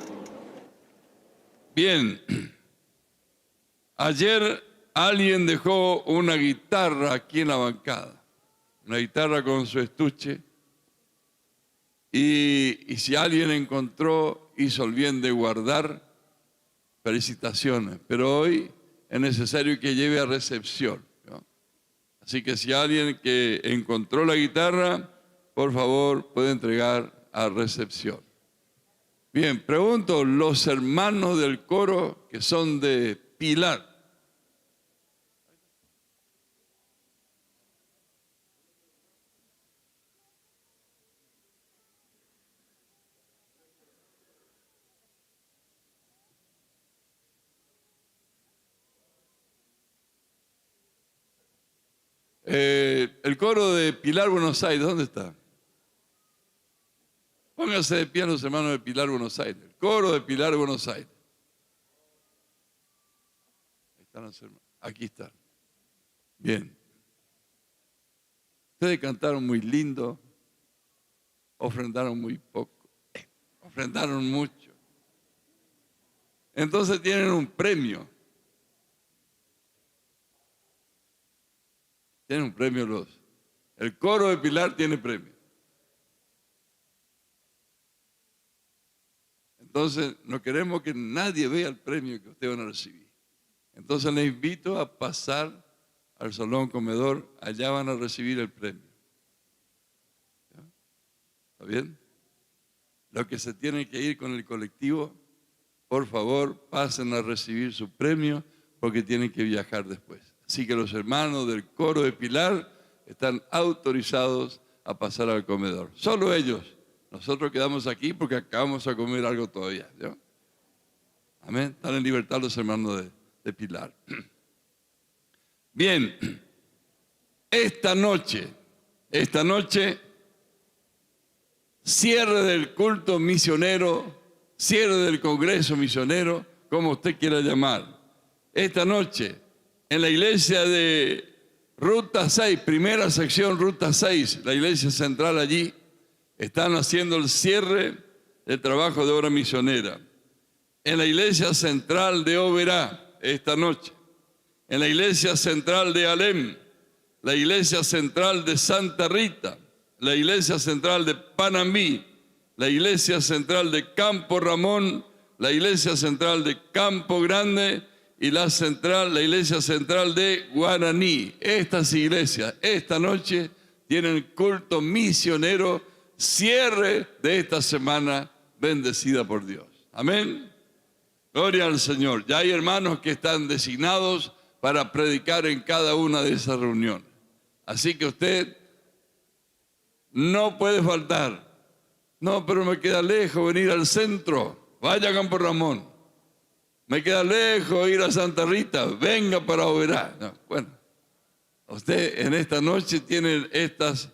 Bien, ayer alguien dejó una guitarra aquí en la bancada, una guitarra con su estuche, y si alguien encontró, hizo el bien de guardar, felicitaciones, pero hoy es necesario que lleve a recepción. Así que si alguien que encontró la guitarra, por favor, puede entregar a recepción. Bien, pregunto, los hermanos del coro que son de Pilar, El coro de Pilar, Buenos Aires, ¿dónde está? Pónganse de pie los hermanos de Pilar, Buenos Aires. El coro de Pilar, Buenos Aires. Ahí están los hermanos. Aquí están. Bien. Ustedes cantaron muy lindo, ofrendaron muy poco, ofrendaron mucho. Entonces tienen un premio. Tienen un premio el coro de Pilar tiene premio. Entonces no queremos que nadie vea el premio que ustedes van a recibir. Entonces les invito a pasar al salón comedor, allá van a recibir el premio. ¿Ya? ¿Está bien? Los que se tienen que ir con el colectivo, por favor, pasen a recibir su premio porque tienen que viajar después. Así que los hermanos del coro de Pilar están autorizados a pasar al comedor. Solo ellos. Nosotros quedamos aquí porque acabamos a comer algo todavía. ¿Ya? Amén. Están en libertad los hermanos de Pilar. Bien, esta noche, cierre del culto misionero, cierre del congreso misionero, como usted quiera llamar. Esta noche, en la iglesia de Ruta 6, primera sección Ruta 6, la iglesia central allí, están haciendo el cierre del trabajo de obra misionera. En la iglesia central de Oberá, esta noche. En la iglesia central de Alem, la iglesia central de Santa Rita, la iglesia central de Panamí, la iglesia central de Campo Ramón, la iglesia central de Campo Grande y la iglesia central de Guaraní. Estas iglesias esta noche tienen culto misionero, cierre de esta semana bendecida por Dios. Amén. Gloria al Señor. Ya hay hermanos que están designados para predicar en cada una de esas reuniones. Así que usted no puede faltar. No, pero me queda lejos venir al centro. Vaya a Campo Ramón. Me queda lejos ir a Santa Rita. Venga para Oberá. No, bueno, usted en esta noche tiene estas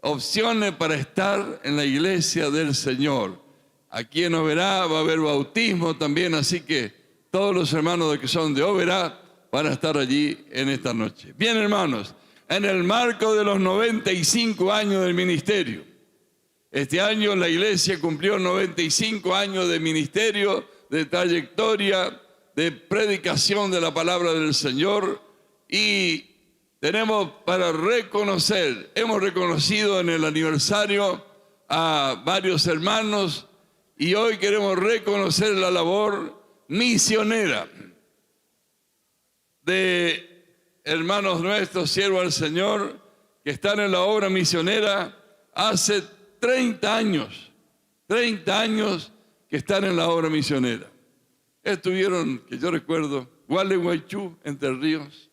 opciones para estar en la iglesia del Señor. Aquí en Oberá va a haber bautismo también, así que todos los hermanos que son de Oberá van a estar allí en esta noche. Bien, hermanos, en el marco de los 95 años del ministerio, este año la iglesia cumplió 95 años de ministerio, de trayectoria, de predicación de la palabra del Señor, y tenemos para reconocer, hemos reconocido en el aniversario a varios hermanos y hoy queremos reconocer la labor misionera de hermanos nuestros, siervos del Señor, que están en la obra misionera hace 30 años que están en la obra misionera. Estuvieron, que yo recuerdo, Gualeguaychú, Entre Ríos,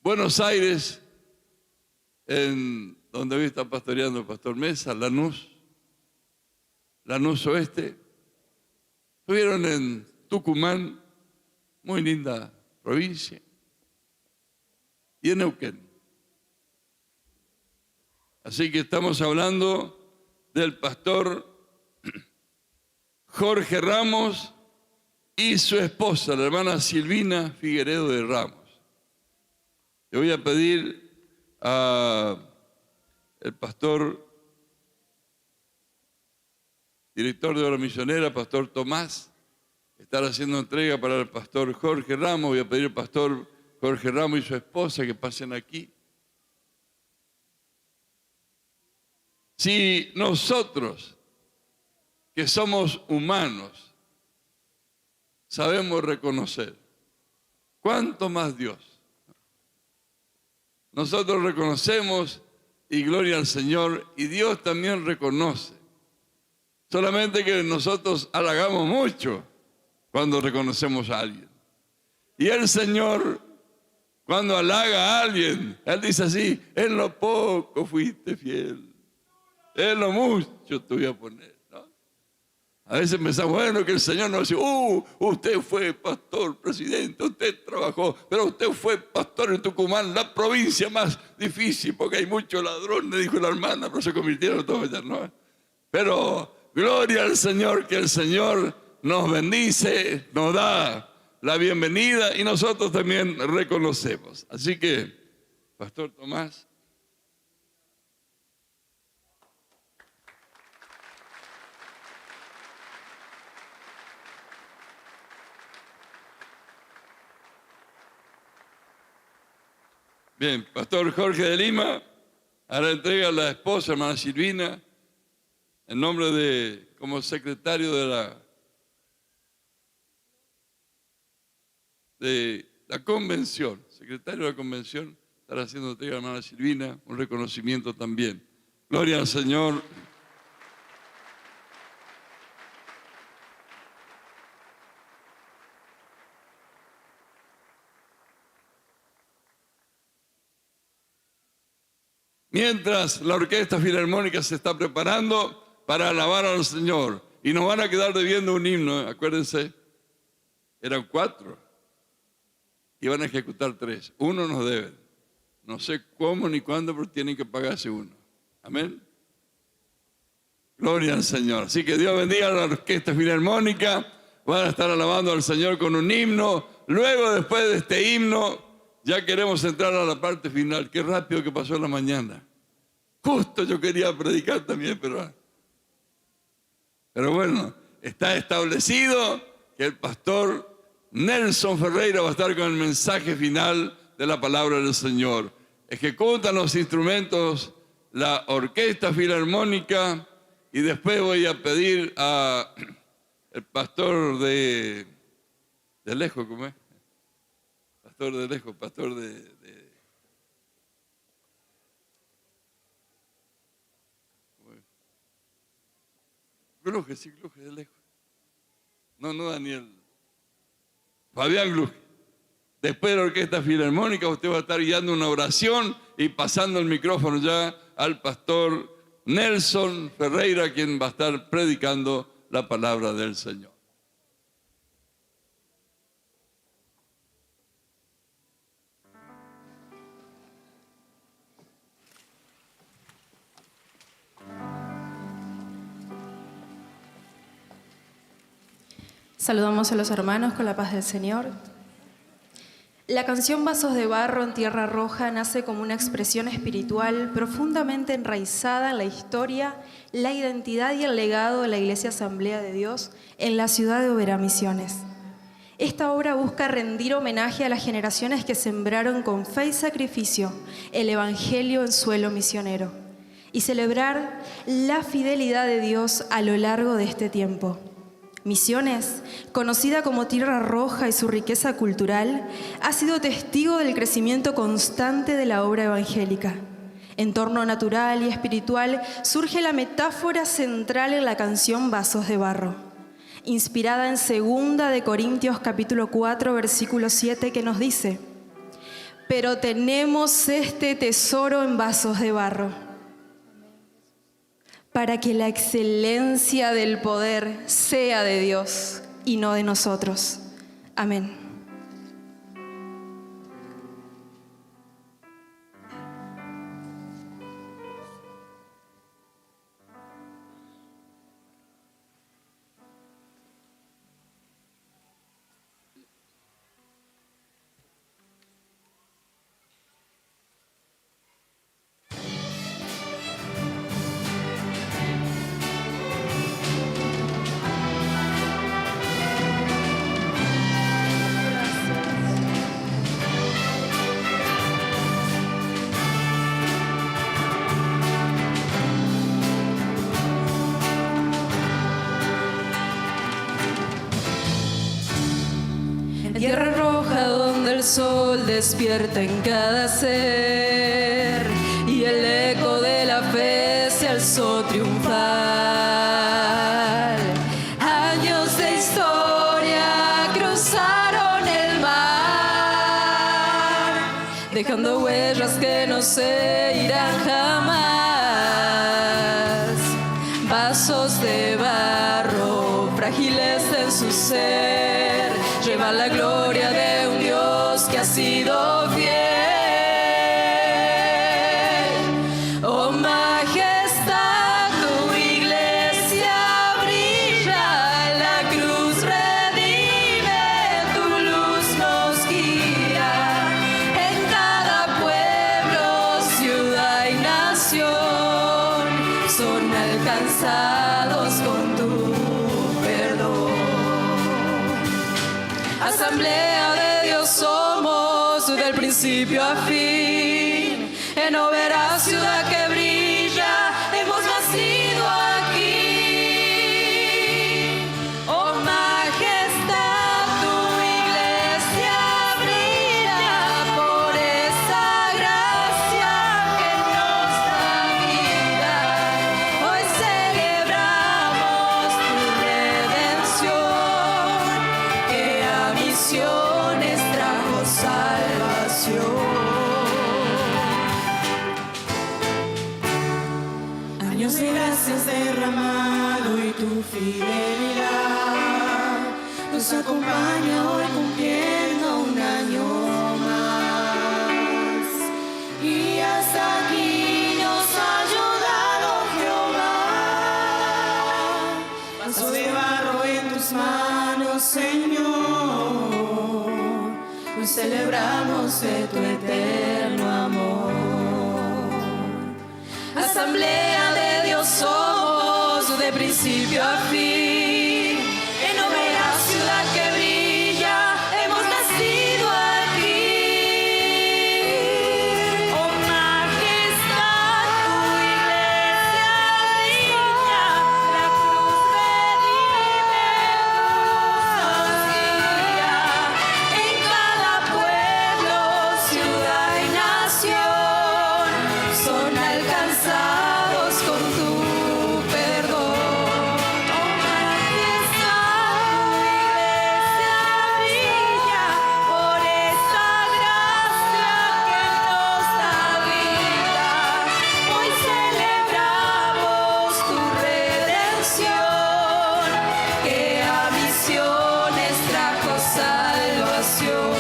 Buenos Aires, en donde hoy está pastoreando el pastor Mesa, Lanús Oeste. Estuvieron en Tucumán, muy linda provincia, y en Neuquén. Así que estamos hablando del pastor Jorge Ramos y su esposa, la hermana Silvina Figueredo de Ramos. Le voy a pedir al pastor, director de obra misionera, pastor Tomás, estar haciendo entrega para el pastor Jorge Ramos. Voy a pedir al pastor Jorge Ramos y su esposa que pasen aquí. Si nosotros, que somos humanos, sabemos reconocer, ¿cuánto más Dios? Nosotros reconocemos y gloria al Señor, y Dios también reconoce. Solamente que nosotros halagamos mucho cuando reconocemos a alguien. Y el Señor, cuando halaga a alguien, Él dice así: en lo poco fuiste fiel, en lo mucho te voy a poner, ¿no? A veces pensamos, bueno, que el Señor nos dice, usted fue pastor, presidente, usted trabajó, pero usted fue pastor en Tucumán, la provincia más difícil, porque hay muchos ladrones, dijo la hermana, pero se convirtieron todos allá, ¿no? Pero gloria al Señor, que el Señor nos bendice, nos da la bienvenida y nosotros también reconocemos. Así que, Pastor Tomás. Bien, Pastor Jorge de Lima, ahora entrega a la esposa, hermana Silvina, en nombre de, como secretario de la convención, secretario de la convención, estará haciendo entrega a la hermana Silvina, un reconocimiento también. Gloria al Señor. Mientras la Orquesta Filarmónica se está preparando para alabar al Señor. Y nos van a quedar debiendo un himno, acuérdense. Eran 4. Y van a ejecutar 3. 1 nos deben. No sé cómo ni cuándo, pero tienen que pagarse 1. Amén. Gloria al Señor. Así que Dios bendiga a la Orquesta Filarmónica. Van a estar alabando al Señor con un himno. Luego, después de este himno, ya queremos entrar a la parte final. Qué rápido que pasó la mañana. Justo yo quería predicar también, pero bueno, está establecido que el pastor Nelson Ferreira va a estar con el mensaje final de la palabra del Señor. Ejecutan los instrumentos la Orquesta Filarmónica y después voy a pedir a el pastor de lejos, ¿cómo es? Pastor de lejos, pastor de Gluje, sí, Gluje, de lejos. No, Daniel. Fabián Gluje. Después de la Orquesta Filarmónica usted va a estar guiando una oración y pasando el micrófono ya al pastor Nelson Ferreira, quien va a estar predicando la palabra del Señor. Saludamos a los hermanos con la paz del Señor. La canción Vasos de Barro en Tierra Roja nace como una expresión espiritual profundamente enraizada en la historia, la identidad y el legado de la Iglesia Asamblea de Dios en la ciudad de Oberá Misiones. Esta obra busca rendir homenaje a las generaciones que sembraron con fe y sacrificio el Evangelio en suelo misionero y celebrar la fidelidad de Dios a lo largo de este tiempo. Misiones, conocida como Tierra Roja y su riqueza cultural, ha sido testigo del crecimiento constante de la obra evangélica. En torno natural y espiritual surge la metáfora central en la canción Vasos de Barro, inspirada en 2 de Corintios capítulo 4, versículo 7, que nos dice: pero tenemos este tesoro en vasos de barro, para que la excelencia del poder sea de Dios y no de nosotros. Amén. Tierra roja donde el sol despierta en cada ser y el eco de la fe se alzó triunfal. Años de historia cruzaron el mar, dejando huellas que no se irán jamás. Vasos de barro su ser, lleva la gloria de un Dios que ha sido fiel. Oh majestad, tu iglesia brilla, la cruz redime, tu luz nos guía. En cada pueblo, ciudad y nación son alcanzados con tu perdón. Asamblea de Dios somos del principio a fin, en Oberá ciudad que brilla, hemos nacido aquí. Oh majestad, tu iglesia brilla por esa gracia que nos da vida. Hoy celebramos tu redención, que a misiones trajo salvación. Años de gracias derramado y tu fidelidad nos acompaña hoy cumpliendo un año más. Y hasta aquí nos ha ayudado Jehová. Vaso de barro en tus manos, Señor. Hoy celebramos de tu eterno amor. Asamblea de Dios somos de principio a fin, en Oberá ciudad que brilla, hemos nacido aquí. Oh majestad, tu iglesia brilla, la cruz redime, nos guía. En cada pueblo, ciudad y nación son alcanzados con tu perdón. Oh majestad, tu iglesia brilla por esa gracia que nos da vida. Hoy celebramos tu redención, que a misiones trajo salvación.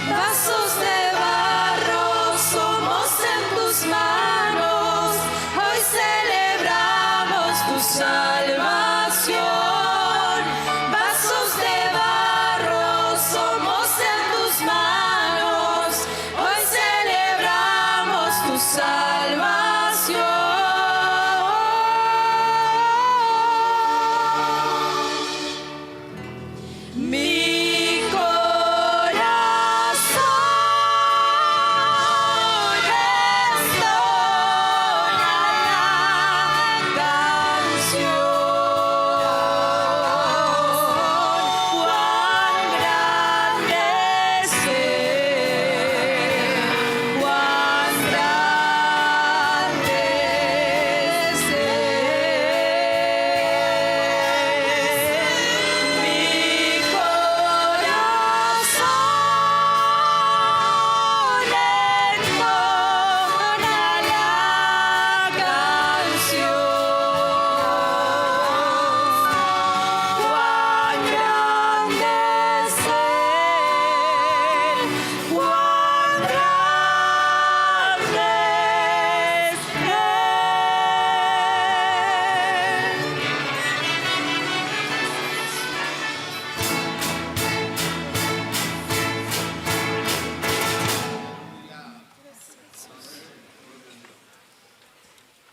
Vasos de barro somos en tus manos, hoy celebramos tu salvación. Vasos de barro somos en tus manos, hoy celebramos tu salvación. Mi corazón entona la canción. Cuán grande es Él, cuán grande es Él. Mi corazón entona la canción. Cuán grande es Él, cuán grande es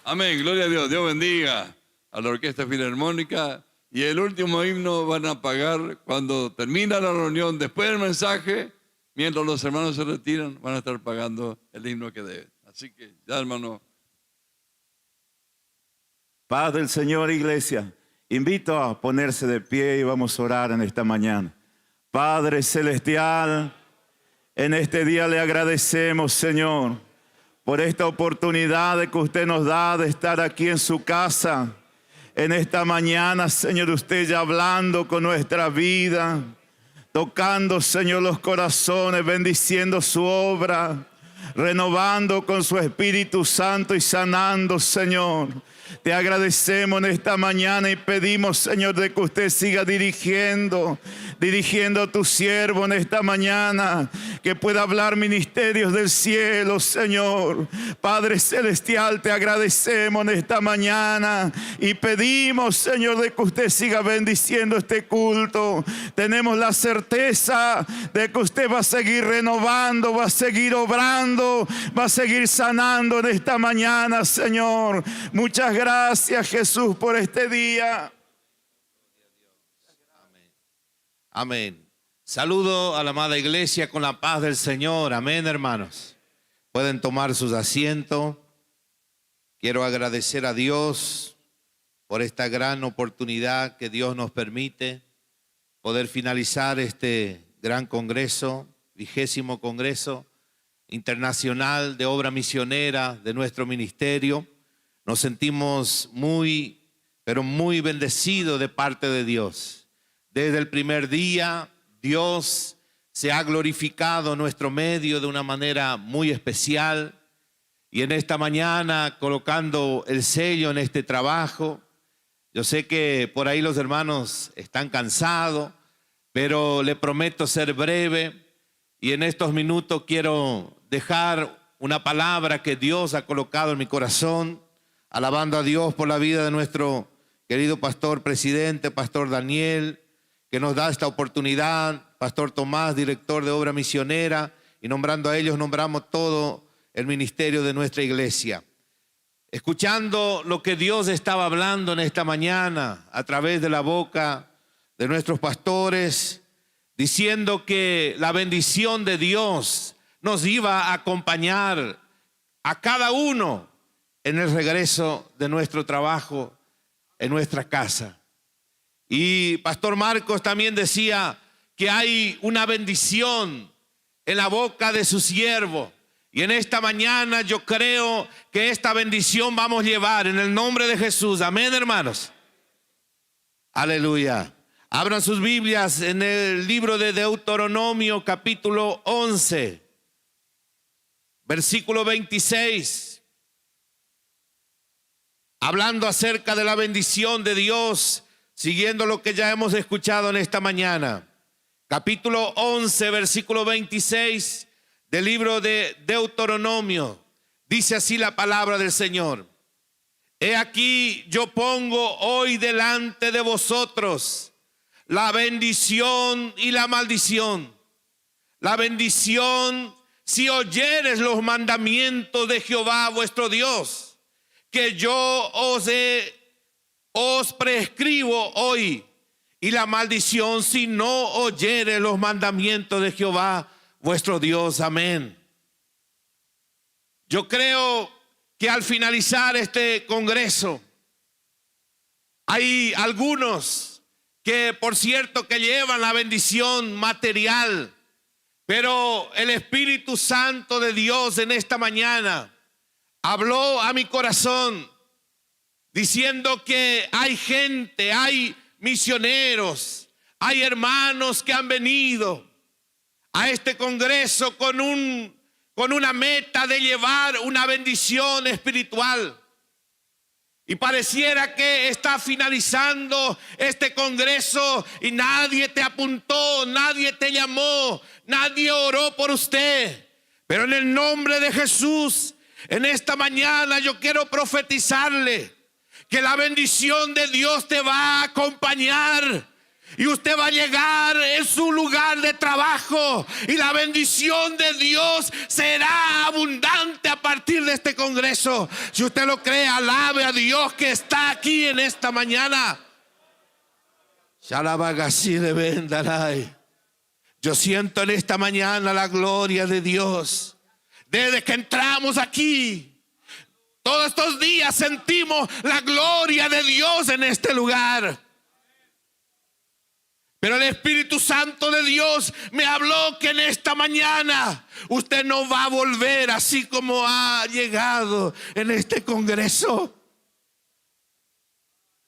Amén, gloria a Dios. Dios bendiga a la Orquesta Filarmónica. Y el último himno van a pagar cuando termina la reunión, después del mensaje, mientras los hermanos se retiran, van a estar pagando el himno que deben. Así que ya, hermano. Paz del Señor, iglesia. Invito a ponerse de pie y vamos a orar en esta mañana. Padre Celestial, en este día le agradecemos, Señor, por esta oportunidad que usted nos da de estar aquí en su casa. En esta mañana, Señor, usted ya hablando con nuestra vida, tocando, Señor, los corazones, bendiciendo su obra, renovando con su Espíritu Santo y sanando, Señor. Te agradecemos en esta mañana y pedimos, Señor, de que usted siga dirigiendo a tu siervo en esta mañana, que pueda hablar ministerios del cielo, Señor. Padre Celestial, te agradecemos en esta mañana y pedimos, Señor, de que usted siga bendiciendo este culto. Tenemos la certeza de que usted va a seguir renovando, va a seguir obrando, va a seguir sanando en esta mañana, Señor. Muchas gracias, Jesús, por este día. Amén. Saludo a la amada iglesia con la paz del Señor. Amén, hermanos. Pueden tomar sus asientos. Quiero agradecer a Dios por esta gran oportunidad que Dios nos permite poder finalizar este gran congreso, 20º Congreso Internacional de Obra Misionera de nuestro ministerio. Nos sentimos muy, pero muy bendecidos de parte de Dios. Desde el primer día, Dios se ha glorificado en nuestro medio de una manera muy especial. Y en esta mañana, colocando el sello en este trabajo, yo sé que por ahí los hermanos están cansados, pero le prometo ser breve. Y en estos minutos quiero dejar una palabra que Dios ha colocado en mi corazón, alabando a Dios por la vida de nuestro querido pastor presidente, Pastor Daniel, que nos da esta oportunidad, Pastor Tomás, director de obra misionera, y nombrando a ellos, nombramos todo el ministerio de nuestra iglesia. Escuchando lo que Dios estaba hablando en esta mañana a través de la boca de nuestros pastores, diciendo que la bendición de Dios nos iba a acompañar a cada uno en el regreso de nuestro trabajo en nuestra casa. Y Pastor Marcos también decía que hay una bendición en la boca de su siervo. Y en esta mañana yo creo que esta bendición vamos a llevar en el nombre de Jesús. Amén, hermanos. Aleluya. Abran sus Biblias en el libro de Deuteronomio, capítulo 11, versículo 26. Hablando acerca de la bendición de Dios, siguiendo lo que ya hemos escuchado en esta mañana. Capítulo 11, versículo 26 del libro de Deuteronomio. Dice así la palabra del Señor. He aquí, yo pongo hoy delante de vosotros la bendición y la maldición. La bendición si oyeres los mandamientos de Jehová vuestro Dios, que yo os prescribo hoy, y la maldición si no oyeres los mandamientos de Jehová vuestro Dios. Amén. Yo creo que al finalizar este congreso hay algunos que, por cierto, que llevan la bendición material, pero el Espíritu Santo de Dios en esta mañana habló a mi corazón diciendo que hay gente, hay misioneros, hay hermanos que han venido a este congreso con una meta de llevar una bendición espiritual. Y pareciera que está finalizando este congreso y nadie te apuntó, nadie te llamó, nadie oró por usted. Pero en el nombre de Jesús, en esta mañana yo quiero profetizarle que la bendición de Dios te va a acompañar. Y usted va a llegar en su lugar de trabajo y la bendición de Dios será abundante a partir de este congreso. Si usted lo cree, alabe a Dios que está aquí en esta mañana. Yo siento en esta mañana la gloria de Dios. Desde que entramos aquí, todos estos días sentimos la gloria de Dios en este lugar. Pero el Espíritu Santo de Dios me habló que en esta mañana usted no va a volver así como ha llegado en este congreso.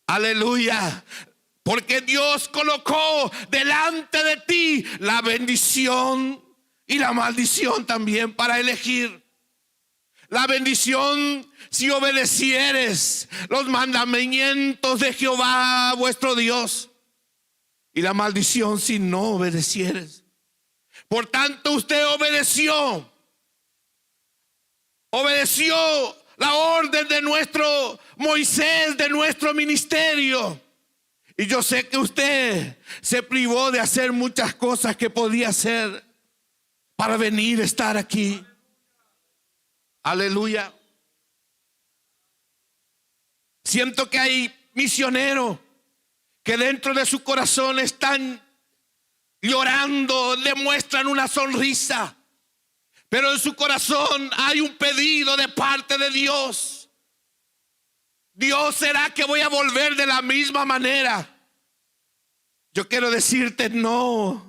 Aleluya. Porque Dios colocó delante de ti la bendición y la maldición también para elegir. La bendición si obedecieres los mandamientos de Jehová vuestro Dios. Y la maldición si no obedecieres. Por tanto usted obedeció la orden de nuestro Moisés, de nuestro ministerio. Y yo sé que usted se privó de hacer muchas cosas que podía hacer para venir a estar aquí. Aleluya. Siento que hay misioneros que dentro de su corazón están llorando, demuestran una sonrisa, pero en su corazón hay un pedido de parte de Dios. Dios, ¿será que voy a volver de la misma manera? Yo quiero decirte no.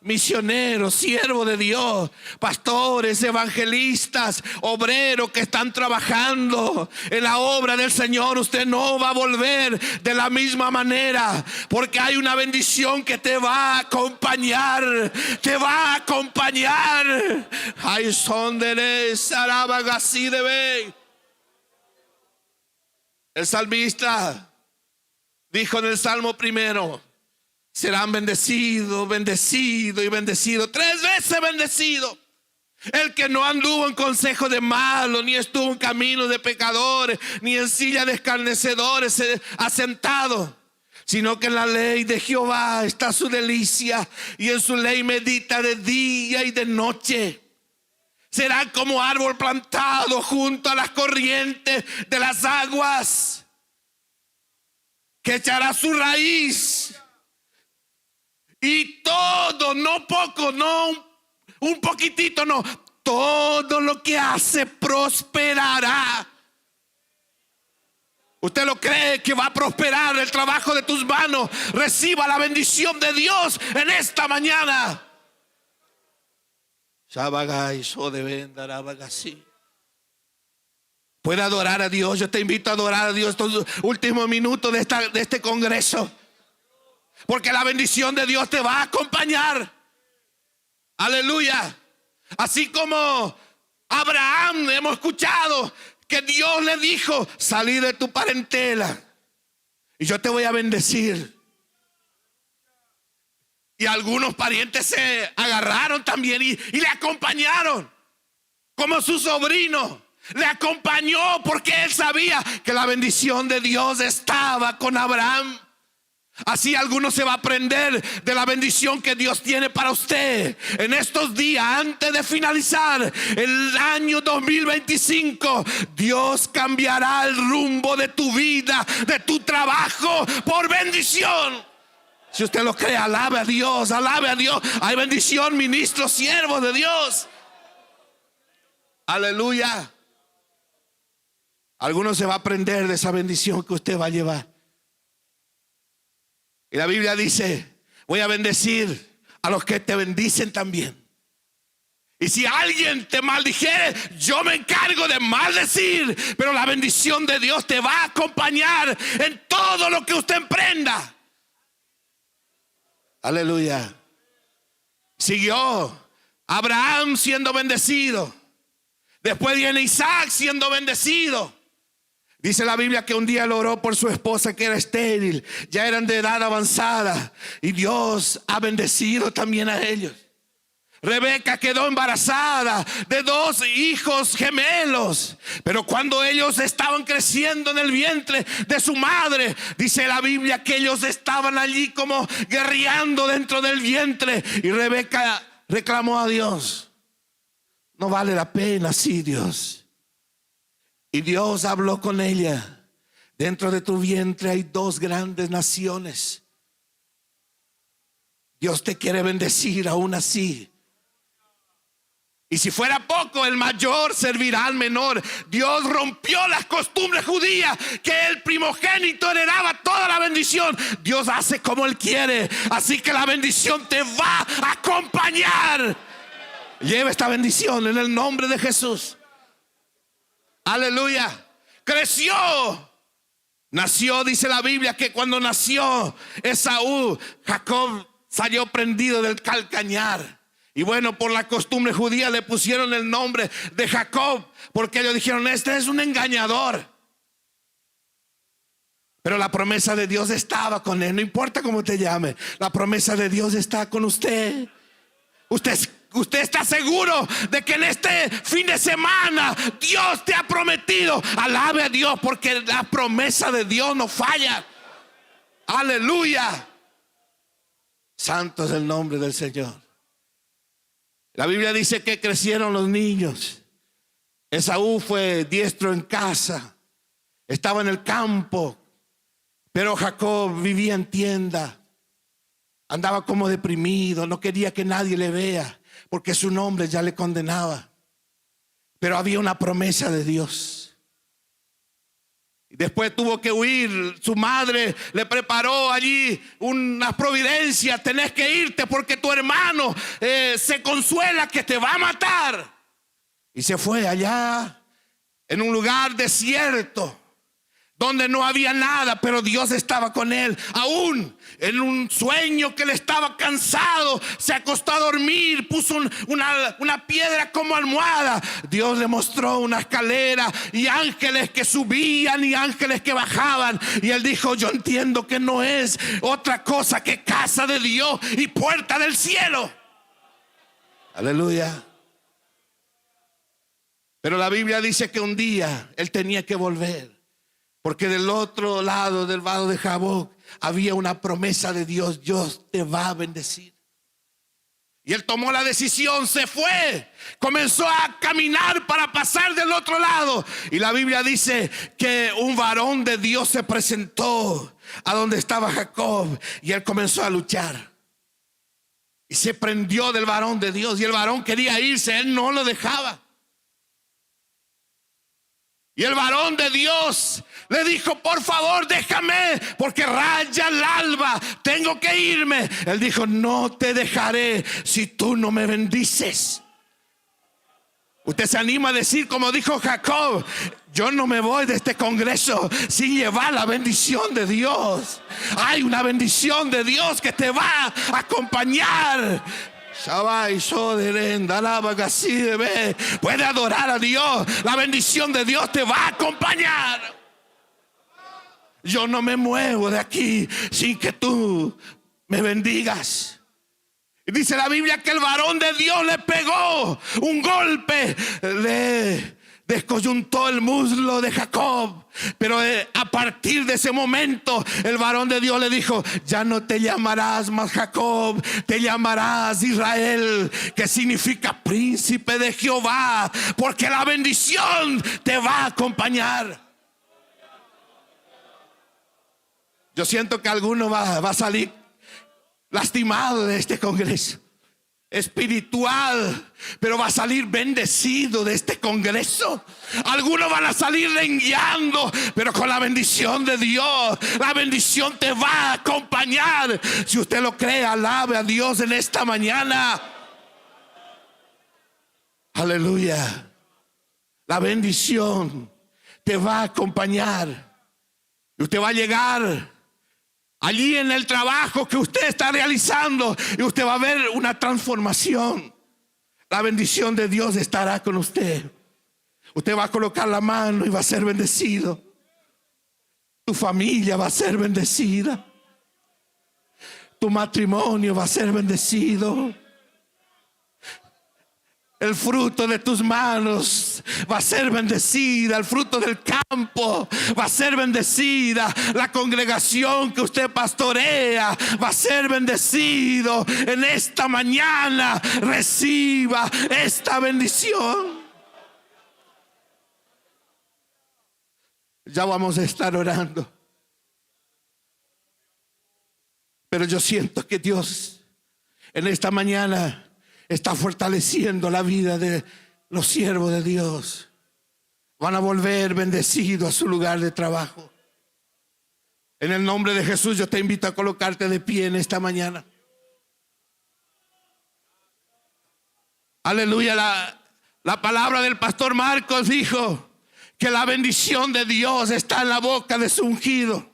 Misioneros, siervos de Dios, pastores, evangelistas, obreros que están trabajando en la obra del Señor, usted no va a volver de la misma manera, porque hay una bendición que te va a acompañar, te va a acompañar. Ay, son de Sarabagasí de Bey. El salmista dijo en el Salmo primero: serán bendecidos, bendecido y bendecido. 3 veces bendecido. El que no anduvo en consejo de malos, ni estuvo en camino de pecadores, ni en silla de escarnecedores asentado, sino que en la ley de Jehová está su delicia, y en su ley medita de día y de noche. Será como árbol plantado junto a las corrientes de las aguas, que echará su raíz. Y todo, no poco, no un poquitito, no. Todo lo que hace prosperará. ¿Usted lo cree que va a prosperar el trabajo de tus manos? Reciba la bendición de Dios en esta mañana. Puede adorar a Dios. Yo te invito a adorar a Dios estos últimos minutos de este congreso. Porque la bendición de Dios te va a acompañar. Aleluya. Así como Abraham hemos escuchado que Dios le dijo: salí de tu parentela y yo te voy a bendecir. Y algunos parientes se agarraron también y le acompañaron. Como su sobrino le acompañó, porque él sabía que la bendición de Dios estaba con Abraham. Así algunos se va a aprender de la bendición que Dios tiene para usted en estos días. Antes de finalizar el año 2025, Dios cambiará el rumbo de tu vida, de tu trabajo, por bendición. Si usted lo cree, alabe a Dios, alabe a Dios. Hay bendición, ministros, siervos de Dios. Aleluya. Algunos se va a aprender de esa bendición que usted va a llevar. Y la Biblia dice: voy a bendecir a los que te bendicen también. Y si alguien te maldijere, yo me encargo de maldecir. Pero la bendición de Dios te va a acompañar en todo lo que usted emprenda. Aleluya. Siguió Abraham siendo bendecido. Después viene Isaac siendo bendecido. Dice la Biblia que un día él oró por su esposa que era estéril. Ya eran de edad avanzada. Y Dios ha bendecido también a ellos. Rebeca quedó embarazada de 2 hijos gemelos. Pero cuando ellos estaban creciendo en el vientre de su madre, dice la Biblia que ellos estaban allí como guerreando dentro del vientre. Y Rebeca reclamó a Dios: no vale la pena así, Dios. Y Dios habló con ella: dentro de tu vientre hay 2 grandes naciones. Dios te quiere bendecir aún así. Y si fuera poco, el mayor servirá al menor. Dios rompió las costumbres judías, que el primogénito heredaba toda la bendición. Dios hace como Él quiere. Así que la bendición te va a acompañar. Lleva esta bendición en el nombre de Jesús. Aleluya. Creció. Nació, dice la Biblia, que cuando nació Esaú, Jacob salió prendido del calcañar. Y bueno, por la costumbre judía le pusieron el nombre de Jacob, porque ellos dijeron, este es un engañador. Pero la promesa de Dios estaba con él. No importa cómo te llame, la promesa de Dios está con usted. Usted está seguro de que en este fin de semana Dios te ha prometido. Alabe a Dios, porque la promesa de Dios no falla. Aleluya. Santo es el nombre del Señor. La Biblia dice que crecieron los niños. Esaú fue diestro en casa, estaba en el campo, pero Jacob vivía en tienda. Andaba como deprimido, no quería que nadie le vea, porque su nombre ya le condenaba. Pero había una promesa de Dios. Después tuvo que huir. Su madre le preparó allí una providencia. Tenés que irte porque tu hermano se consuela que te va a matar. Y se fue allá en un lugar desierto, donde no había nada, pero Dios estaba con él. Aún en un sueño que le estaba cansado, se acostó a dormir, puso una piedra como almohada. Dios le mostró una escalera y ángeles que subían y ángeles que bajaban. Y él dijo, yo entiendo que no es otra cosa que casa de Dios y puerta del cielo. Aleluya. Pero la Biblia dice que un día él tenía que volver, porque del otro lado del vado de Jaboc había una promesa de Dios. Dios te va a bendecir. Y él tomó la decisión, se fue, comenzó a caminar para pasar del otro lado. Y la Biblia dice que un varón de Dios se presentó a donde estaba Jacob, y él comenzó a luchar. Y se prendió del varón de Dios, y el varón quería irse, él no lo dejaba. Y el varón de Dios le dijo, por favor déjame, porque raya el alba, tengo que irme. Él dijo, no te dejaré si tú no me bendices. Usted se anima a decir como dijo Jacob, yo no me voy de este congreso sin llevar la bendición de Dios. Hay una bendición de Dios que te va a acompañar. Puede adorar a Dios. La bendición de Dios te va a acompañar. Yo no me muevo de aquí sin que tú me bendigas. Y dice la Biblia que el varón de Dios le pegó un golpe, le descoyuntó el muslo de Jacob. Pero a partir de ese momento el varón de Dios le dijo, ya no te llamarás más Jacob, te llamarás Israel, que significa príncipe de Jehová, porque la bendición te va a acompañar. Yo siento que alguno va a salir lastimado de este congreso espiritual, pero va a salir bendecido de este congreso. Algunos van a salir rengueando, pero con la bendición de Dios. La bendición te va a acompañar. Si usted lo cree, alabe a Dios en esta mañana. Aleluya. La bendición te va a acompañar. Y usted va a llegar allí en el trabajo que usted está realizando, y usted va a ver una transformación. La bendición de Dios estará con usted. Usted va a colocar la mano y va a ser bendecido. Tu familia va a ser bendecida. Tu matrimonio va a ser bendecido. El fruto de tus manos va a ser bendecida. El fruto del campo va a ser bendecida. La congregación que usted pastorea va a ser bendecido. En esta mañana reciba esta bendición. Ya vamos a estar orando. Pero yo siento que Dios en esta mañana está fortaleciendo la vida de los siervos de Dios. Van a volver bendecidos a su lugar de trabajo. En el nombre de Jesús yo te invito a colocarte de pie en esta mañana. Aleluya. La palabra del pastor Marcos dijo que la bendición de Dios está en la boca de su ungido.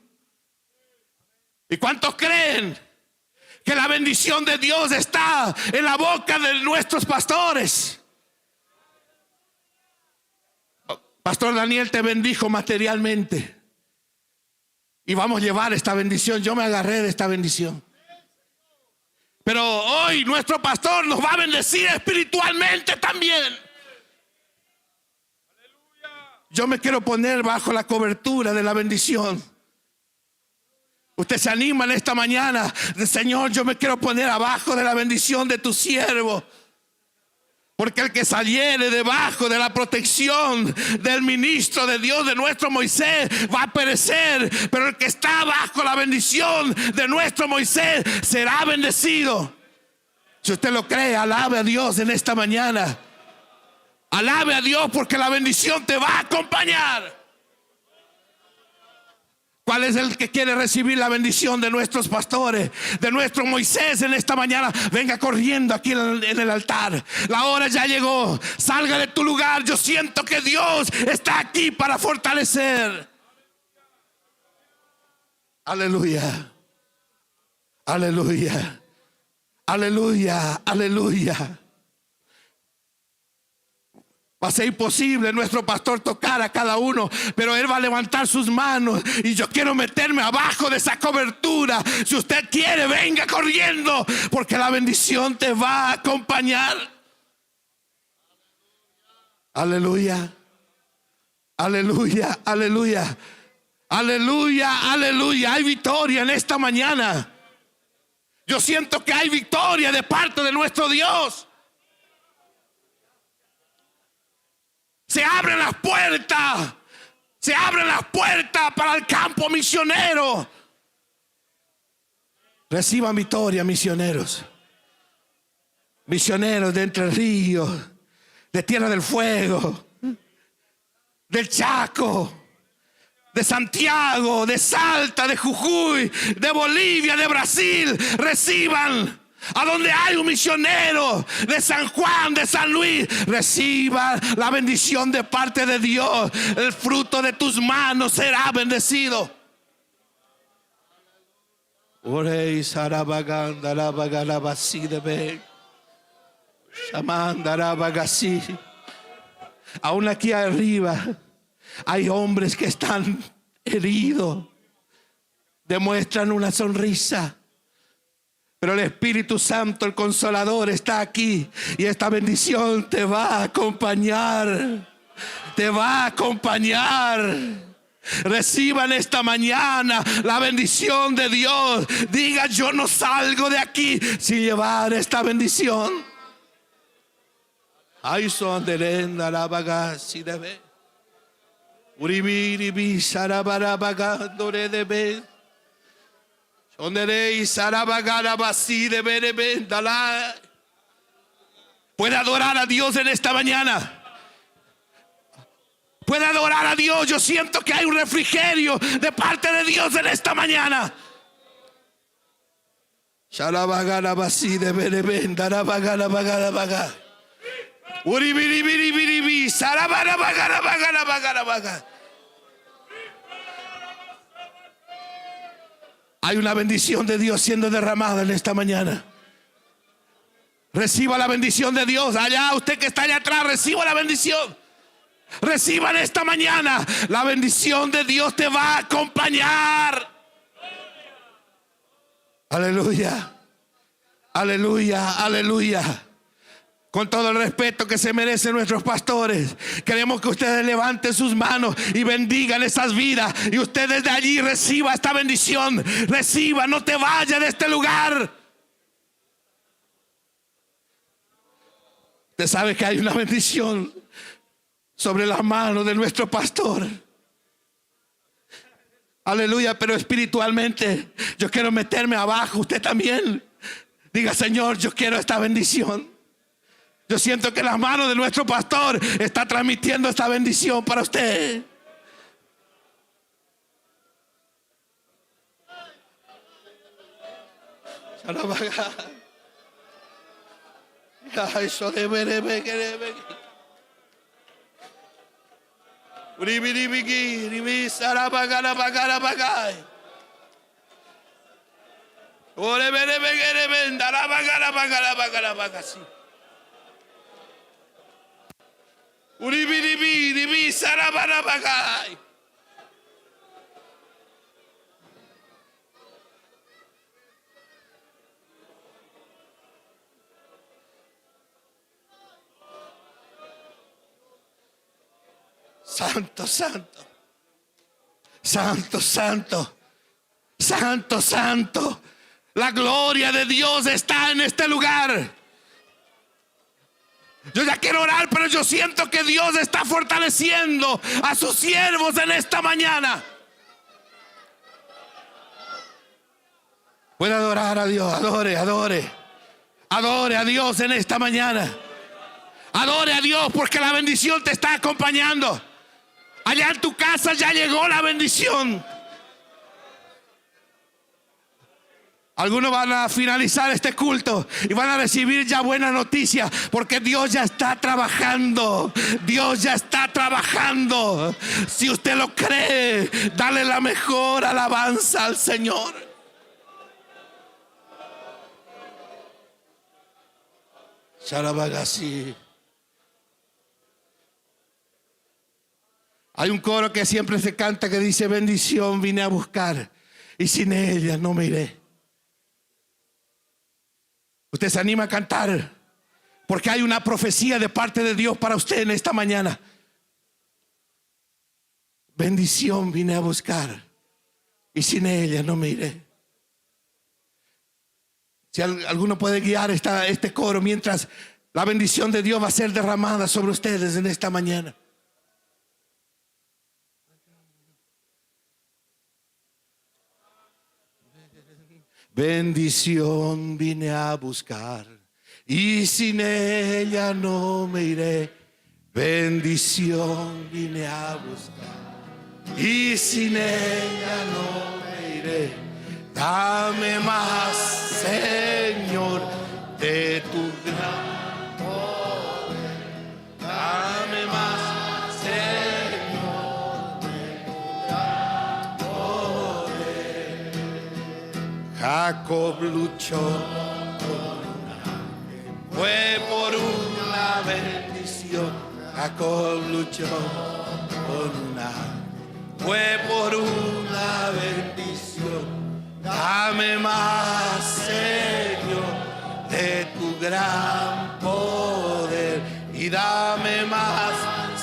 ¿Y cuántos creen que la bendición de Dios está en la boca de nuestros pastores? Pastor Daniel te bendijo materialmente y vamos a llevar esta bendición. Yo me agarré de esta bendición, pero hoy nuestro pastor nos va a bendecir espiritualmente también. Yo me quiero poner bajo la cobertura de la bendición. Usted se anima en esta mañana, Señor, yo me quiero poner abajo de la bendición de tu siervo. Porque el que saliere debajo de la protección del ministro de Dios, de nuestro Moisés, va a perecer. Pero el que está bajo la bendición de nuestro Moisés será bendecido. Si usted lo cree, alabe a Dios en esta mañana. Alabe a Dios porque la bendición te va a acompañar. ¿Cuál es el que quiere recibir la bendición de nuestros pastores, de nuestro Moisés en esta mañana? Venga corriendo aquí en el altar. La hora ya llegó. Salga de tu lugar. Yo siento que Dios está aquí para fortalecer. Aleluya. Aleluya. Aleluya. Aleluya. Va a ser imposible nuestro pastor tocar a cada uno, pero él va a levantar sus manos y yo quiero meterme abajo de esa cobertura. Si usted quiere, venga corriendo, porque la bendición te va a acompañar. Aleluya, aleluya, aleluya, aleluya, aleluya. Hay victoria en esta mañana. Yo siento que hay victoria de parte de nuestro Dios. Se abren las puertas. Se abren las puertas para el campo misionero. Reciban victoria, misioneros. Misioneros de Entre Ríos, de Tierra del Fuego, del Chaco, de Santiago, de Salta, de Jujuy, de Bolivia, de Brasil. Reciban. A donde hay un misionero de San Juan, de San Luis, reciba la bendición de parte de Dios. El fruto de tus manos será bendecido. Aún aquí arriba hay hombres que están heridos, demuestran una sonrisa. Pero el Espíritu Santo, el Consolador, está aquí y esta bendición te va a acompañar. Te va a acompañar. Reciban esta mañana la bendición de Dios. Diga, yo no salgo de aquí sin llevar esta bendición. Ay, son de lenda la bagasi de ve. Uribiri sarabarabagadore de ve. Puede adorar a Dios en esta mañana. Puede adorar a Dios. Yo siento que hay un refrigerio de parte de Dios en esta mañana. Hay una bendición de Dios siendo derramada en esta mañana. Reciba la bendición de Dios. Allá, usted que está allá atrás, reciba la bendición. Reciba en esta mañana. La bendición de Dios te va a acompañar. Aleluya. Aleluya, aleluya. Con todo el respeto que se merecen nuestros pastores, queremos que ustedes levanten sus manos y bendigan esas vidas. Y ustedes de allí reciba esta bendición. Reciba, no te vayas de este lugar. Usted sabe que hay una bendición sobre las manos de nuestro pastor. Aleluya, pero espiritualmente yo quiero meterme abajo. Usted también. Diga, Señor, yo quiero esta bendición. Yo siento que las manos de nuestro pastor está transmitiendo esta bendición para usted. Santo, santo, santo, santo, santo, santo. La gloria de Dios está en este lugar. Yo ya quiero orar, pero yo siento que Dios está fortaleciendo a sus siervos en esta mañana. Puede adorar a Dios, adore, adore. Adore a Dios en esta mañana. Adore a Dios porque la bendición te está acompañando. Allá en tu casa ya llegó la bendición. Algunos van a finalizar este culto y van a recibir ya buena noticia, porque Dios ya está trabajando. Dios ya está trabajando. Si usted lo cree, dale la mejor alabanza al Señor. Sharabagasi. Hay un coro que siempre se canta que dice: bendición vine a buscar y sin ella no me iré. Usted se anima a cantar porque hay una profecía de parte de Dios para usted en esta mañana. Bendición vine a buscar y sin ella no me iré. Si alguno puede guiar este coro mientras la bendición de Dios va a ser derramada sobre ustedes en esta mañana. Bendición vine a buscar y sin ella no me iré. Bendición vine a buscar y sin ella no me iré. Dame más, Señor, de tu gran poder. Dame más, Señor, de tu gran poder. Jacob luchó con un ángel, fue por una bendición. Jacob luchó con un ángel, fue por una bendición. Dame más, Señor, de tu gran poder. Y dame más,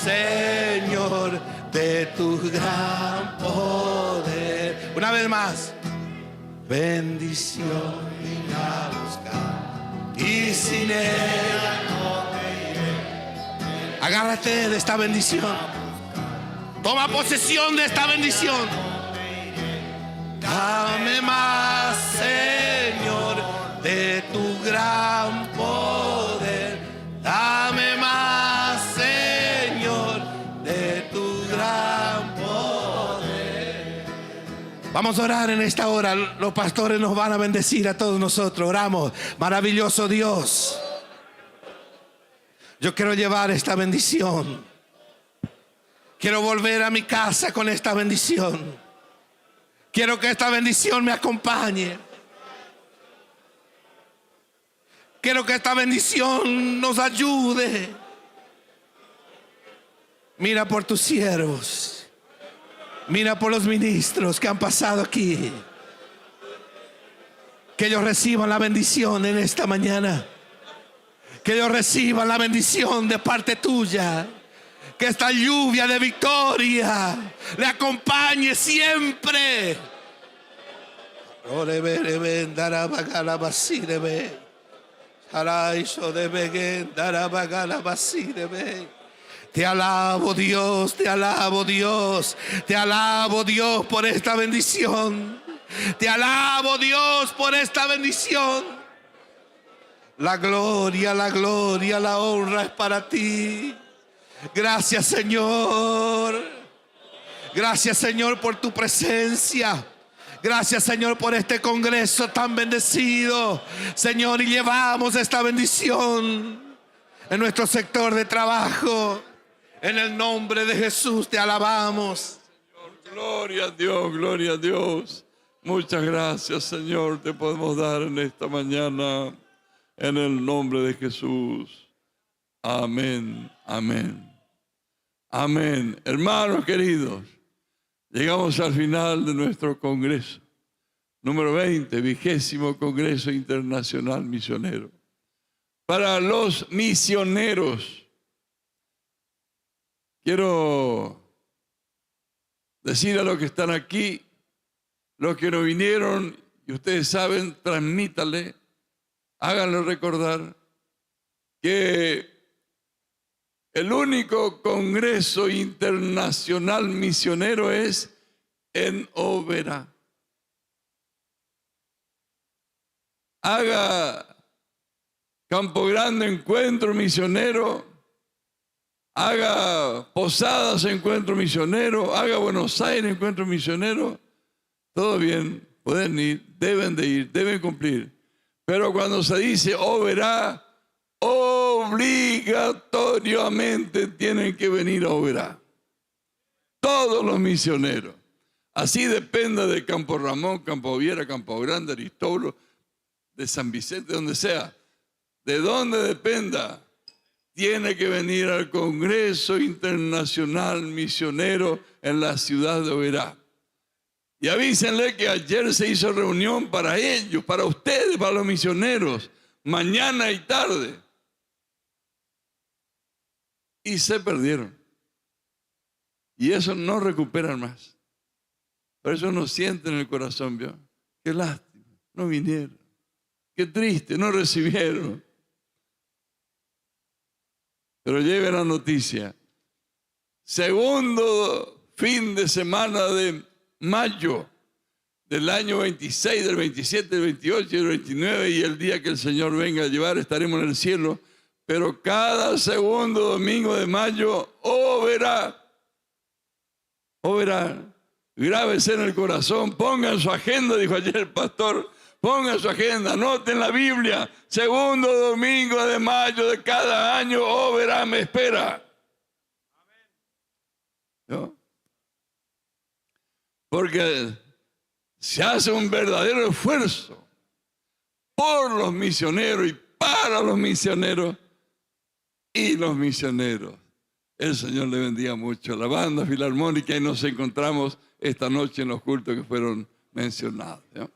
Señor, de tu gran poder. Una vez más. Bendición vine a buscar y sin ella no me iré. Agárrate de esta bendición. Toma posesión de esta bendición. Dame más, Señor, de tu gran poder. Dame más, Señor, de tu gran poder. Vamos a orar en esta hora. Los pastores nos van a bendecir a todos nosotros. Oramos. Maravilloso Dios, yo quiero llevar esta bendición. Quiero volver a mi casa con esta bendición. Quiero que esta bendición me acompañe. Quiero que esta bendición nos ayude. Mira por tus siervos. Mira por los ministros que han pasado aquí. Que ellos reciban la bendición en esta mañana. Que ellos reciban la bendición de parte tuya. Que esta lluvia de victoria le acompañe siempre. Te alabo, Dios, te alabo, Dios. Te alabo, Dios, por esta bendición. Te alabo, Dios, por esta bendición. La gloria, la honra es para ti. Gracias, Señor. Gracias, Señor, por tu presencia. Gracias, Señor, por este congreso tan bendecido. Señor, y llevamos esta bendición en nuestro sector de trabajo. En el nombre de Jesús te alabamos. Gloria a Dios, gloria a Dios. Muchas gracias, Señor, te podemos dar en esta mañana, en el nombre de Jesús. Amén, amén, amén. Hermanos queridos, llegamos al final de nuestro congreso, número 20, 20º Congreso Internacional Misionero. Para los misioneros, quiero decir a los que están aquí, los que no vinieron, y ustedes saben, transmítale, háganlo recordar, que el único Congreso Internacional Misionero es en Oberá. Haga Campo Grande encuentro misionero, haga Posadas encuentro misionero, haga Buenos Aires encuentro misionero, todo bien, pueden ir, deben cumplir. Pero cuando se dice Oberá, obligatoriamente tienen que venir a Oberá. Todos los misioneros. Así dependa de Campo Ramón, Campo Viera, Campo Grande, Aristóbulo, de San Vicente, donde sea. De donde dependa, tiene que venir al Congreso Internacional Misionero en la ciudad de Oberá. Y avísenle que ayer se hizo reunión para ellos, para ustedes, para los misioneros, mañana y tarde. Y se perdieron. Y eso no recuperan más. Por eso uno siente en el corazón, ¿vio? Qué lástima, no vinieron. Qué triste, no recibieron. Pero lleve la noticia. Segundo fin de semana de mayo del año 26, del 27, del 28 y del 29, y el día que el Señor venga a llevar estaremos en el cielo, pero cada segundo domingo de mayo, Oberá, grábese en el corazón, pongan su agenda, dijo ayer el pastor, pongan su agenda, anoten la Biblia, segundo domingo de mayo de cada año, Oberá me espera. ¿No? Porque se hace un verdadero esfuerzo por los misioneros y para los misioneros y los misioneros. El Señor le bendiga mucho. La banda filarmónica, y nos encontramos esta noche en los cultos que fueron mencionados, ¿no?